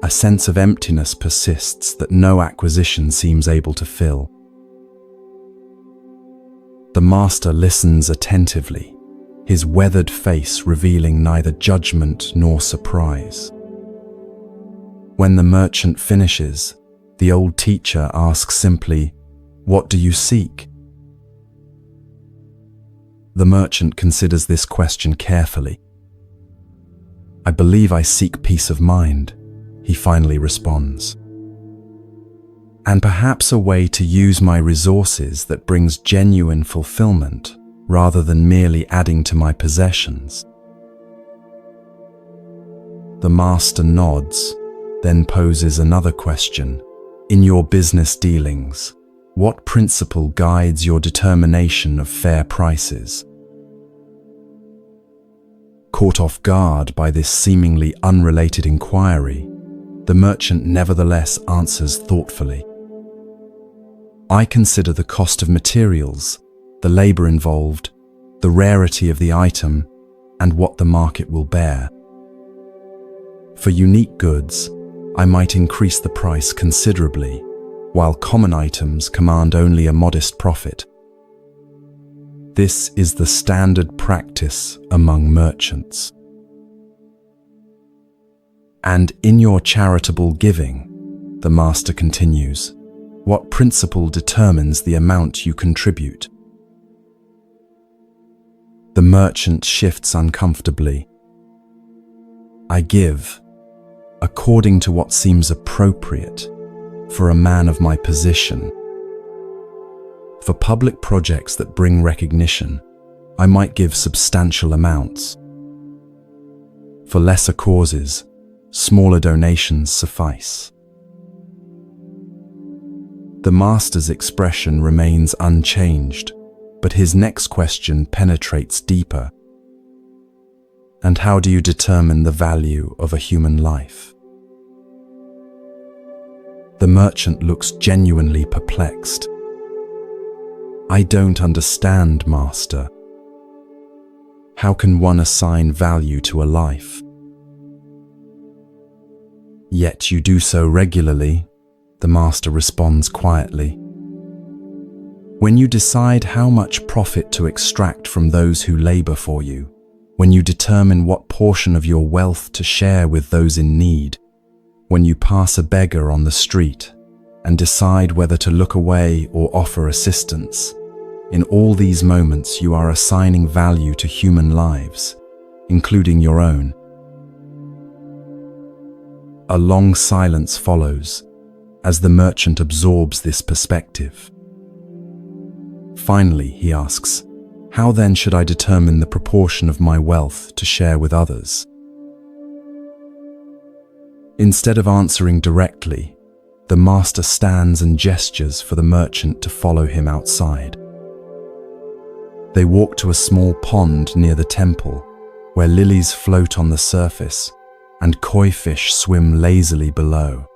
A sense of emptiness persists that no acquisition seems able to fill. The master listens attentively, his weathered face revealing neither judgment nor surprise. When the merchant finishes, the old teacher asks simply, "What do you seek?" The merchant considers this question carefully. "I believe I seek peace of mind," he finally responds. "And perhaps a way to use my resources that brings genuine fulfillment rather than merely adding to my possessions." The master nods, then poses another question. "In your business dealings, what principle guides your determination of fair prices?" Caught off guard by this seemingly unrelated inquiry, the merchant nevertheless answers thoughtfully. "I consider the cost of materials, the labor involved, the rarity of the item, and what the market will bear. For unique goods, I might increase the price considerably, while common items command only a modest profit. This is the standard practice among merchants. And in your charitable giving," the master continues, "what principle determines the amount you contribute?" The merchant shifts uncomfortably. "I give according to what seems appropriate for a man of my position. For public projects that bring recognition, I might give substantial amounts. For lesser causes, smaller donations suffice." The master's expression remains unchanged, but his next question penetrates deeper. "And how do you determine the value of a human life?" The merchant looks genuinely perplexed. "I don't understand, master. How can one assign value to a life?" "Yet you do so regularly," the master responds quietly. "When you decide how much profit to extract from those who labor for you, when you determine what portion of your wealth to share with those in need, when you pass a beggar on the street and decide whether to look away or offer assistance, in all these moments you are assigning value to human lives, including your own." A long silence follows as the merchant absorbs this perspective. Finally, he asks, "How then should I determine the proportion of my wealth to share with others?" Instead of answering directly, the master stands and gestures for the merchant to follow him outside. They walk to a small pond near the temple, where lilies float on the surface and koi fish swim lazily below.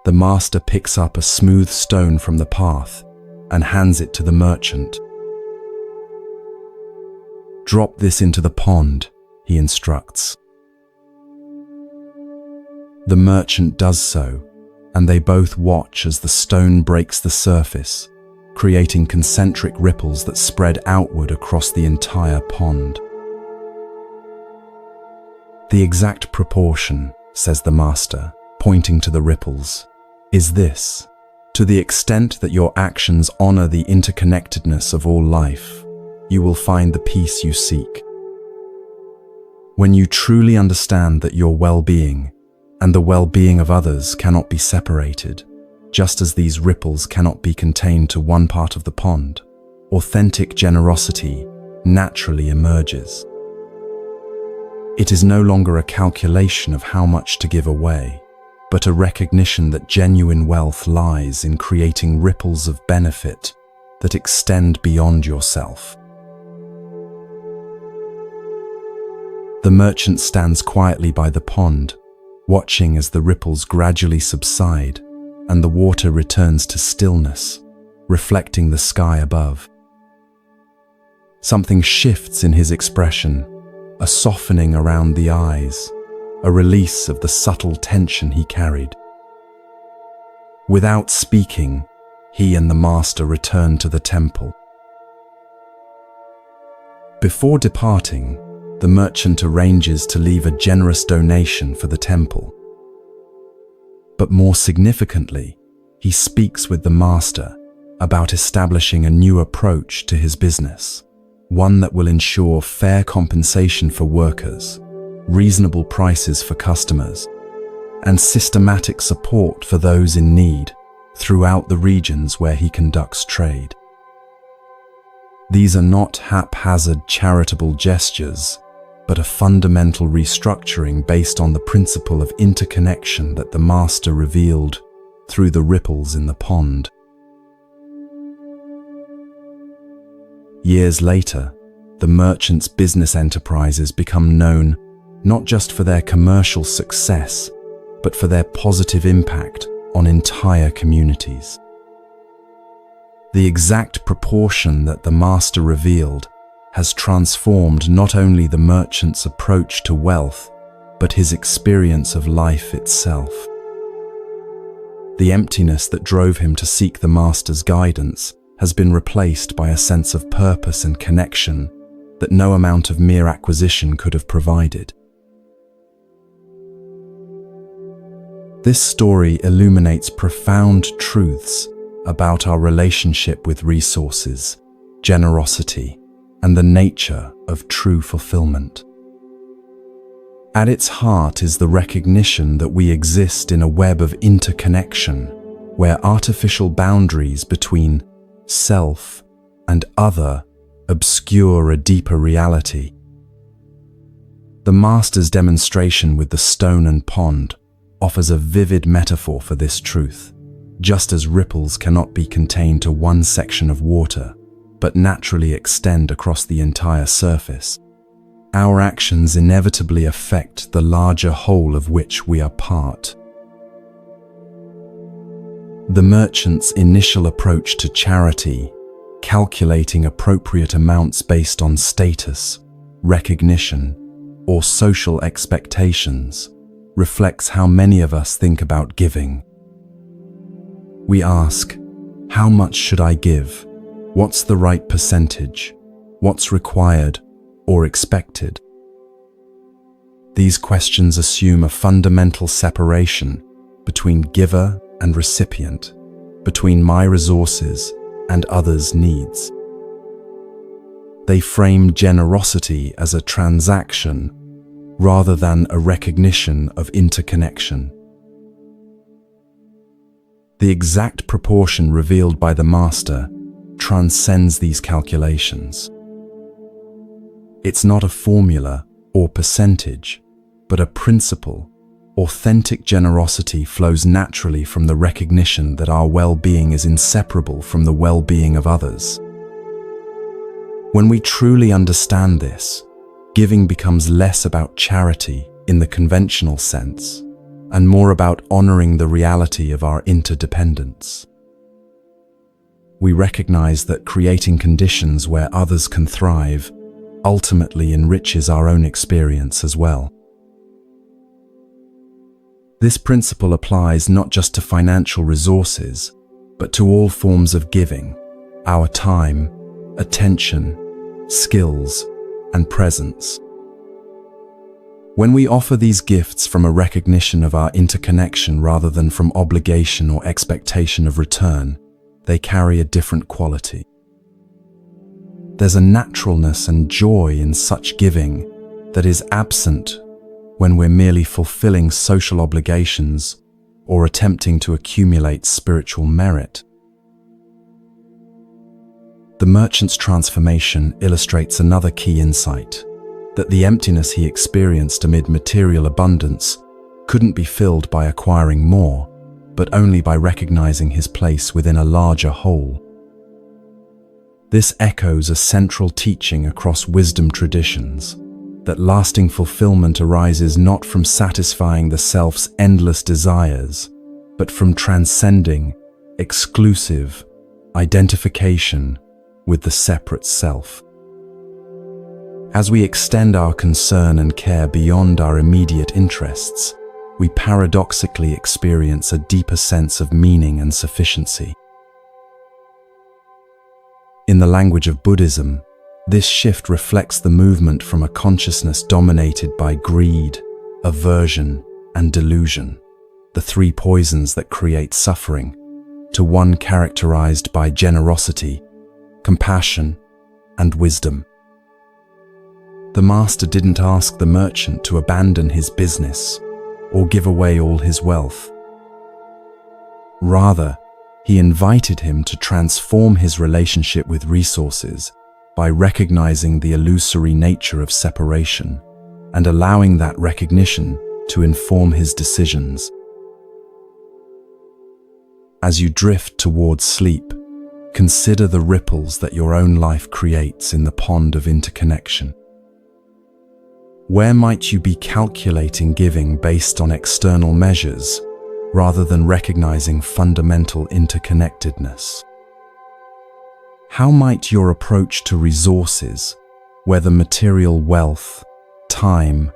The master picks up a smooth stone from the path and hands it to the merchant. "Drop this into the pond," he instructs. The merchant does so, and they both watch as the stone breaks the surface, creating concentric ripples that spread outward across the entire pond. "The exact proportion," says the master, pointing to the ripples, "is this: to the extent that your actions honor the interconnectedness of all life, you will find the peace you seek. When you truly understand that your well-being and the well-being of others cannot be separated, just as these ripples cannot be contained to one part of the pond, authentic generosity naturally emerges. It is no longer a calculation of how much to give away, but a recognition that genuine wealth lies in creating ripples of benefit that extend beyond yourself." The merchant stands quietly by the pond, watching as the ripples gradually subside and the water returns to stillness, reflecting the sky above. Something shifts in his expression, a softening around the eyes, a release of the subtle tension he carried. Without speaking, he and the master return to the temple, Before departing, the merchant arranges to leave a generous donation for the temple. But more significantly, he speaks with the master about establishing a new approach to his business, one that will ensure fair compensation for workers, reasonable prices for customers, and systematic support for those in need throughout the regions where he conducts trade. These are not haphazard charitable gestures, but a fundamental restructuring based on the principle of interconnection that the master revealed through the ripples in the pond. Years later, the merchant's business enterprises become known not just for their commercial success, but for their positive impact on entire communities. The exact proportion that the master revealed has transformed not only the merchant's approach to wealth, but his experience of life itself. The emptiness that drove him to seek the master's guidance has been replaced by a sense of purpose and connection that no amount of mere acquisition could have provided. This story illuminates profound truths about our relationship with resources, generosity, and the nature of true fulfillment. At its heart is the recognition that we exist in a web of interconnection where artificial boundaries between self and other obscure a deeper reality. The master's demonstration with the stone and pond offers a vivid metaphor for this truth. Just as ripples cannot be contained to one section of water, but naturally extend across the entire surface, our actions inevitably affect the larger whole of which we are part. The merchant's initial approach to charity, calculating appropriate amounts based on status, recognition, or social expectations, reflects how many of us think about giving. We ask, how much should I give? What's the right percentage? What's required or expected? These questions assume a fundamental separation between giver and recipient, between my resources and others' needs. They frame generosity as a transaction rather than a recognition of interconnection. The exact proportion revealed by the master transcends these calculations. It's not a formula or percentage, but a principle. Authentic generosity flows naturally from the recognition that our well-being is inseparable from the well-being of others. When we truly understand this, giving becomes less about charity in the conventional sense, and more about honoring the reality of our interdependence. We recognize that creating conditions where others can thrive ultimately enriches our own experience as well. This principle applies not just to financial resources, but to all forms of giving, our time, attention, skills, and presence. When we offer these gifts from a recognition of our interconnection rather than from obligation or expectation of return, they carry a different quality. There's a naturalness and joy in such giving that is absent when we're merely fulfilling social obligations or attempting to accumulate spiritual merit. The merchant's transformation illustrates another key insight, that the emptiness he experienced amid material abundance couldn't be filled by acquiring more, but only by recognizing his place within a larger whole. This echoes a central teaching across wisdom traditions, that lasting fulfillment arises not from satisfying the self's endless desires, but from transcending exclusive identification with the separate self. As we extend our concern and care beyond our immediate interests, we paradoxically experience a deeper sense of meaning and sufficiency. In the language of Buddhism, This shift reflects the movement from a consciousness dominated by greed, aversion, and delusion, the three poisons that create suffering, to one characterized by generosity, compassion, and wisdom. The master didn't ask the merchant to abandon his business or give away all his wealth. Rather, he invited him to transform his relationship with resources by recognizing the illusory nature of separation and allowing that recognition to inform his decisions. As you drift towards sleep, consider the ripples that your own life creates in the pond of interconnection. Where might you be calculating giving based on external measures rather than recognizing fundamental interconnectedness? How might your approach to resources, whether material wealth, time,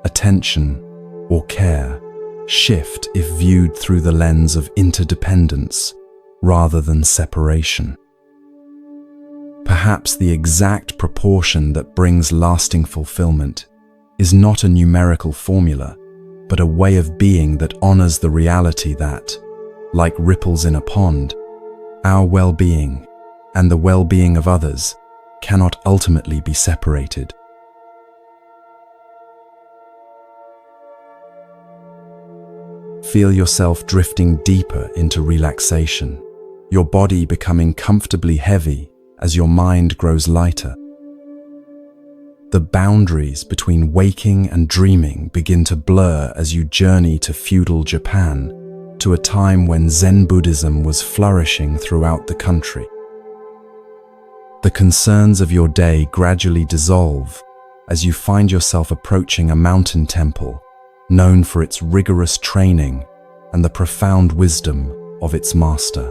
attention, or care, shift if viewed through the lens of interdependence rather than separation? Perhaps the exact proportion that brings lasting fulfillment is not a numerical formula, but a way of being that honors the reality that, like ripples in a pond, our well-being and the well-being of others cannot ultimately be separated. Feel yourself drifting deeper into relaxation, your body becoming comfortably heavy as your mind grows lighter. The boundaries between waking and dreaming begin to blur as you journey to feudal Japan, to a time when Zen Buddhism was flourishing throughout the country. The concerns of your day gradually dissolve as you find yourself approaching a mountain temple known for its rigorous training and the profound wisdom of its master.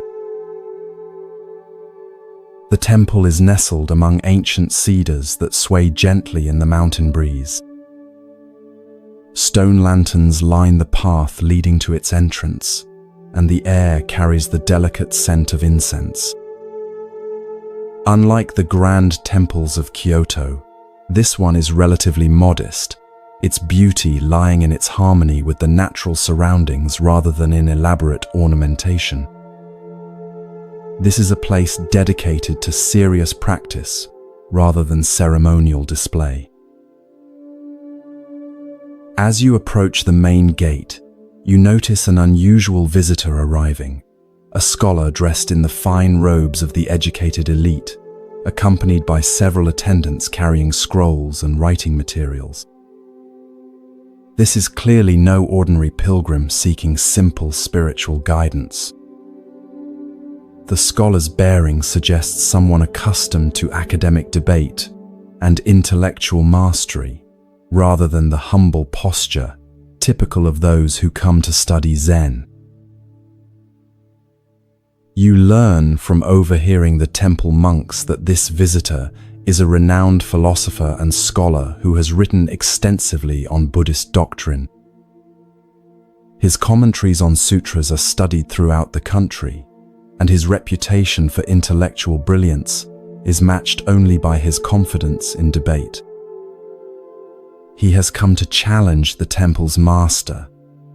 The temple is nestled among ancient cedars that sway gently in the mountain breeze. Stone lanterns line the path leading to its entrance, and the air carries the delicate scent of incense. Unlike the grand temples of Kyoto, this one is relatively modest, its beauty lying in its harmony with the natural surroundings rather than in elaborate ornamentation. This is a place dedicated to serious practice rather than ceremonial display. As you approach the main gate, you notice an unusual visitor arriving, a scholar dressed in the fine robes of the educated elite, accompanied by several attendants carrying scrolls and writing materials. This is clearly no ordinary pilgrim seeking simple spiritual guidance. The scholar's bearing suggests someone accustomed to academic debate and intellectual mastery, rather than the humble posture typical of those who come to study Zen. You learn from overhearing the temple monks that this visitor is a renowned philosopher and scholar who has written extensively on Buddhist doctrine. His commentaries on sutras are studied throughout the country, and his reputation for intellectual brilliance is matched only by his confidence in debate. He has come to challenge the temple's master,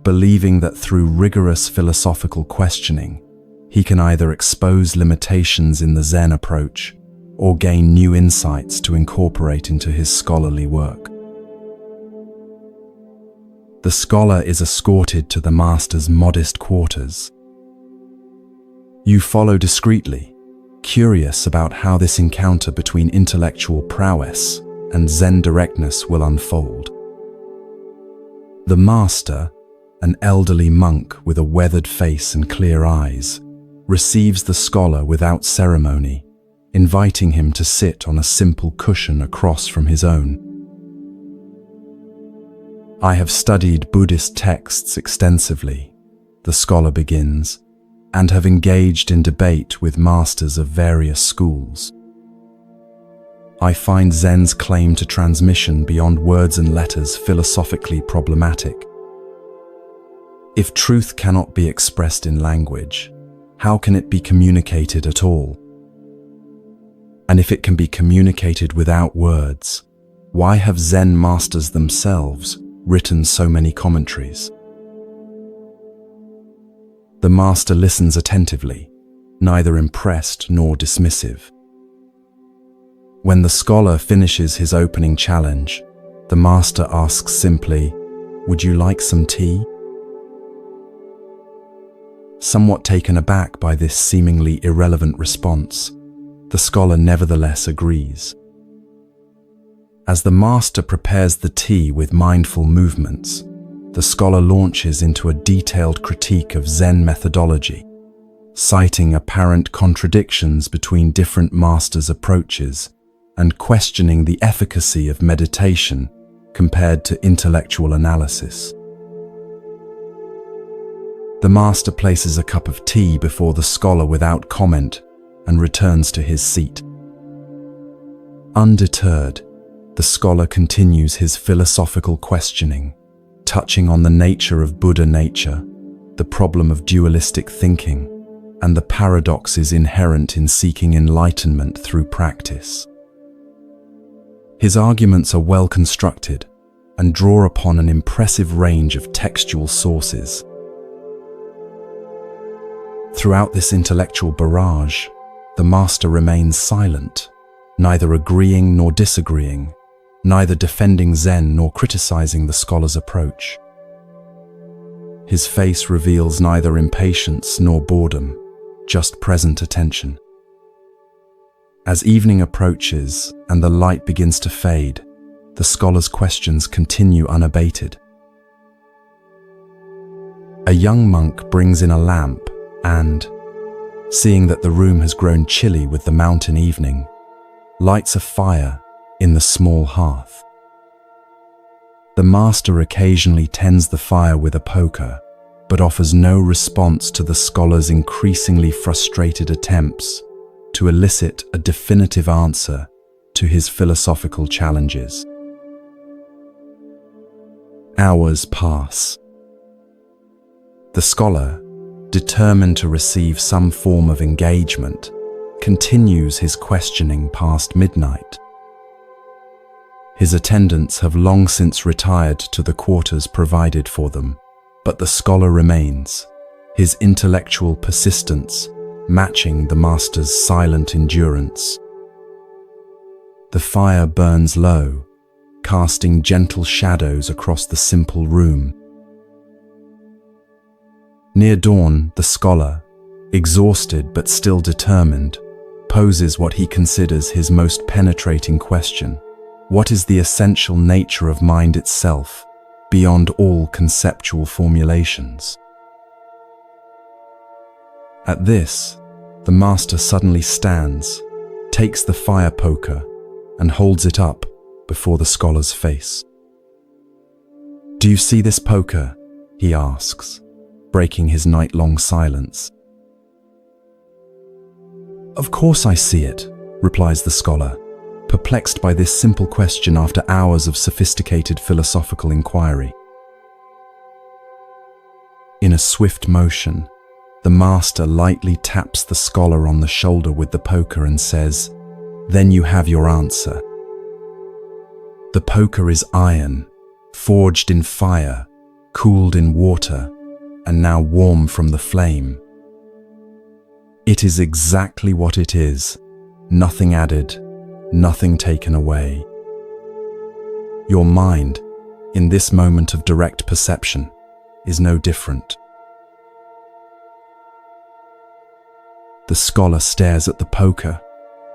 believing that through rigorous philosophical questioning, he can either expose limitations in the Zen approach or gain new insights to incorporate into his scholarly work. The scholar is escorted to the master's modest quarters. You follow discreetly, curious about how this encounter between intellectual prowess and Zen directness will unfold. The master, an elderly monk with a weathered face and clear eyes, receives the scholar without ceremony, inviting him to sit on a simple cushion across from his own. "I have studied Buddhist texts extensively," the scholar begins, "and have engaged in debate with masters of various schools. I find Zen's claim to transmission beyond words and letters philosophically problematic. If truth cannot be expressed in language, how can it be communicated at all? And if it can be communicated without words, why have Zen masters themselves written so many commentaries? The master listens attentively, neither impressed nor dismissive. When the scholar finishes his opening challenge, the master asks simply, "Would you like some tea?" Somewhat taken aback by this seemingly irrelevant response, the scholar nevertheless agrees. As the master prepares the tea with mindful movements, the scholar launches into a detailed critique of Zen methodology, citing apparent contradictions between different masters' approaches and questioning the efficacy of meditation compared to intellectual analysis. The master places a cup of tea before the scholar without comment and returns to his seat. Undeterred, the scholar continues his philosophical questioning, touching on the nature of Buddha nature, the problem of dualistic thinking, and the paradoxes inherent in seeking enlightenment through practice. His arguments are well constructed and draw upon an impressive range of textual sources. Throughout this intellectual barrage, the master remains silent, neither agreeing nor disagreeing, neither defending Zen nor criticizing the scholar's approach. His face reveals neither impatience nor boredom, just present attention. As evening approaches and the light begins to fade, the scholar's questions continue unabated. A young monk brings in a lamp and, seeing that the room has grown chilly with the mountain evening, lights a fire in the small hearth. The master occasionally tends the fire with a poker, but offers no response to the scholar's increasingly frustrated attempts to elicit a definitive answer to his philosophical challenges. Hours pass. The scholar, determined to receive some form of engagement, continues his questioning past midnight. His attendants have long since retired to the quarters provided for them, but the scholar remains, his intellectual persistence matching the master's silent endurance. The fire burns low, casting gentle shadows across the simple room. Near dawn, the scholar, exhausted but still determined, poses what he considers his most penetrating question. What is the essential nature of mind itself, beyond all conceptual formulations? At this, the master suddenly stands, takes the fire poker, and holds it up before the scholar's face. "Do you see this poker?" he asks, breaking his night-long silence. "Of course I see it," replies the scholar, perplexed by this simple question after hours of sophisticated philosophical inquiry. In a swift motion, the master lightly taps the scholar on the shoulder with the poker and says, "Then you have your answer." The poker is iron, forged in fire, cooled in water, and now warm from the flame. It is exactly what it is, nothing added, nothing taken away. Your mind, in this moment of direct perception, is no different. The scholar stares at the poker,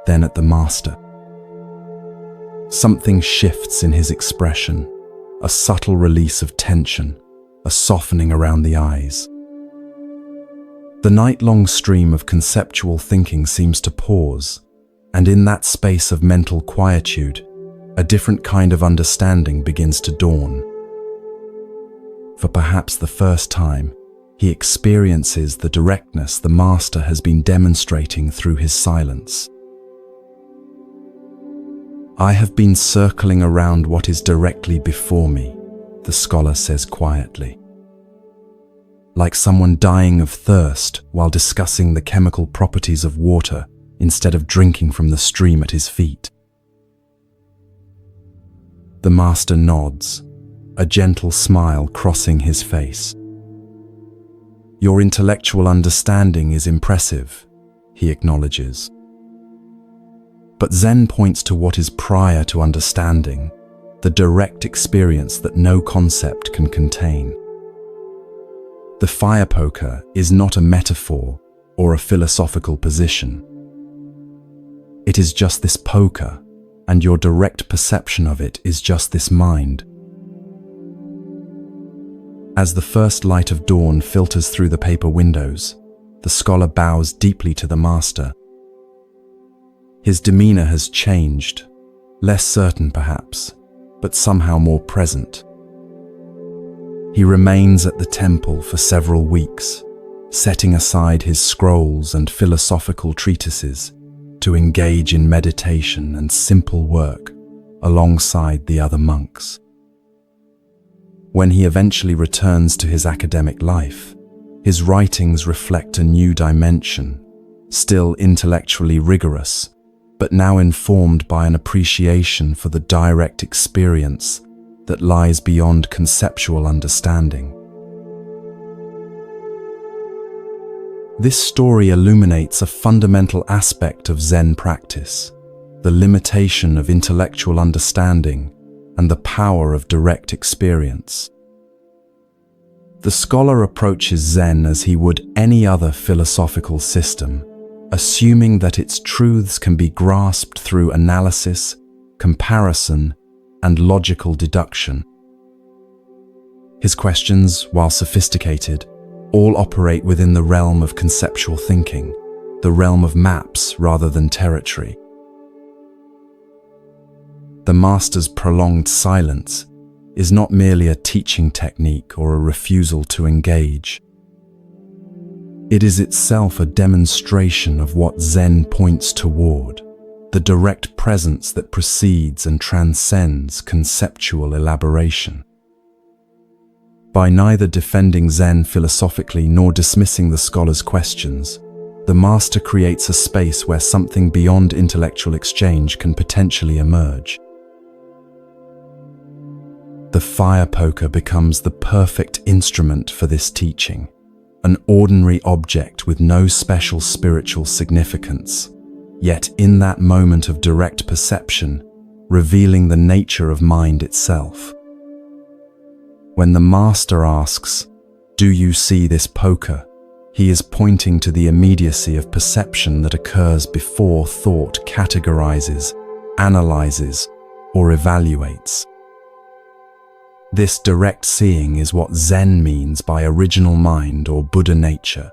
then at the master. Something shifts in his expression, a subtle release of tension, a softening around the eyes. The night-long stream of conceptual thinking seems to pause, and in that space of mental quietude, a different kind of understanding begins to dawn. For perhaps the first time, he experiences the directness the master has been demonstrating through his silence. "I have been circling around what is directly before me," the scholar says quietly. Like someone dying of thirst while discussing the chemical properties of water instead of drinking from the stream at his feet. The master nods, a gentle smile crossing his face. "Your intellectual understanding is impressive," he acknowledges. But Zen points to what is prior to understanding, the direct experience that no concept can contain. The fire poker is not a metaphor or a philosophical position. It is just this poker, and your direct perception of it is just this mind. As the first light of dawn filters through the paper windows, the scholar bows deeply to the master. His demeanor has changed, less certain perhaps, but somehow more present. He remains at the temple for several weeks, setting aside his scrolls and philosophical treatises to engage in meditation and simple work alongside the other monks. When he eventually returns to his academic life, his writings reflect a new dimension, still intellectually rigorous, but now informed by an appreciation for the direct experience that lies beyond conceptual understanding. This story illuminates a fundamental aspect of Zen practice, the limitation of intellectual understanding and the power of direct experience. The scholar approaches Zen as he would any other philosophical system, assuming that its truths can be grasped through analysis, comparison, and logical deduction. His questions, while sophisticated, all operate within the realm of conceptual thinking, the realm of maps rather than territory. The master's prolonged silence is not merely a teaching technique or a refusal to engage. It is itself a demonstration of what Zen points toward, the direct presence that precedes and transcends conceptual elaboration. By neither defending Zen philosophically nor dismissing the scholar's questions, the master creates a space where something beyond intellectual exchange can potentially emerge. The fire poker becomes the perfect instrument for this teaching, an ordinary object with no special spiritual significance, yet in that moment of direct perception, revealing the nature of mind itself. When the master asks, "Do you see this poker?" he is pointing to the immediacy of perception that occurs before thought categorizes, analyzes, or evaluates. This direct seeing is what Zen means by original mind or Buddha nature,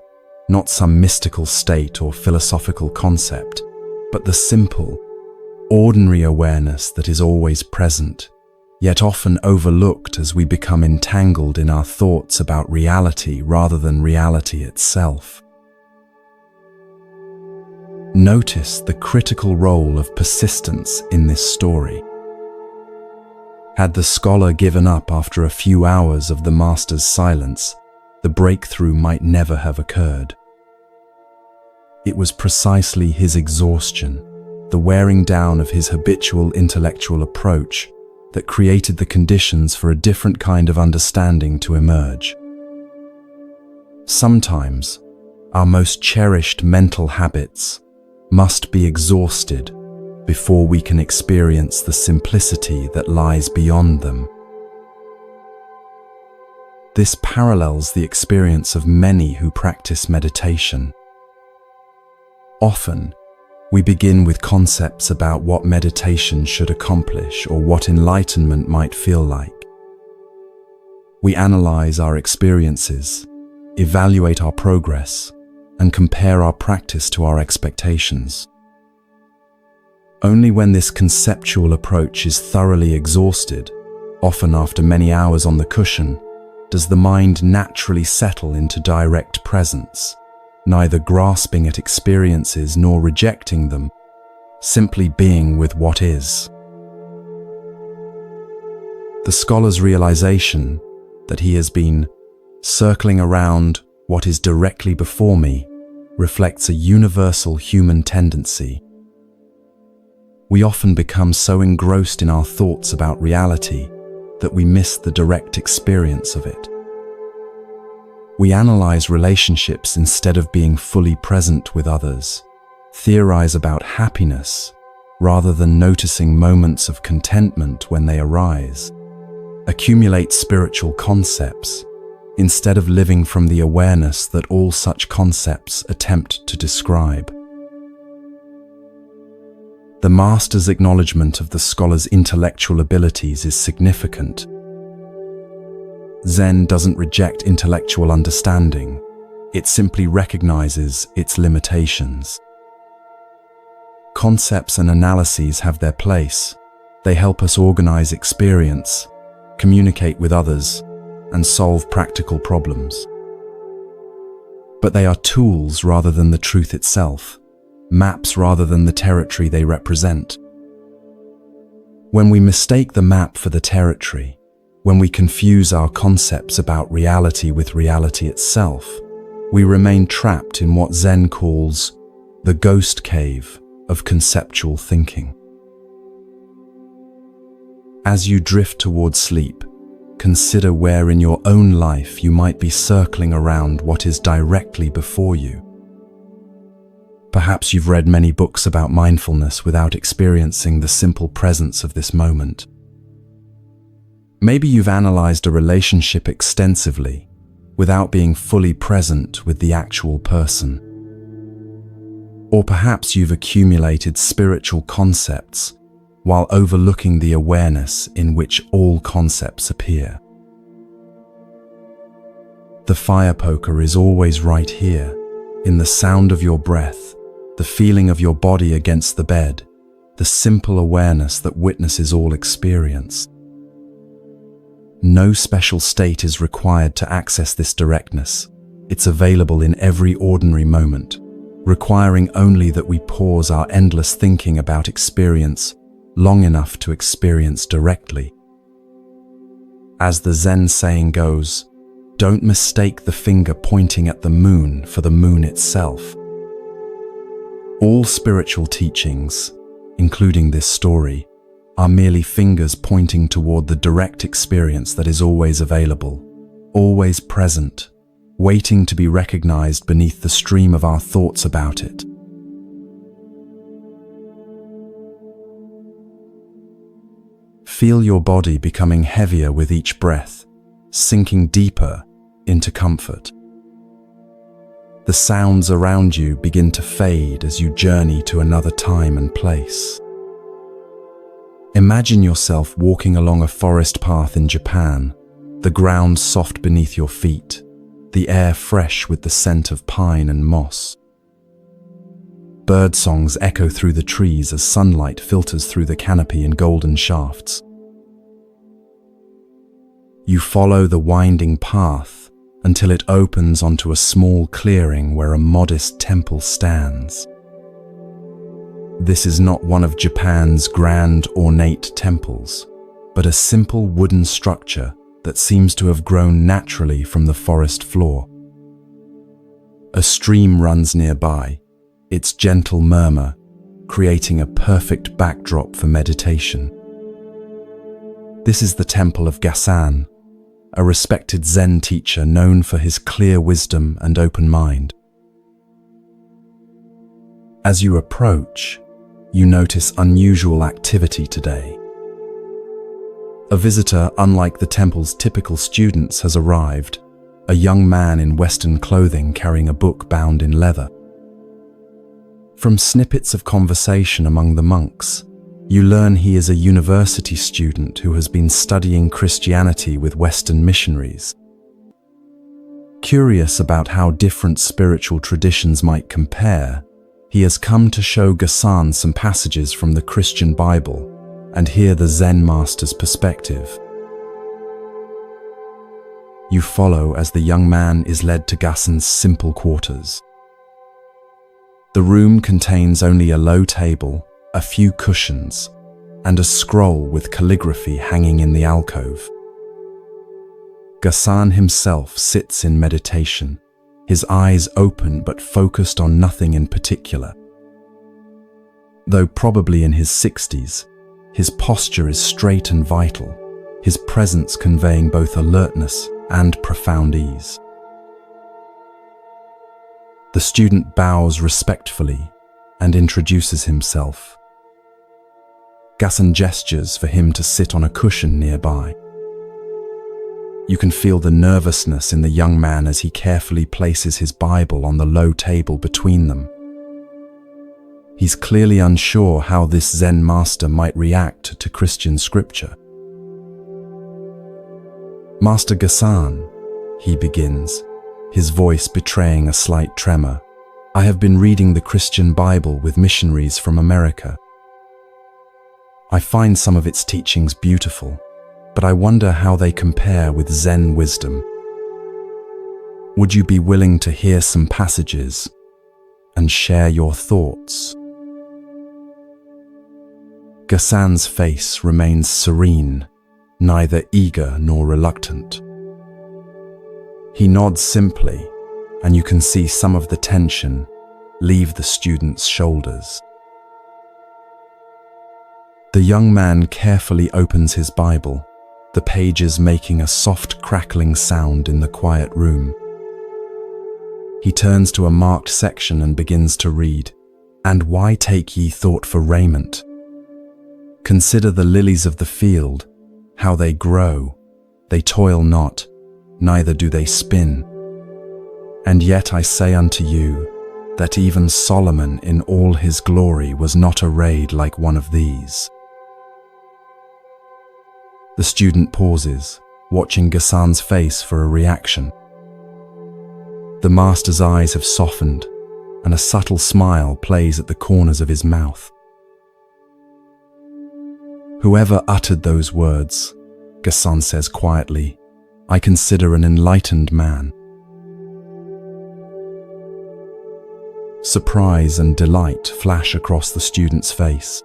not some mystical state or philosophical concept, but the simple, ordinary awareness that is always present, yet often overlooked as we become entangled in our thoughts about reality rather than reality itself. Notice the critical role of persistence in this story. Had the scholar given up after a few hours of the master's silence, the breakthrough might never have occurred. It was precisely his exhaustion, the wearing down of his habitual intellectual approach, that created the conditions for a different kind of understanding to emerge. Sometimes, our most cherished mental habits must be exhausted before we can experience the simplicity that lies beyond them. This parallels the experience of many who practice meditation. Often, we begin with concepts about what meditation should accomplish or what enlightenment might feel like. We analyze our experiences, evaluate our progress, and compare our practice to our expectations. Only when this conceptual approach is thoroughly exhausted, often after many hours on the cushion, does the mind naturally settle into direct presence, neither grasping at experiences nor rejecting them, simply being with what is. The scholar's realization that he has been circling around what is directly before me reflects a universal human tendency. We often become so engrossed in our thoughts about reality that we miss the direct experience of it. We analyze relationships instead of being fully present with others, theorize about happiness rather than noticing moments of contentment when they arise, accumulate spiritual concepts instead of living from the awareness that all such concepts attempt to describe. The master's acknowledgement of the scholar's intellectual abilities is significant. Zen doesn't reject intellectual understanding, it simply recognizes its limitations. Concepts and analyses have their place. They help us organize experience, communicate with others, and solve practical problems. But they are tools rather than the truth itself, maps rather than the territory they represent. When we mistake the map for the territory, when we confuse our concepts about reality with reality itself, we remain trapped in what Zen calls the ghost cave of conceptual thinking. As you drift towards sleep, consider where in your own life you might be circling around what is directly before you. Perhaps you've read many books about mindfulness without experiencing the simple presence of this moment. Maybe you've analyzed a relationship extensively without being fully present with the actual person. Or perhaps you've accumulated spiritual concepts while overlooking the awareness in which all concepts appear. The fire poker is always right here, in the sound of your breath, the feeling of your body against the bed, the simple awareness that witnesses all experience. No special state is required to access this directness. It's available in every ordinary moment, requiring only that we pause our endless thinking about experience long enough to experience directly. As the Zen saying goes, don't mistake the finger pointing at the moon for the moon itself. All spiritual teachings, including this story, are merely fingers pointing toward the direct experience that is always available, always present, waiting to be recognized beneath the stream of our thoughts about it. Feel your body becoming heavier with each breath, sinking deeper into comfort. The sounds around you begin to fade as you journey to another time and place. Imagine yourself walking along a forest path in Japan, the ground soft beneath your feet, the air fresh with the scent of pine and moss. Bird songs echo through the trees as sunlight filters through the canopy in golden shafts. You follow the winding path until it opens onto a small clearing where a modest temple stands. This is not one of Japan's grand, ornate temples, but a simple wooden structure that seems to have grown naturally from the forest floor. A stream runs nearby, its gentle murmur creating a perfect backdrop for meditation. This is the temple of Gasan, a respected Zen teacher known for his clear wisdom and open mind. As you approach, you notice unusual activity today. A visitor unlike the temple's typical students has arrived, a young man in Western clothing carrying a book bound in leather. From snippets of conversation among the monks, you learn he is a university student who has been studying Christianity with Western missionaries. Curious about how different spiritual traditions might compare, he has come to show Gasan some passages from the Christian Bible and hear the Zen master's perspective. You follow as the young man is led to Gasan's simple quarters. The room contains only a low table, a few cushions, and a scroll with calligraphy hanging in the alcove. Gasan himself sits in meditation, his eyes open but focused on nothing in particular. Though probably in his 60s, his posture is straight and vital, his presence conveying both alertness and profound ease. The student bows respectfully and introduces himself. Gassen gestures for him to sit on a cushion nearby. You can feel the nervousness in the young man as he carefully places his Bible on the low table between them. He's clearly unsure how this Zen master might react to Christian scripture. "Master Gassan," he begins, his voice betraying a slight tremor, "I have been reading the Christian Bible with missionaries from America. I find some of its teachings beautiful, but I wonder how they compare with Zen wisdom. Would you be willing to hear some passages and share your thoughts?" Gassan's face remains serene, neither eager nor reluctant. He nods simply, and you can see some of the tension leave the student's shoulders. The young man carefully opens his Bible, the pages making a soft crackling sound in the quiet room. He turns to a marked section and begins to read, "And why take ye thought for raiment? Consider the lilies of the field, how they grow. They toil not, neither do they spin. And yet I say unto you, that even Solomon in all his glory was not arrayed like one of these." The student pauses, watching Gassan's face for a reaction. The master's eyes have softened, and a subtle smile plays at the corners of his mouth. "Whoever uttered those words," Gassan says quietly, "I consider an enlightened man." Surprise and delight flash across the student's face.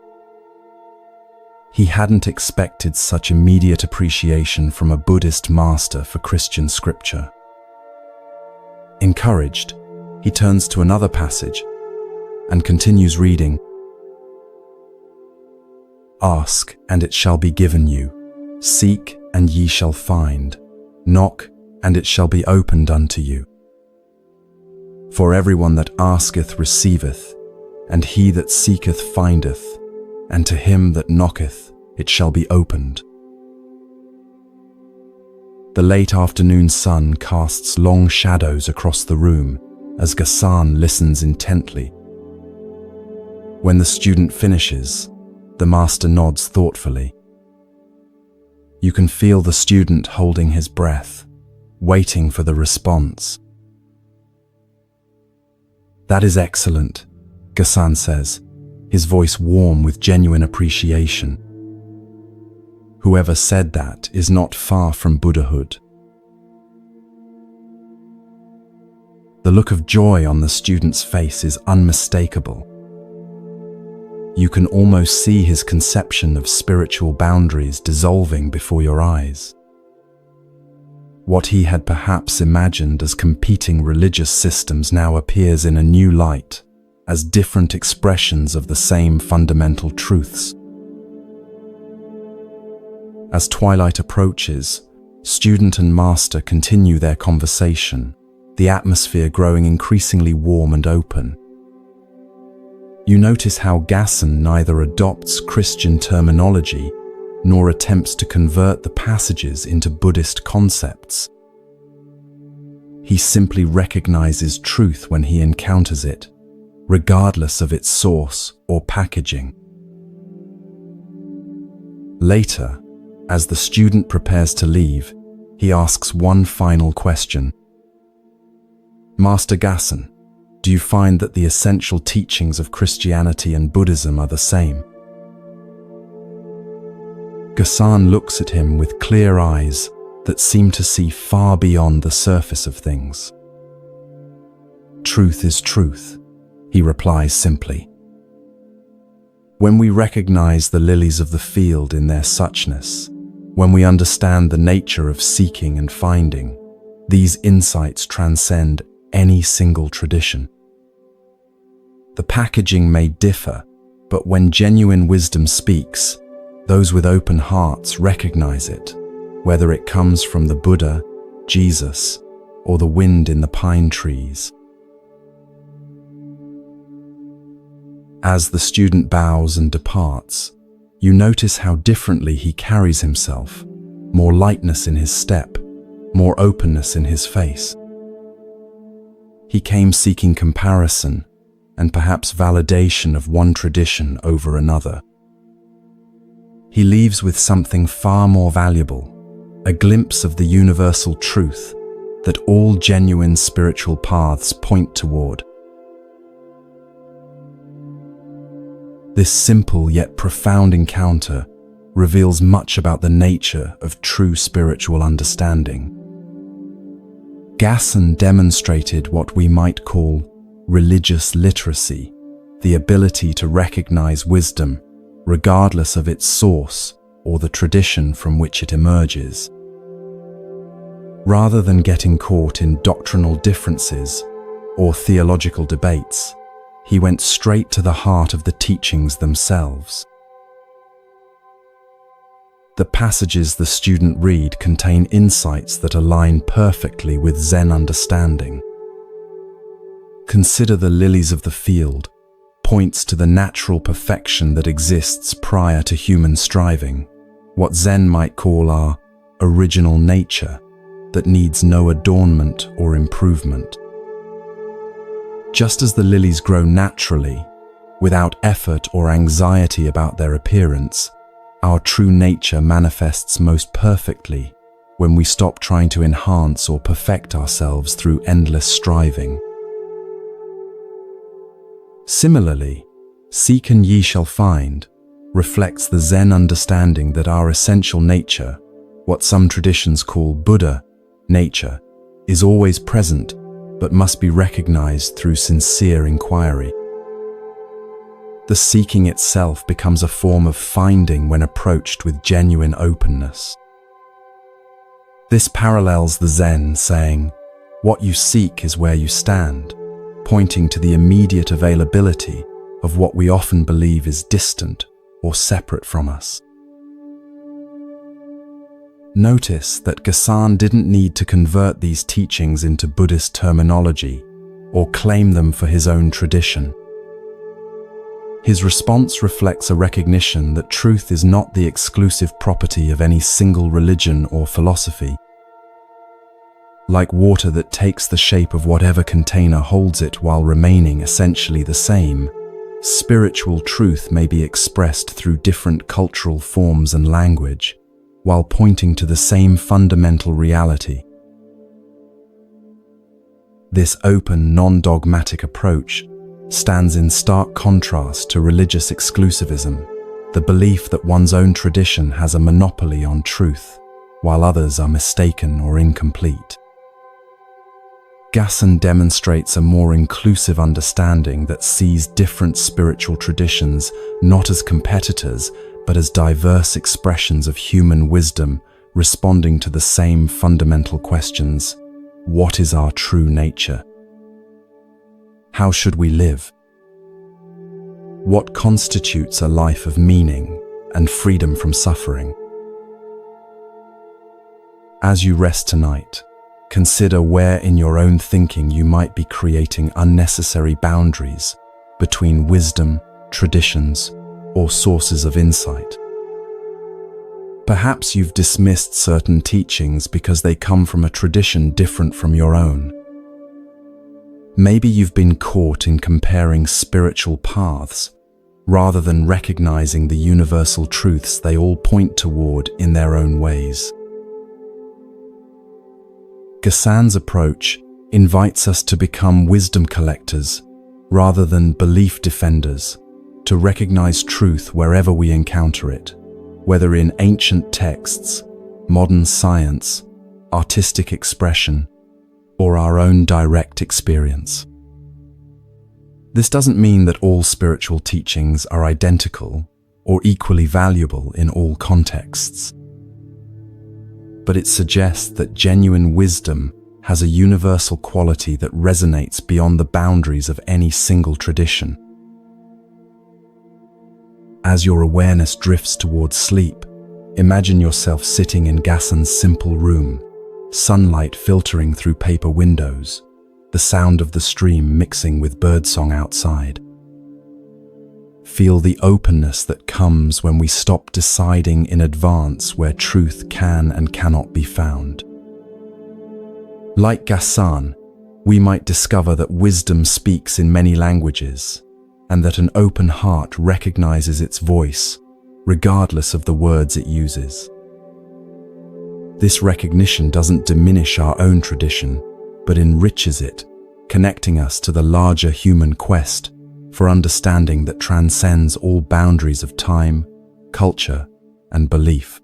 He hadn't expected such immediate appreciation from a Buddhist master for Christian scripture. Encouraged, he turns to another passage and continues reading, "Ask, and it shall be given you. Seek, and ye shall find. Knock, and it shall be opened unto you. For everyone that asketh receiveth, and he that seeketh findeth, and to him that knocketh it shall be opened." The late afternoon sun casts long shadows across the room as Gassan listens intently. When the student finishes, the master nods thoughtfully. You can feel the student holding his breath, waiting for the response. "That is excellent," Gassan says, his voice warm with genuine appreciation. "Whoever said that is not far from Buddhahood." The look of joy on the student's face is unmistakable. You can almost see his conception of spiritual boundaries dissolving before your eyes. What he had perhaps imagined as competing religious systems now appears in a new light, as different expressions of the same fundamental truths. As twilight approaches, student and master continue their conversation, the atmosphere growing increasingly warm and open. You notice how Gassan neither adopts Christian terminology nor attempts to convert the passages into Buddhist concepts. He simply recognizes truth when he encounters it, regardless of its source or packaging. Later, as the student prepares to leave, he asks one final question. "Master Gassan, do you find that the essential teachings of Christianity and Buddhism are the same?" Gassan looks at him with clear eyes that seem to see far beyond the surface of things. "Truth is truth," he replies simply. When we recognize the lilies of the field in their suchness, when we understand the nature of seeking and finding, these insights transcend any single tradition. The packaging may differ, but when genuine wisdom speaks, those with open hearts recognize it, whether it comes from the Buddha, Jesus, or the wind in the pine trees. As the student bows and departs, you notice how differently he carries himself, more lightness in his step, more openness in his face. He came seeking comparison and perhaps validation of one tradition over another. He leaves with something far more valuable, a glimpse of the universal truth that all genuine spiritual paths point toward. This simple yet profound encounter reveals much about the nature of true spiritual understanding. Gassan demonstrated what we might call religious literacy, the ability to recognize wisdom regardless of its source or the tradition from which it emerges. Rather than getting caught in doctrinal differences or theological debates, he went straight to the heart of the teachings themselves. The passages the student read contain insights that align perfectly with Zen understanding. Consider the lilies of the field, points to the natural perfection that exists prior to human striving, what Zen might call our original nature that needs no adornment or improvement. Just as the lilies grow naturally, without effort or anxiety about their appearance, our true nature manifests most perfectly when we stop trying to enhance or perfect ourselves through endless striving. Similarly, "Seek and ye shall find" reflects the Zen understanding that our essential nature, what some traditions call Buddha nature, is always present but must be recognized through sincere inquiry. The seeking itself becomes a form of finding when approached with genuine openness. This parallels the Zen saying, "What you seek is where you stand," pointing to the immediate availability of what we often believe is distant or separate from us. Notice that Gassan didn't need to convert these teachings into Buddhist terminology or claim them for his own tradition. His response reflects a recognition that truth is not the exclusive property of any single religion or philosophy. Like water that takes the shape of whatever container holds it while remaining essentially the same, spiritual truth may be expressed through different cultural forms and language, while pointing to the same fundamental reality. This open, non-dogmatic approach stands in stark contrast to religious exclusivism, the belief that one's own tradition has a monopoly on truth, while others are mistaken or incomplete. Gassan demonstrates a more inclusive understanding that sees different spiritual traditions not as competitors, but as diverse expressions of human wisdom responding to the same fundamental questions. What is our true nature? How should we live? What constitutes a life of meaning and freedom from suffering? As you rest tonight, consider where in your own thinking you might be creating unnecessary boundaries between wisdom, traditions, or sources of insight. Perhaps you've dismissed certain teachings because they come from a tradition different from your own. Maybe you've been caught in comparing spiritual paths rather than recognizing the universal truths they all point toward in their own ways. Gassan's approach invites us to become wisdom collectors rather than belief defenders, to recognize truth wherever we encounter it, whether in ancient texts, modern science, artistic expression, or our own direct experience. This doesn't mean that all spiritual teachings are identical or equally valuable in all contexts, but it suggests that genuine wisdom has a universal quality that resonates beyond the boundaries of any single tradition. As your awareness drifts towards sleep, imagine yourself sitting in Gassen's simple room, sunlight filtering through paper windows, the sound of the stream mixing with birdsong outside. Feel the openness that comes when we stop deciding in advance where truth can and cannot be found. Like Gassan, we might discover that wisdom speaks in many languages, and that an open heart recognizes its voice, regardless of the words it uses. This recognition doesn't diminish our own tradition, but enriches it, connecting us to the larger human quest for understanding that transcends all boundaries of time, culture, and belief.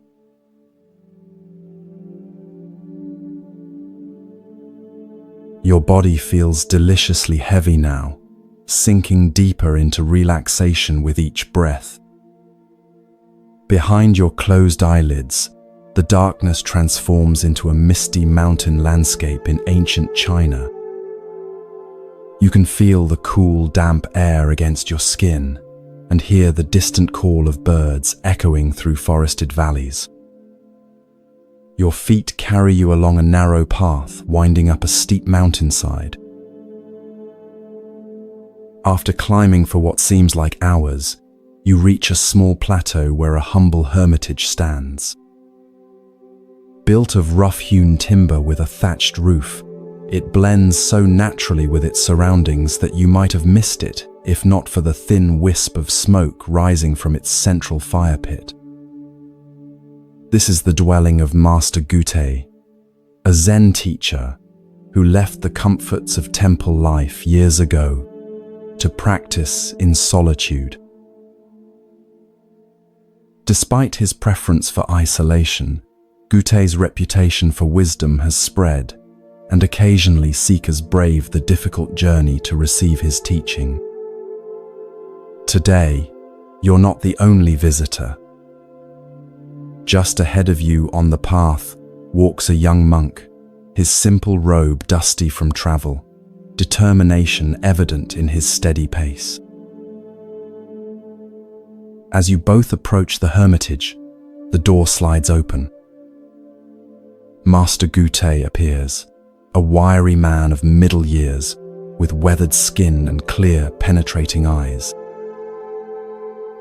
Your body feels deliciously heavy now, sinking deeper into relaxation with each breath. Behind your closed eyelids, the darkness transforms into a misty mountain landscape in ancient China. You can feel the cool, damp air against your skin and hear the distant call of birds echoing through forested valleys. Your feet carry you along a narrow path winding up a steep mountainside. After climbing for what seems like hours, you reach a small plateau where a humble hermitage stands. Built of rough-hewn timber with a thatched roof, it blends so naturally with its surroundings that you might have missed it if not for the thin wisp of smoke rising from its central fire pit. This is the dwelling of Master Gute, a Zen teacher who left the comforts of temple life years ago to practice in solitude. Despite his preference for isolation, Gute's reputation for wisdom has spread, and occasionally seekers brave the difficult journey to receive his teaching. Today, you're not the only visitor. Just ahead of you on the path walks a young monk, his simple robe dusty from travel, determination evident in his steady pace. As you both approach the hermitage, the door slides open. Master Gute appears, a wiry man of middle years, with weathered skin and clear, penetrating eyes.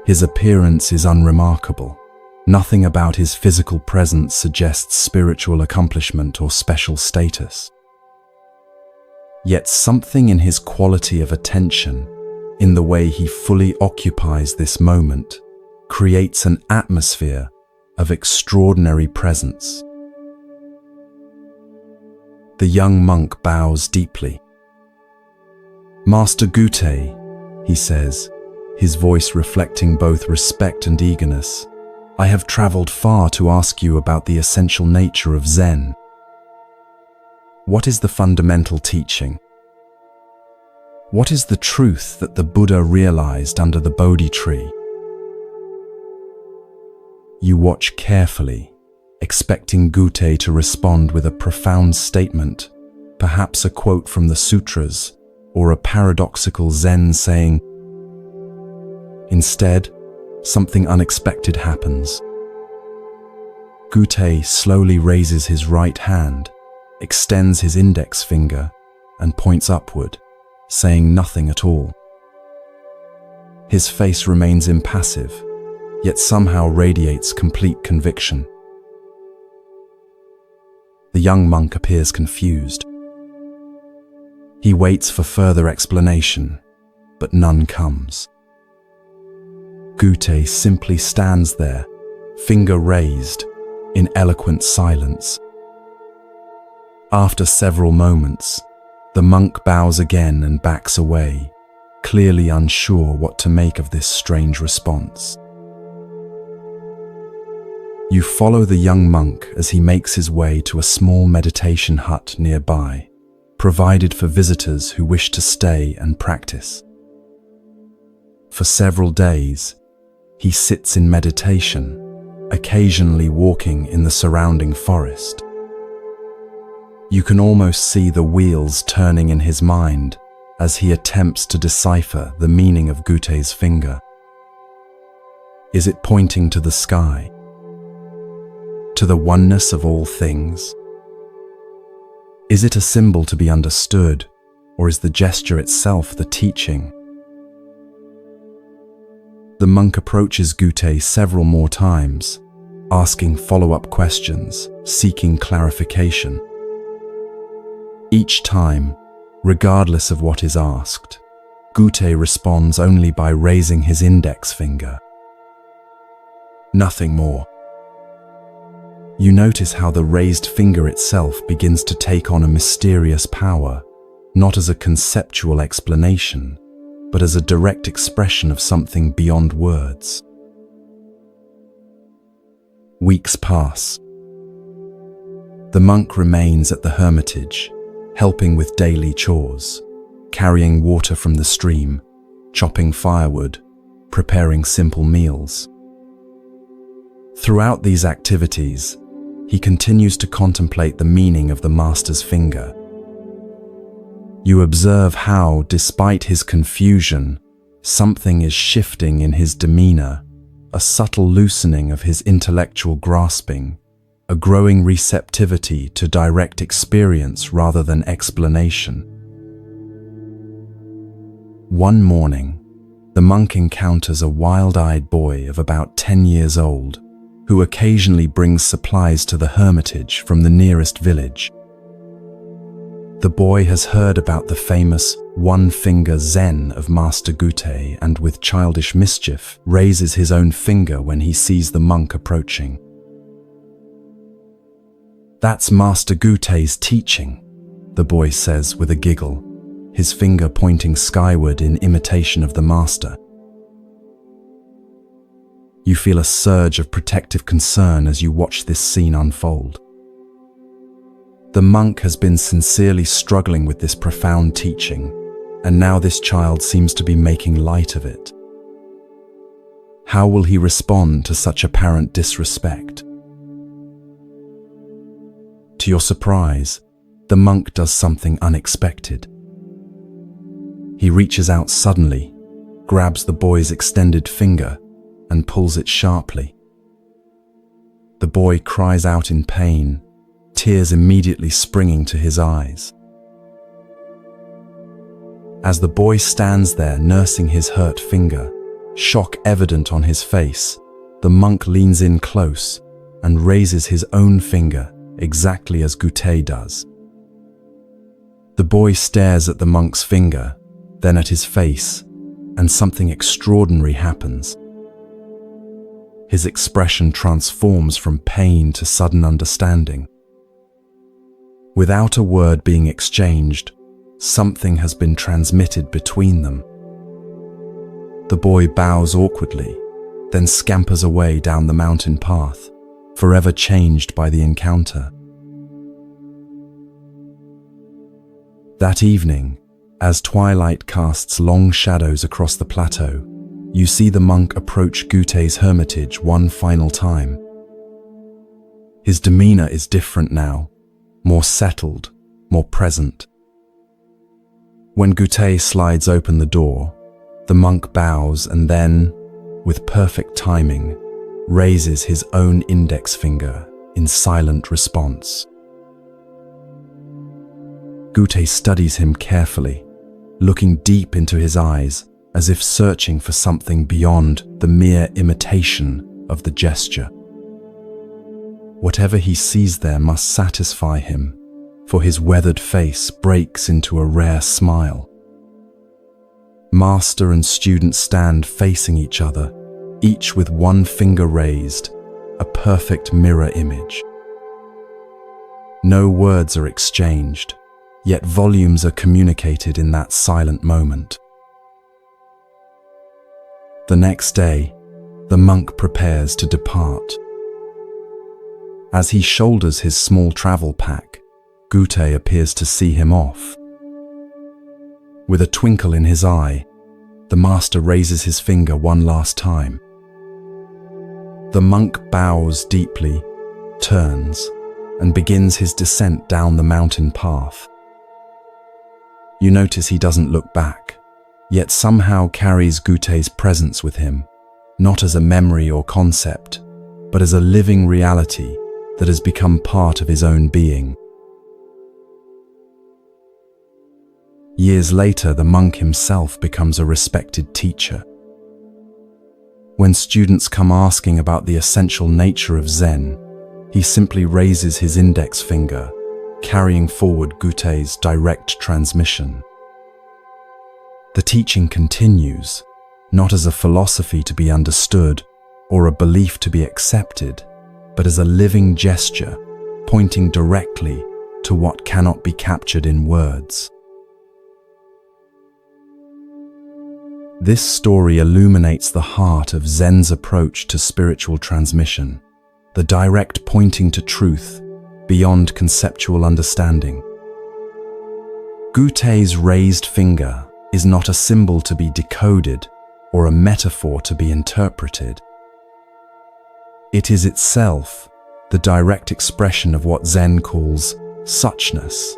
His appearance is unremarkable. Nothing about his physical presence suggests spiritual accomplishment or special status. Yet something in his quality of attention, in the way he fully occupies this moment, creates an atmosphere of extraordinary presence. The young monk bows deeply. "Master Gute," he says, his voice reflecting both respect and eagerness, "I have traveled far to ask you about the essential nature of Zen. What is the fundamental teaching? What is the truth that the Buddha realized under the Bodhi tree?" You watch carefully, expecting Gute to respond with a profound statement, perhaps a quote from the sutras or a paradoxical Zen saying. Instead, something unexpected happens. Gute slowly raises his right hand, extends his index finger, and points upward, saying nothing at all. His face remains impassive, yet somehow radiates complete conviction. The young monk appears confused. He waits for further explanation, but none comes. Gute simply stands there, finger raised, in eloquent silence. After several moments, the monk bows again and backs away, clearly unsure what to make of this strange response. You follow the young monk as he makes his way to a small meditation hut nearby, provided for visitors who wish to stay and practice. For several days, he sits in meditation, occasionally walking in the surrounding forest. You can almost see the wheels turning in his mind as he attempts to decipher the meaning of Gute's finger. Is it pointing to the sky? To the oneness of all things? Is it a symbol to be understood, or is the gesture itself the teaching? The monk approaches Gute several more times, asking follow-up questions, seeking clarification. Each time, regardless of what is asked, Gute responds only by raising his index finger. Nothing more. You notice how the raised finger itself begins to take on a mysterious power, not as a conceptual explanation, but as a direct expression of something beyond words. Weeks pass. The monk remains at the hermitage, helping with daily chores, carrying water from the stream, chopping firewood, preparing simple meals. Throughout these activities, he continues to contemplate the meaning of the master's finger. You observe how, despite his confusion, something is shifting in his demeanor, a subtle loosening of his intellectual grasping, a growing receptivity to direct experience rather than explanation. One morning, the monk encounters a wild-eyed boy of about 10 years old, who occasionally brings supplies to the hermitage from the nearest village. The boy has heard about the famous one-finger Zen of Master Gute and with childish mischief raises his own finger when he sees the monk approaching. "That's Master Gute's teaching," the boy says with a giggle, his finger pointing skyward in imitation of the master. You feel a surge of protective concern as you watch this scene unfold. The monk has been sincerely struggling with this profound teaching, and now this child seems to be making light of it. How will he respond to such apparent disrespect? To your surprise, the monk does something unexpected. He reaches out suddenly, grabs the boy's extended finger, and pulls it sharply. The boy cries out in pain, tears immediately springing to his eyes. As the boy stands there nursing his hurt finger, shock evident on his face, the monk leans in close and raises his own finger exactly as Gute does. The boy stares at the monk's finger, then at his face, and something extraordinary happens. His expression transforms from pain to sudden understanding. Without a word being exchanged, something has been transmitted between them. The boy bows awkwardly, then scampers away down the mountain path, forever changed by the encounter. That evening, as twilight casts long shadows across the plateau, you see the monk approach Gute's hermitage one final time. His demeanor is different now, more settled, more present. When Gute slides open the door, the monk bows and then, with perfect timing, raises his own index finger in silent response. Gute studies him carefully, looking deep into his eyes as if searching for something beyond the mere imitation of the gesture. Whatever he sees there must satisfy him, for his weathered face breaks into a rare smile. Master and student stand facing each other, each with one finger raised, a perfect mirror image. No words are exchanged, yet volumes are communicated in that silent moment. The next day, the monk prepares to depart. As he shoulders his small travel pack, Gute appears to see him off. With a twinkle in his eye, the master raises his finger one last time. The monk bows deeply, turns, and begins his descent down the mountain path. You notice he doesn't look back, yet somehow carries Gutei's presence with him, not as a memory or concept, but as a living reality that has become part of his own being. Years later, the monk himself becomes a respected teacher. When students come asking about the essential nature of Zen, he simply raises his index finger, carrying forward Gutei's direct transmission. The teaching continues, not as a philosophy to be understood or a belief to be accepted, but as a living gesture pointing directly to what cannot be captured in words. This story illuminates the heart of Zen's approach to spiritual transmission, the direct pointing to truth beyond conceptual understanding. Gutei's raised finger is not a symbol to be decoded or a metaphor to be interpreted. It is itself the direct expression of what Zen calls suchness,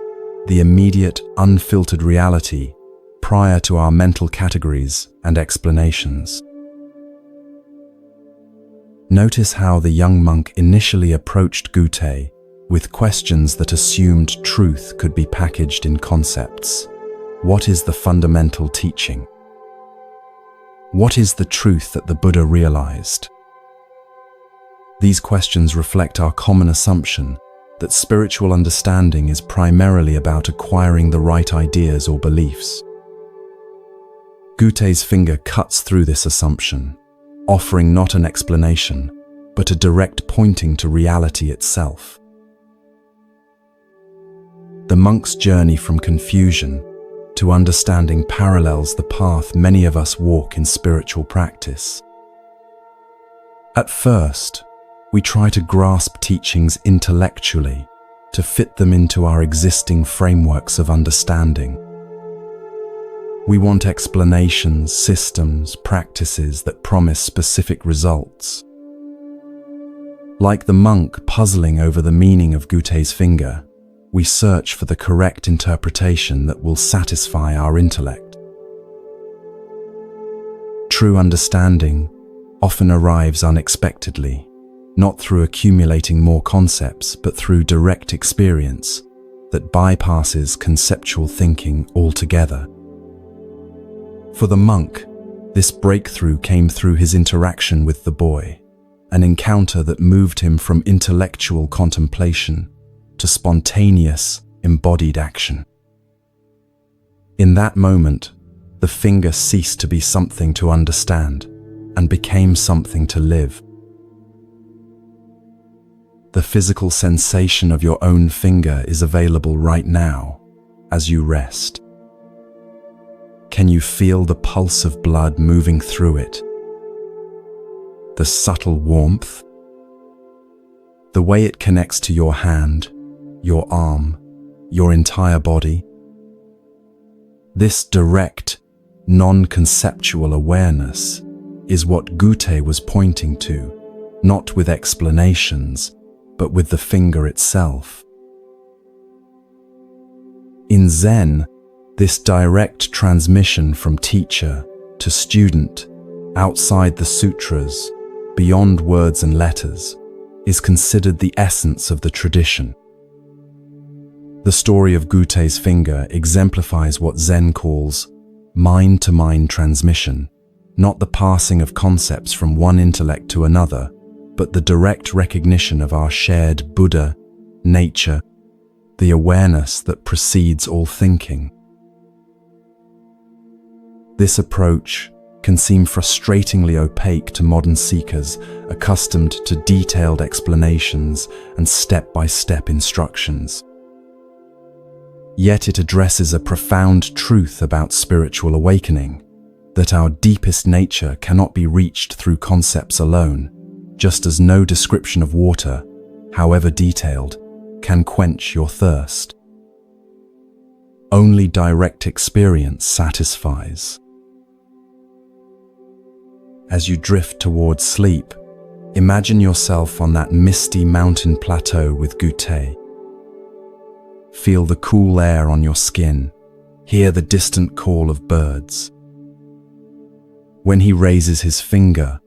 the immediate, unfiltered reality prior to our mental categories and explanations. Notice how the young monk initially approached Gutei with questions that assumed truth could be packaged in concepts. What is the fundamental teaching? What is the truth that the Buddha realized? These questions reflect our common assumption that spiritual understanding is primarily about acquiring the right ideas or beliefs. Gutei's finger cuts through this assumption, offering not an explanation, but a direct pointing to reality itself. The monk's journey from confusion to understanding parallels the path many of us walk in spiritual practice. At first, we try to grasp teachings intellectually to fit them into our existing frameworks of understanding. We want explanations, systems, practices that promise specific results. Like the monk puzzling over the meaning of Gutei's finger, we search for the correct interpretation that will satisfy our intellect. True understanding often arrives unexpectedly, not through accumulating more concepts, but through direct experience that bypasses conceptual thinking altogether. For the monk, this breakthrough came through his interaction with the boy, an encounter that moved him from intellectual contemplation to spontaneous, embodied action. In that moment, the finger ceased to be something to understand and became something to live. The physical sensation of your own finger is available right now as you rest. Can you feel the pulse of blood moving through it? The subtle warmth? The way it connects to your hand, your arm, your entire body? This direct, non-conceptual awareness is what Gutei was pointing to, not with explanations, but with the finger itself. In Zen, this direct transmission from teacher to student, outside the sutras, beyond words and letters, is considered the essence of the tradition. The story of Gutei's finger exemplifies what Zen calls mind-to-mind transmission, not the passing of concepts from one intellect to another, but the direct recognition of our shared Buddha, nature, the awareness that precedes all thinking. This approach can seem frustratingly opaque to modern seekers accustomed to detailed explanations and step-by-step instructions. Yet it addresses a profound truth about spiritual awakening, that our deepest nature cannot be reached through concepts alone, just as no description of water, however detailed, can quench your thirst. Only direct experience satisfies. As you drift towards sleep, Imagine yourself on that misty mountain plateau with Gute. Feel the cool air on your skin. Hear the distant call of birds. When he raises his finger,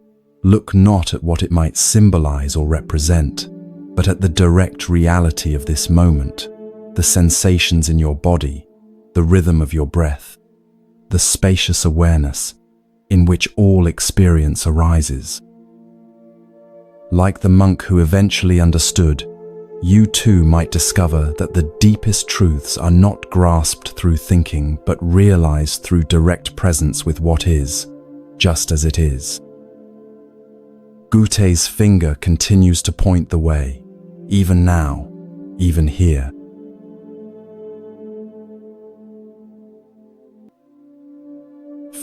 look not at what it might symbolize or represent, but at the direct reality of this moment, the sensations in your body, the rhythm of your breath, the spacious awareness in which all experience arises. Like the monk who eventually understood, you too might discover that the deepest truths are not grasped through thinking, but realized through direct presence with what is, just as it is. Gute's finger continues to point the way, even now, even here.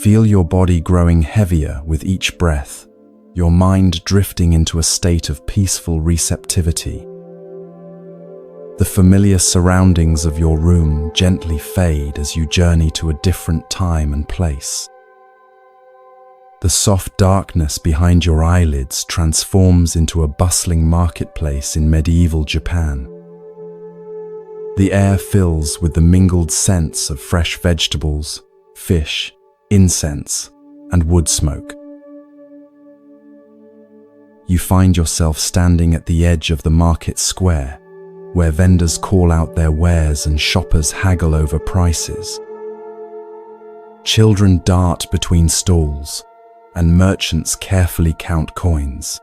Feel your body growing heavier with each breath, your mind drifting into a state of peaceful receptivity. The familiar surroundings of your room gently fade as you journey to a different time and place. The soft darkness behind your eyelids transforms into a bustling marketplace in medieval Japan. The air fills with the mingled scents of fresh vegetables, fish, incense, and wood smoke. You find yourself standing at the edge of the market square, where vendors call out their wares and shoppers haggle over prices. Children dart between stalls, and merchants carefully count coins.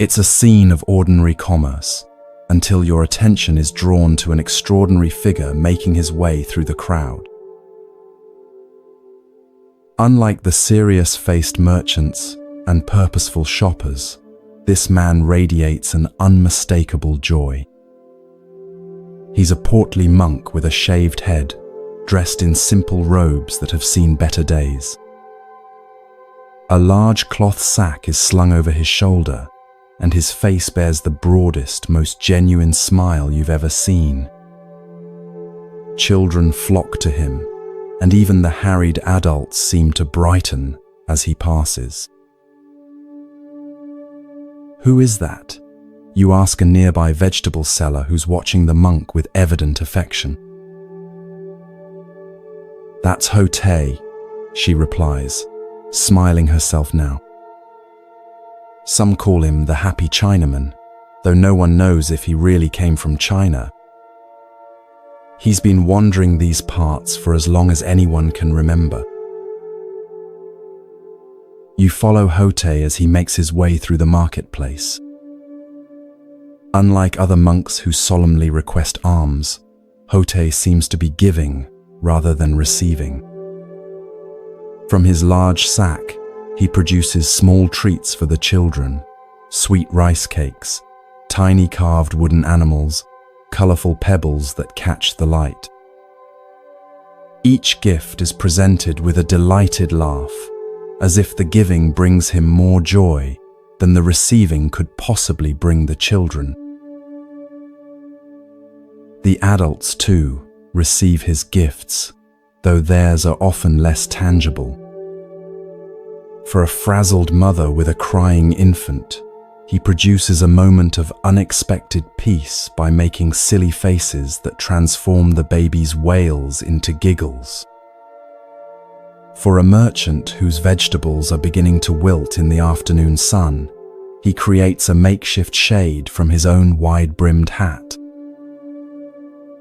It's a scene of ordinary commerce, until your attention is drawn to an extraordinary figure making his way through the crowd. Unlike the serious-faced merchants and purposeful shoppers, this man radiates an unmistakable joy. He's a portly monk with a shaved head, dressed in simple robes that have seen better days. A large cloth sack is slung over his shoulder, and his face bears the broadest, most genuine smile you've ever seen. Children flock to him, and even the harried adults seem to brighten as he passes. Who is that? You ask a nearby vegetable seller who's watching the monk with evident affection. That's Hote, she replies, smiling herself now. Some call him the Happy Chinaman, though no one knows if he really came from China. He's been wandering these parts for as long as anyone can remember. You follow Hote as he makes his way through the marketplace. Unlike other monks who solemnly request alms, Hote seems to be giving rather than receiving. From his large sack, he produces small treats for the children, sweet rice cakes, tiny carved wooden animals, colorful pebbles that catch the light. Each gift is presented with a delighted laugh, as if the giving brings him more joy than the receiving could possibly bring the children. The adults, too, receive his gifts, though theirs are often less tangible. For a frazzled mother with a crying infant, he produces a moment of unexpected peace by making silly faces that transform the baby's wails into giggles. For a merchant whose vegetables are beginning to wilt in the afternoon sun, he creates a makeshift shade from his own wide-brimmed hat.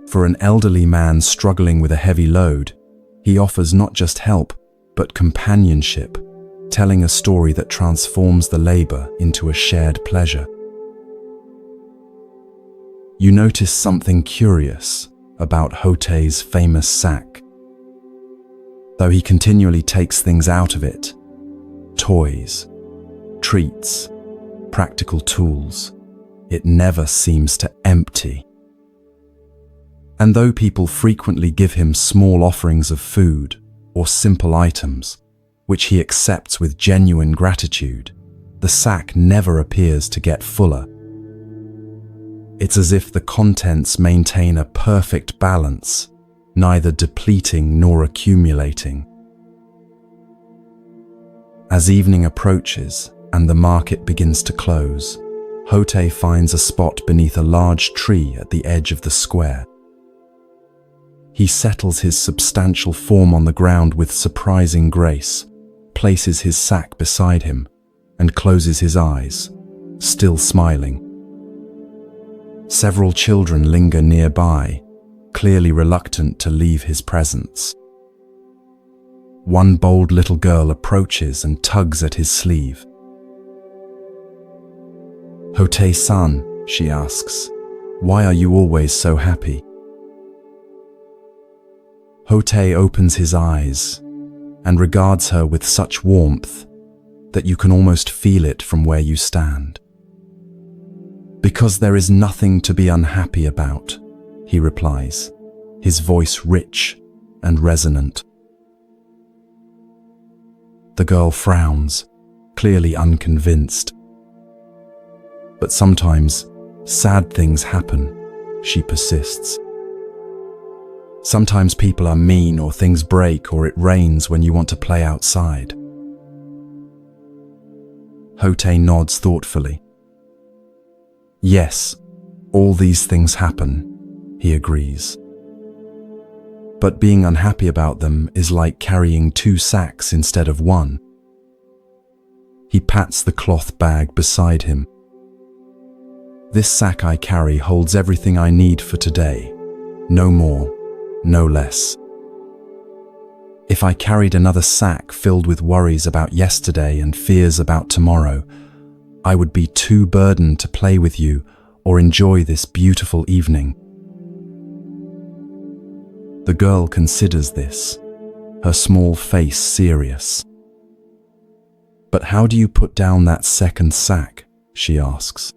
For an elderly man struggling with a heavy load, he offers not just help, but companionship, telling a story that transforms the labor into a shared pleasure. You notice something curious about Hote's famous sack. Though he continually takes things out of it, toys, treats, practical tools, it never seems to empty. And though people frequently give him small offerings of food or simple items, which he accepts with genuine gratitude, the sack never appears to get fuller. It's as if the contents maintain a perfect balance, neither depleting nor accumulating. As evening approaches and the market begins to close, Hote finds a spot beneath a large tree at the edge of the square. He settles his substantial form on the ground with surprising grace, places his sack beside him, and closes his eyes, still smiling. Several children linger nearby, clearly reluctant to leave his presence. One bold little girl approaches and tugs at his sleeve. "Hote-san," she asks, "why are you always so happy?" Hote opens his eyes and regards her with such warmth that you can almost feel it from where you stand. "Because there is nothing to be unhappy about," he replies, his voice rich and resonant. The girl frowns, clearly unconvinced. "But sometimes sad things happen," she persists. "Sometimes people are mean, or things break, or it rains when you want to play outside." Hote nods thoughtfully. "Yes, all these things happen," he agrees. "But being unhappy about them is like carrying 2 sacks instead of 1. He pats the cloth bag beside him. "This sack I carry holds everything I need for today, no more, no less. If I carried another sack filled with worries about yesterday and fears about tomorrow, I would be too burdened to play with you or enjoy this beautiful evening." The girl considers this, her small face serious. "But how do you put down that second sack?" she asks.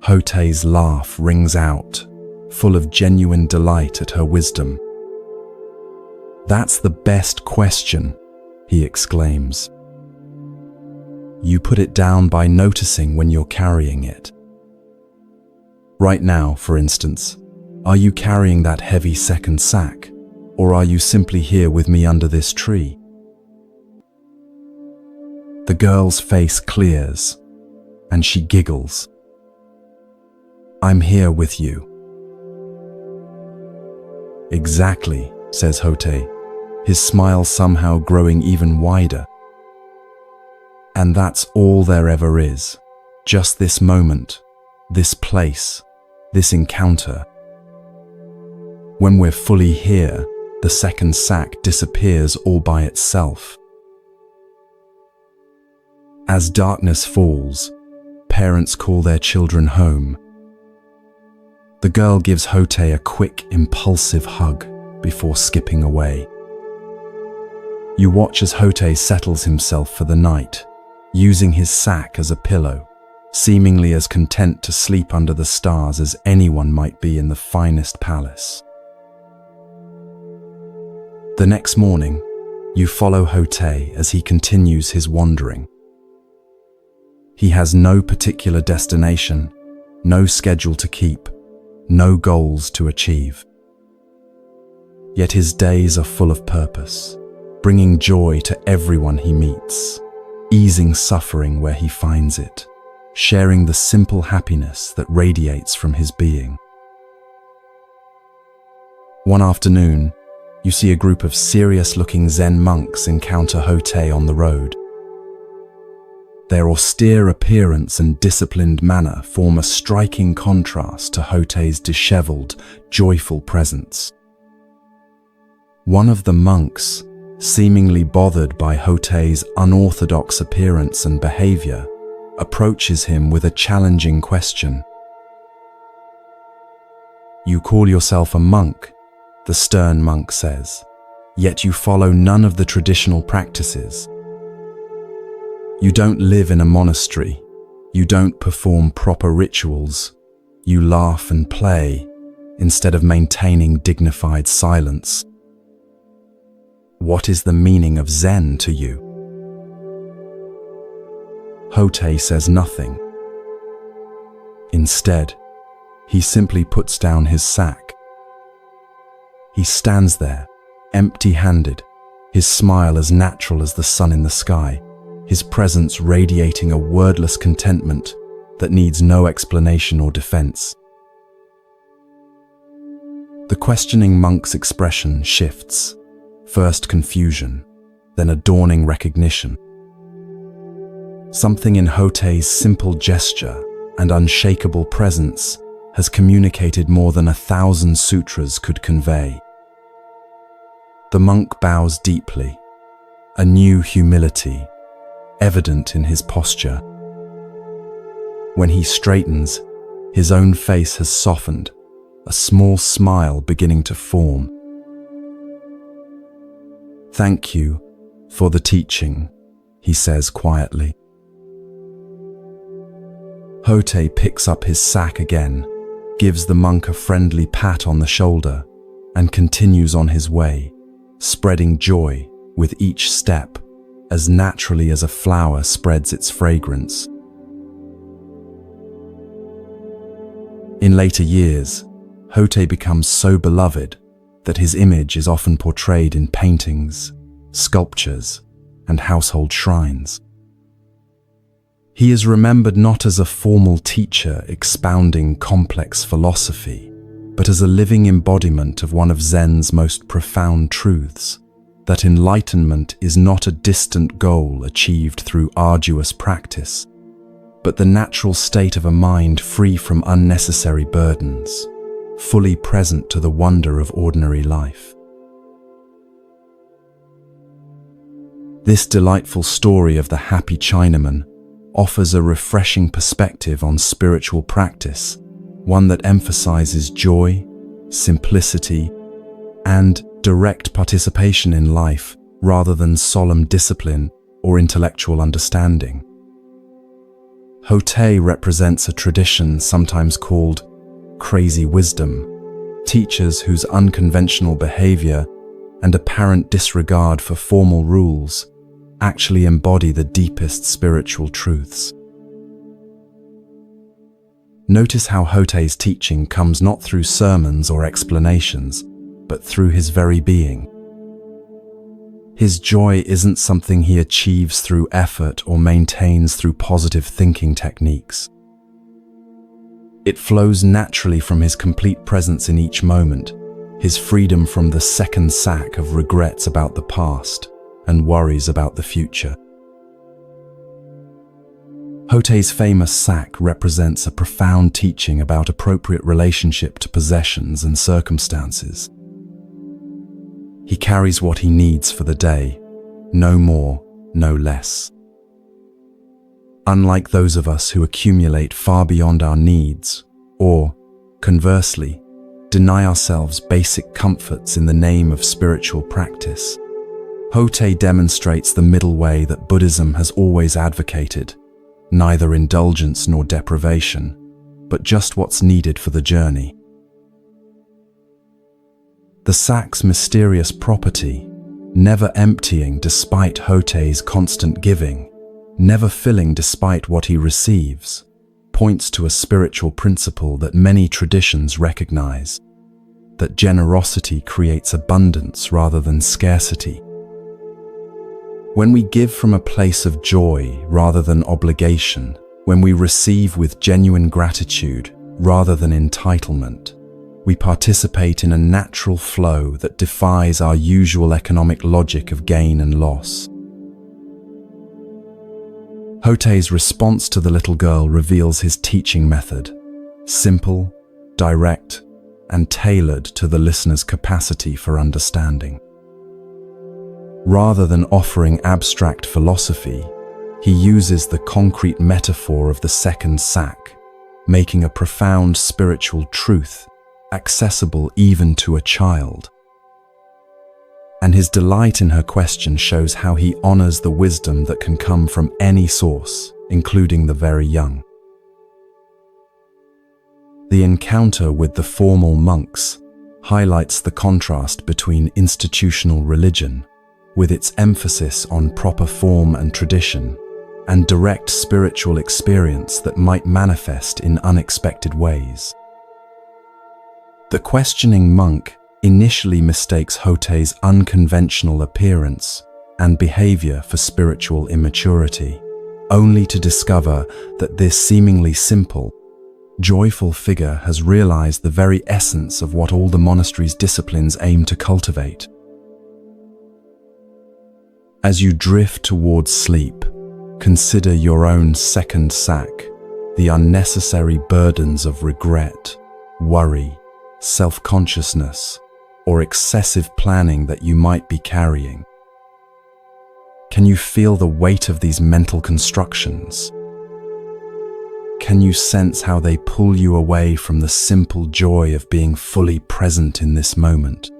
Hote's laugh rings out, full of genuine delight at her wisdom. "That's the best question," he exclaims. "You put it down by noticing when you're carrying it. Right now, for instance, are you carrying that heavy second sack, or are you simply here with me under this tree?" The girl's face clears, and she giggles. "I'm here with you." "Exactly," says Hote, his smile somehow growing even wider. "And that's all there ever is, just this moment, this place, this encounter. When we're fully here, the second sack disappears all by itself." As darkness falls, parents call their children home. The girl gives Hote a quick, impulsive hug before skipping away. You watch as Hote settles himself for the night, using his sack as a pillow, seemingly as content to sleep under the stars as anyone might be in the finest palace. The next morning, you follow Hote as he continues his wandering. He has no particular destination, no schedule to keep, no goals to achieve. Yet his days are full of purpose, bringing joy to everyone he meets, easing suffering where he finds it, sharing the simple happiness that radiates from his being. One afternoon, you see a group of serious-looking Zen monks encounter Hote on the road. Their austere appearance and disciplined manner form a striking contrast to Hote's disheveled, joyful presence. One of the monks, seemingly bothered by Hote's unorthodox appearance and behavior, approaches him with a challenging question. "You call yourself a monk," the stern monk says, "yet you follow none of the traditional practices. You don't live in a monastery. You don't perform proper rituals. You laugh and play instead of maintaining dignified silence. What is the meaning of Zen to you?" Hote says nothing. Instead, he simply puts down his sack. He stands there, empty-handed, his smile as natural as the sun in the sky, his presence radiating a wordless contentment that needs no explanation or defense. The questioning monk's expression shifts, first confusion, then a dawning recognition. Something in Hotei's simple gesture and unshakable presence has communicated more than 1,000 sutras could convey. The monk bows deeply, a new humility evident in his posture. When he straightens, his own face has softened, a small smile beginning to form. "Thank you for the teaching," he says quietly. Hotei picks up his sack again, gives the monk a friendly pat on the shoulder, and continues on his way, spreading joy with each step, as naturally as a flower spreads its fragrance. In later years, Hotei becomes so beloved that his image is often portrayed in paintings, sculptures, and household shrines. He is remembered not as a formal teacher expounding complex philosophy, but as a living embodiment of one of Zen's most profound truths, that enlightenment is not a distant goal achieved through arduous practice, but the natural state of a mind free from unnecessary burdens, fully present to the wonder of ordinary life. This delightful story of the happy Chinaman offers a refreshing perspective on spiritual practice, one that emphasizes joy, simplicity, and direct participation in life rather than solemn discipline or intellectual understanding. Hotei represents a tradition sometimes called crazy wisdom, teachers whose unconventional behavior and apparent disregard for formal rules actually embody the deepest spiritual truths. Notice how Hotei's teaching comes not through sermons or explanations, but through his very being. His joy isn't something he achieves through effort or maintains through positive thinking techniques. It flows naturally from his complete presence in each moment, his freedom from the second sack of regrets about the past and worries about the future. Hotei's famous sack represents a profound teaching about appropriate relationship to possessions and circumstances. He carries what he needs for the day, no more, no less. Unlike those of us who accumulate far beyond our needs, or, conversely, deny ourselves basic comforts in the name of spiritual practice, Hotei demonstrates the middle way that Buddhism has always advocated, neither indulgence nor deprivation, but just what's needed for the journey. The sack's mysterious property, never emptying despite Hotei's constant giving, never filling despite what he receives, points to a spiritual principle that many traditions recognize, that generosity creates abundance rather than scarcity. When we give from a place of joy rather than obligation, when we receive with genuine gratitude rather than entitlement, we participate in a natural flow that defies our usual economic logic of gain and loss. Hotei's response to the little girl reveals his teaching method, simple, direct, and tailored to the listener's capacity for understanding. Rather than offering abstract philosophy, he uses the concrete metaphor of the second sack, making a profound spiritual truth accessible even to a child. And his delight in her question shows how he honors the wisdom that can come from any source, including the very young. The encounter with the formal monks highlights the contrast between institutional religion, with its emphasis on proper form and tradition, and direct spiritual experience that might manifest in unexpected ways. The questioning monk initially mistakes Hotei's unconventional appearance and behavior for spiritual immaturity, only to discover that this seemingly simple, joyful figure has realized the very essence of what all the monastery's disciplines aim to cultivate. As you drift towards sleep, consider your own second sack, the unnecessary burdens of regret, worry, self-consciousness, or excessive planning that you might be carrying. Can you feel the weight of these mental constructions? Can you sense how they pull you away from the simple joy of being fully present in this moment?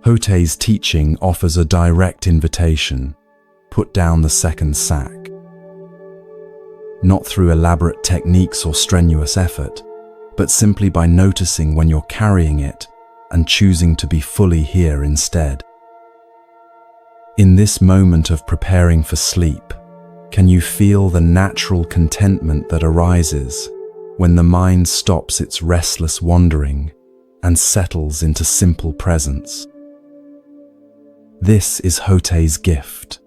Hotei's teaching offers a direct invitation: put down the second sack. Not through elaborate techniques or strenuous effort, but simply by noticing when you're carrying it and choosing to be fully here instead. In this moment of preparing for sleep, can you feel the natural contentment that arises when the mind stops its restless wandering and settles into simple presence? This is Hotei's gift,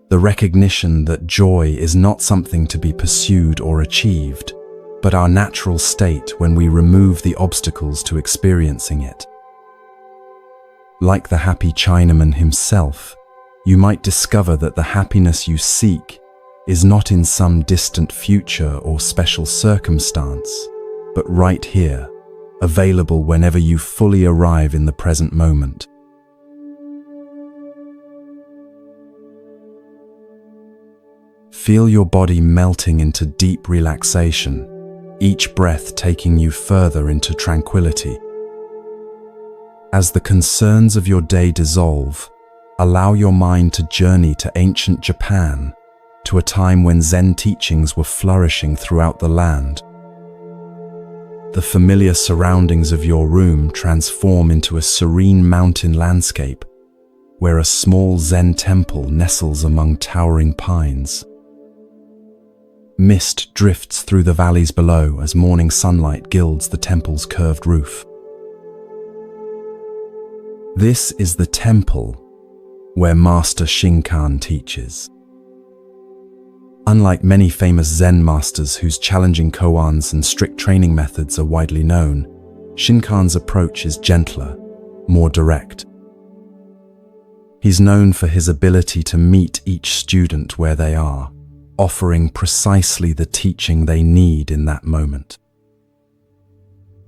the recognition that joy is not something to be pursued or achieved, but our natural state when we remove the obstacles to experiencing it. Like the happy Chinaman himself, you might discover that the happiness you seek is not in some distant future or special circumstance, but right here, available whenever you fully arrive in the present moment. Feel your body melting into deep relaxation, each breath taking you further into tranquility. As the concerns of your day dissolve, allow your mind to journey to ancient Japan, to a time when Zen teachings were flourishing throughout the land. The familiar surroundings of your room transform into a serene mountain landscape, where a small Zen temple nestles among towering pines. Mist drifts through the valleys below as morning sunlight gilds the temple's curved roof. This is the temple where Master Shinkan teaches. Unlike many famous Zen masters whose challenging koans and strict training methods are widely known, Shinkan's approach is gentler, more direct. He's known for his ability to meet each student where they are, offering precisely the teaching they need in that moment.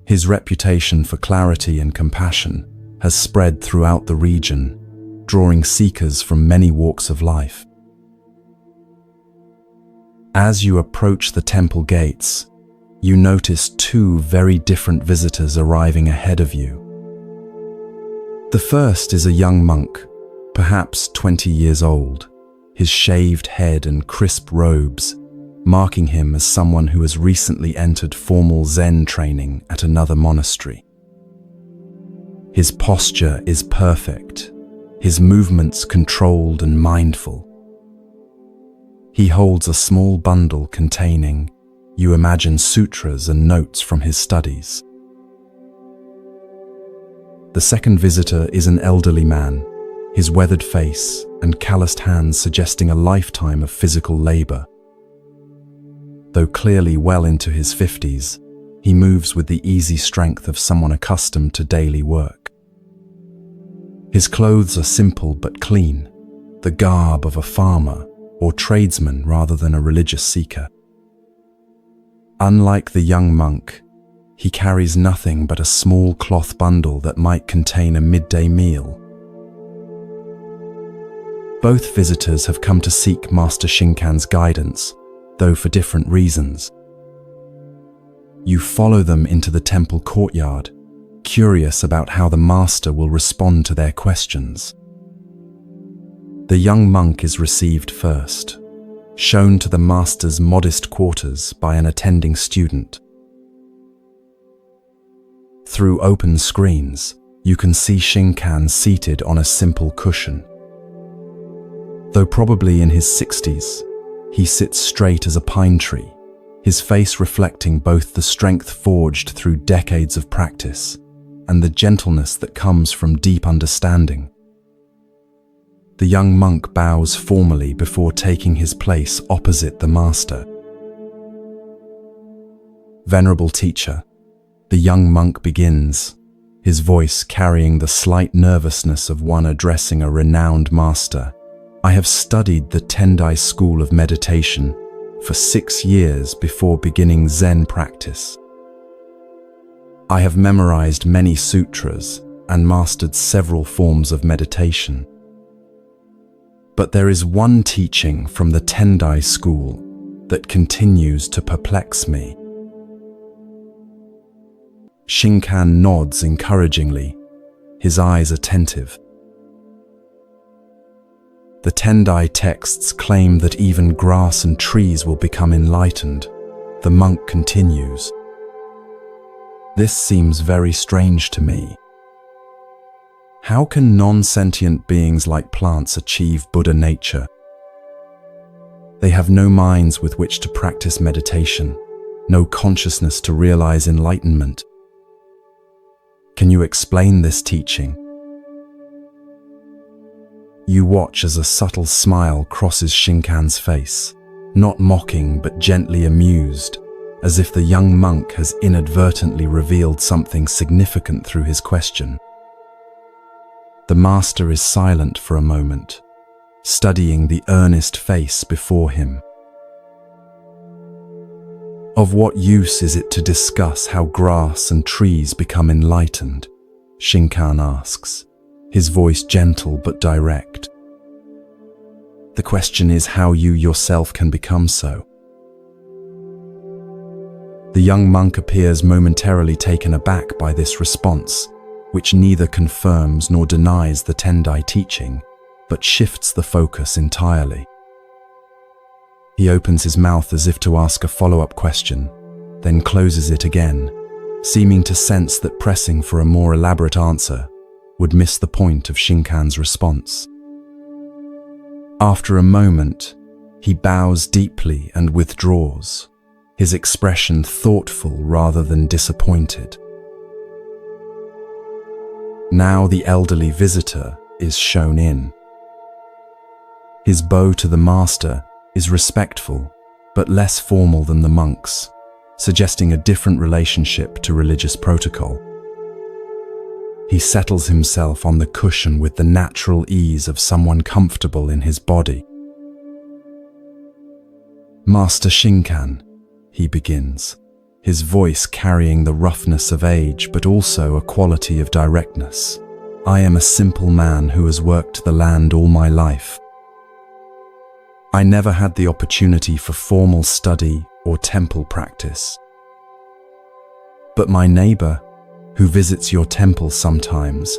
His reputation for clarity and compassion has spread throughout the region, drawing seekers from many walks of life. As you approach the temple gates, you notice two very different visitors arriving ahead of you. The first is a young monk, perhaps 20 years old, his shaved head and crisp robes marking him as someone who has recently entered formal Zen training at another monastery. His posture is perfect, his movements controlled and mindful. He holds a small bundle containing, you imagine, sutras and notes from his studies. The second visitor is an elderly man, his weathered face and calloused hands suggesting a lifetime of physical labor. Though clearly well into his 50s, he moves with the easy strength of someone accustomed to daily work. His clothes are simple but clean, the garb of a farmer or tradesman rather than a religious seeker. Unlike the young monk, he carries nothing but a small cloth bundle that might contain a midday meal. Both visitors have come to seek Master Shinkan's guidance, though for different reasons. You follow them into the temple courtyard, curious about how the master will respond to their questions. The young monk is received first, shown to the master's modest quarters by an attending student. Through open screens, you can see Shinkan seated on a simple cushion. Though probably in his 60s, he sits straight as a pine tree, his face reflecting both the strength forged through decades of practice and the gentleness that comes from deep understanding. The young monk bows formally before taking his place opposite the master. Venerable teacher, the young monk begins, his voice carrying the slight nervousness of one addressing a renowned master. I have studied the Tendai school of meditation for 6 years before beginning Zen practice. I have memorized many sutras and mastered several forms of meditation. But there is one teaching from the Tendai school that continues to perplex me. Shinkan nods encouragingly, his eyes attentive. The Tendai texts claim that even grass and trees will become enlightened. The monk continues. This seems very strange to me. How can non-sentient beings like plants achieve Buddha nature? They have no minds with which to practice meditation, no consciousness to realize enlightenment. Can you explain this teaching? You watch as a subtle smile crosses Shinkan's face, not mocking but gently amused, as if the young monk has inadvertently revealed something significant through his question. The master is silent for a moment, studying the earnest face before him. Of what use is it to discuss how grass and trees become enlightened? Shinkan asks, his voice gentle but direct. The question is how you yourself can become so. The young monk appears momentarily taken aback by this response, which neither confirms nor denies the Tendai teaching, but shifts the focus entirely. He opens his mouth as if to ask a follow-up question, then closes it again, seeming to sense that pressing for a more elaborate answer would miss the point of Shinkan's response. After a moment, he bows deeply and withdraws, his expression thoughtful rather than disappointed. Now the elderly visitor is shown in. His bow to the master is respectful, but less formal than the monk's, suggesting a different relationship to religious protocol. He settles himself on the cushion with the natural ease of someone comfortable in his body. Master Shinkan, he begins, his voice carrying the roughness of age but also a quality of directness. I am a simple man who has worked the land all my life. I never had the opportunity for formal study or temple practice. But my neighbor, who visits your temple sometimes,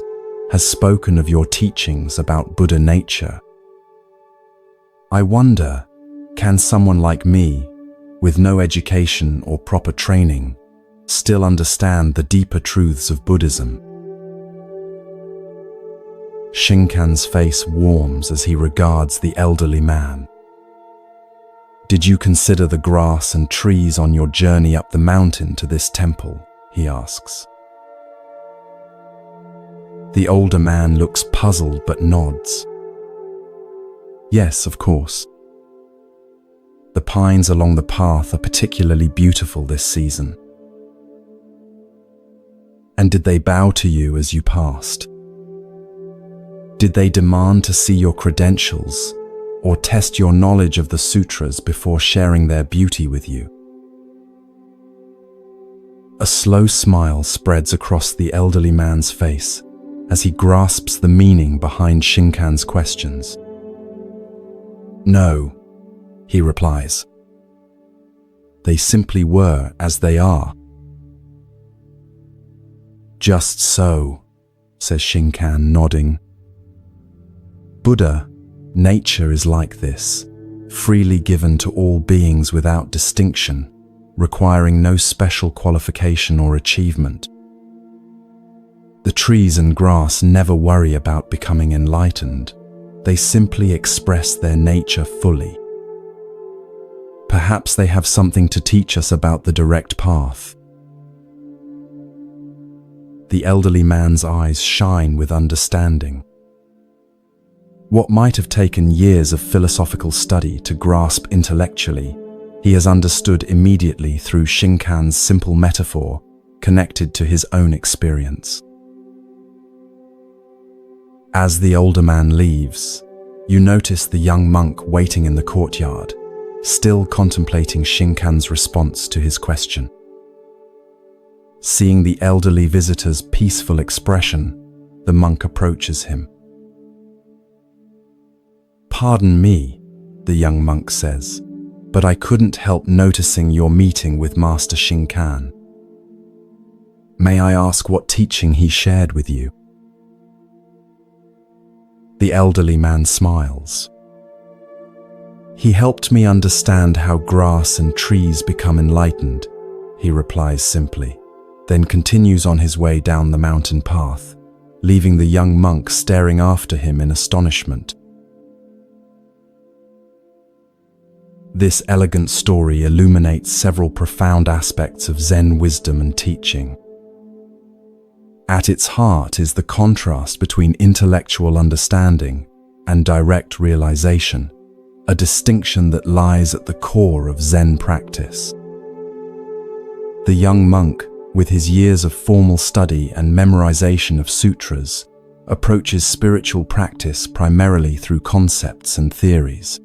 has spoken of your teachings about Buddha nature. I wonder, can someone like me, with no education or proper training, still understand the deeper truths of Buddhism? Shinkan's face warms as he regards the elderly man. Did you consider the grass and trees on your journey up the mountain to this temple? He asks. The older man looks puzzled but nods. Yes, of course. The pines along the path are particularly beautiful this season. And did they bow to you as you passed? Did they demand to see your credentials or test your knowledge of the sutras before sharing their beauty with you? A slow smile spreads across the elderly man's face as he grasps the meaning behind Shinkan's questions. No, he replies. They simply were as they are. Just so, says Shinkan, nodding. Buddha, nature is like this, freely given to all beings without distinction, requiring no special qualification or achievement. The trees and grass never worry about becoming enlightened. They simply express their nature fully. Perhaps they have something to teach us about the direct path. The elderly man's eyes shine with understanding. What might have taken years of philosophical study to grasp intellectually, he has understood immediately through Shinkan's simple metaphor connected to his own experience. As the older man leaves, you notice the young monk waiting in the courtyard, still contemplating Shinkan's response to his question. Seeing the elderly visitor's peaceful expression, the monk approaches him. "Pardon me," the young monk says, "but I couldn't help noticing your meeting with Master Shinkan. May I ask what teaching he shared with you?" The elderly man smiles. "He helped me understand how grass and trees become enlightened," he replies simply, then continues on his way down the mountain path, leaving the young monk staring after him in astonishment. This elegant story illuminates several profound aspects of Zen wisdom and teaching. At its heart is the contrast between intellectual understanding and direct realization, a distinction that lies at the core of Zen practice. The young monk, with his years of formal study and memorization of sutras, approaches spiritual practice primarily through concepts and theories.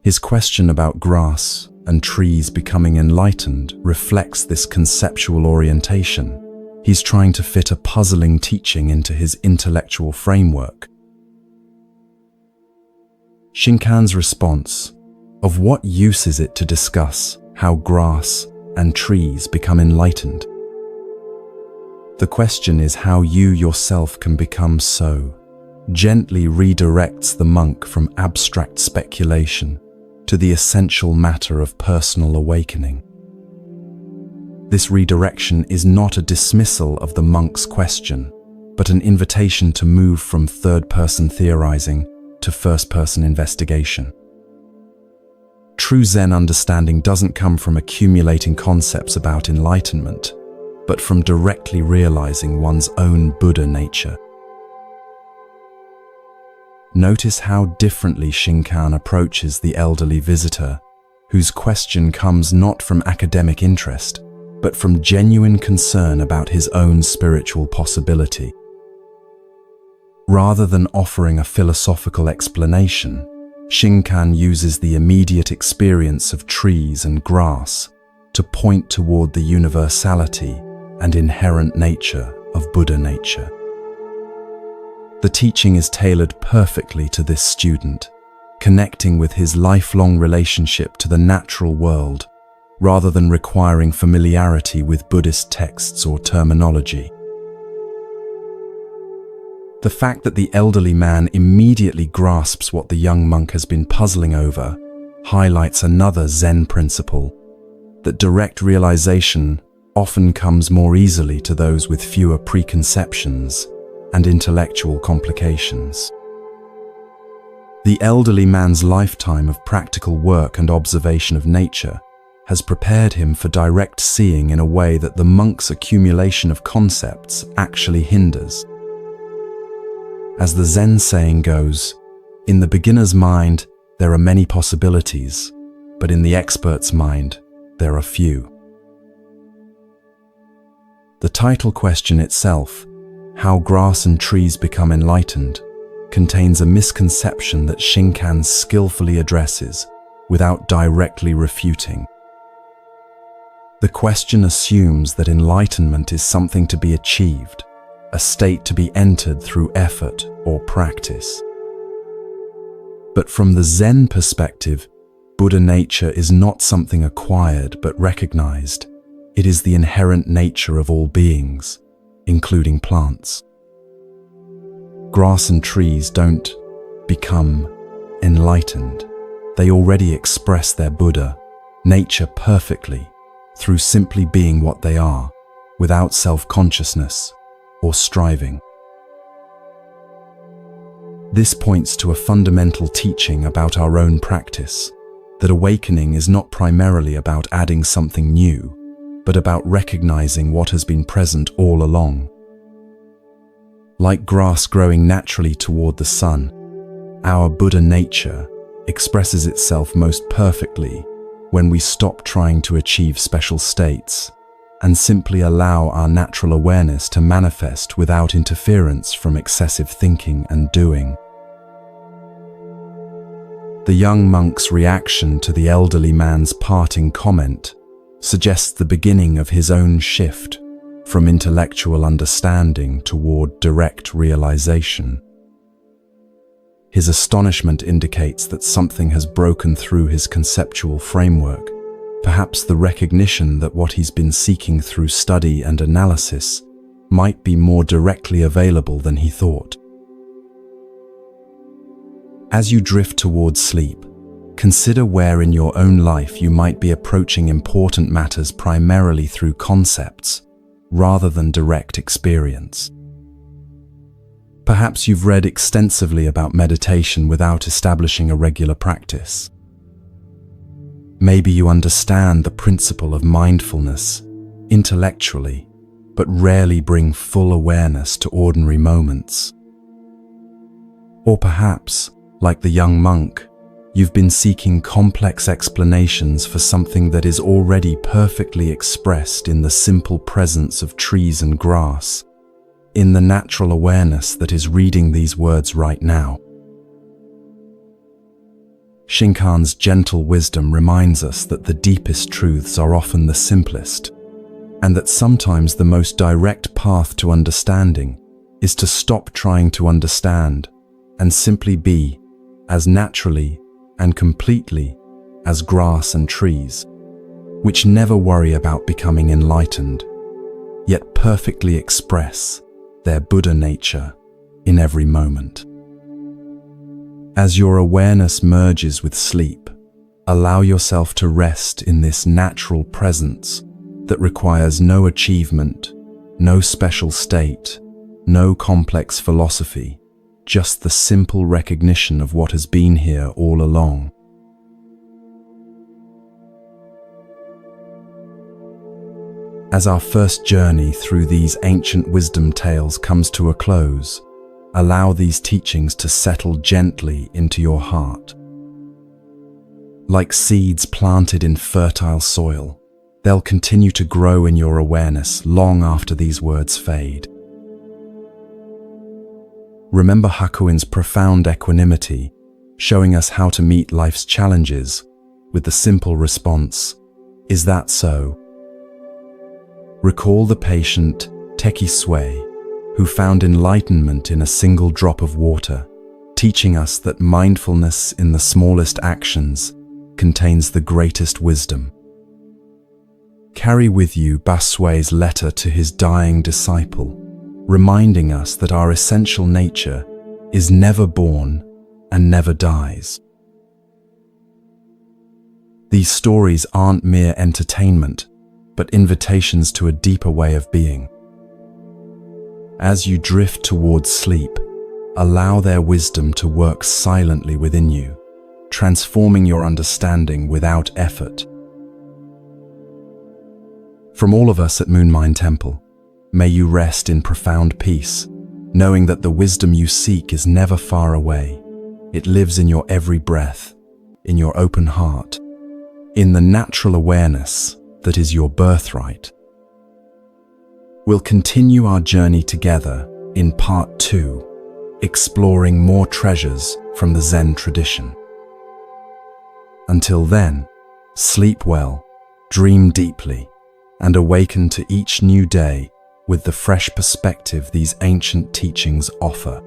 His question about grass and trees becoming enlightened reflects this conceptual orientation. He's trying to fit a puzzling teaching into his intellectual framework. Shinkan's response, "Of what use is it to discuss how grass and trees become enlightened? The question is how you yourself can become so," gently redirects the monk from abstract speculation to the essential matter of personal awakening. This redirection is not a dismissal of the monk's question, but an invitation to move from third-person theorizing to first-person investigation. True Zen understanding doesn't come from accumulating concepts about enlightenment, but from directly realizing one's own Buddha nature. Notice how differently Shinkan approaches the elderly visitor, whose question comes not from academic interest, but from genuine concern about his own spiritual possibility. Rather than offering a philosophical explanation, Shinkan uses the immediate experience of trees and grass to point toward the universality and inherent nature of Buddha nature. The teaching is tailored perfectly to this student, connecting with his lifelong relationship to the natural world, rather than requiring familiarity with Buddhist texts or terminology. The fact that the elderly man immediately grasps what the young monk has been puzzling over highlights another Zen principle, that direct realization often comes more easily to those with fewer preconceptions and intellectual complications. The elderly man's lifetime of practical work and observation of nature has prepared him for direct seeing in a way that the monk's accumulation of concepts actually hinders. As the Zen saying goes, "In the beginner's mind, there are many possibilities, but in the expert's mind, there are few." The title question itself, "How Grass and Trees Become Enlightened," contains a misconception that Shinkan skillfully addresses without directly refuting. The question assumes that enlightenment is something to be achieved, a state to be entered through effort or practice. But from the Zen perspective, Buddha nature is not something acquired but recognized. It is the inherent nature of all beings, including plants. Grass and trees don't become enlightened. They already express their Buddha nature perfectly through simply being what they are, without self-consciousness or striving. This points to a fundamental teaching about our own practice, that awakening is not primarily about adding something new, but about recognizing what has been present all along. Like grass growing naturally toward the sun, our Buddha nature expresses itself most perfectly when we stop trying to achieve special states and simply allow our natural awareness to manifest without interference from excessive thinking and doing. The young monk's reaction to the elderly man's parting comment suggests the beginning of his own shift from intellectual understanding toward direct realization. His astonishment indicates that something has broken through his conceptual framework, perhaps the recognition that what he's been seeking through study and analysis might be more directly available than he thought. As you drift towards sleep, consider where in your own life you might be approaching important matters primarily through concepts rather than direct experience. Perhaps you've read extensively about meditation without establishing a regular practice. Maybe you understand the principle of mindfulness intellectually, but rarely bring full awareness to ordinary moments. Or perhaps, like the young monk, you've been seeking complex explanations for something that is already perfectly expressed in the simple presence of trees and grass, in the natural awareness that is reading these words right now. Shinkan's gentle wisdom reminds us that the deepest truths are often the simplest, and that sometimes the most direct path to understanding is to stop trying to understand and simply be as naturally and completely as grass and trees, which never worry about becoming enlightened, yet perfectly express their Buddha nature in every moment. As your awareness merges with sleep, allow yourself to rest in this natural presence that requires no achievement, no special state, no complex philosophy, just the simple recognition of what has been here all along. As our first journey through these ancient wisdom tales comes to a close, allow these teachings to settle gently into your heart. Like seeds planted in fertile soil, they'll continue to grow in your awareness long after these words fade. Remember Hakuin's profound equanimity, showing us how to meet life's challenges with the simple response, "Is that so?" Recall the patient Teki Sui, who found enlightenment in a single drop of water, teaching us that mindfulness in the smallest actions contains the greatest wisdom. Carry with you Basui's letter to his dying disciple, reminding us that our essential nature is never born and never dies. These stories aren't mere entertainment, but invitations to a deeper way of being. As you drift towards sleep, allow their wisdom to work silently within you, transforming your understanding without effort. From all of us at Moonlight Temple, may you rest in profound peace, knowing that the wisdom you seek is never far away. It lives in your every breath, in your open heart, in the natural awareness that is your birthright. We'll continue our journey together in part 2, exploring more treasures from the Zen tradition. Until then, sleep well, dream deeply, and awaken to each new day with the fresh perspective these ancient teachings offer.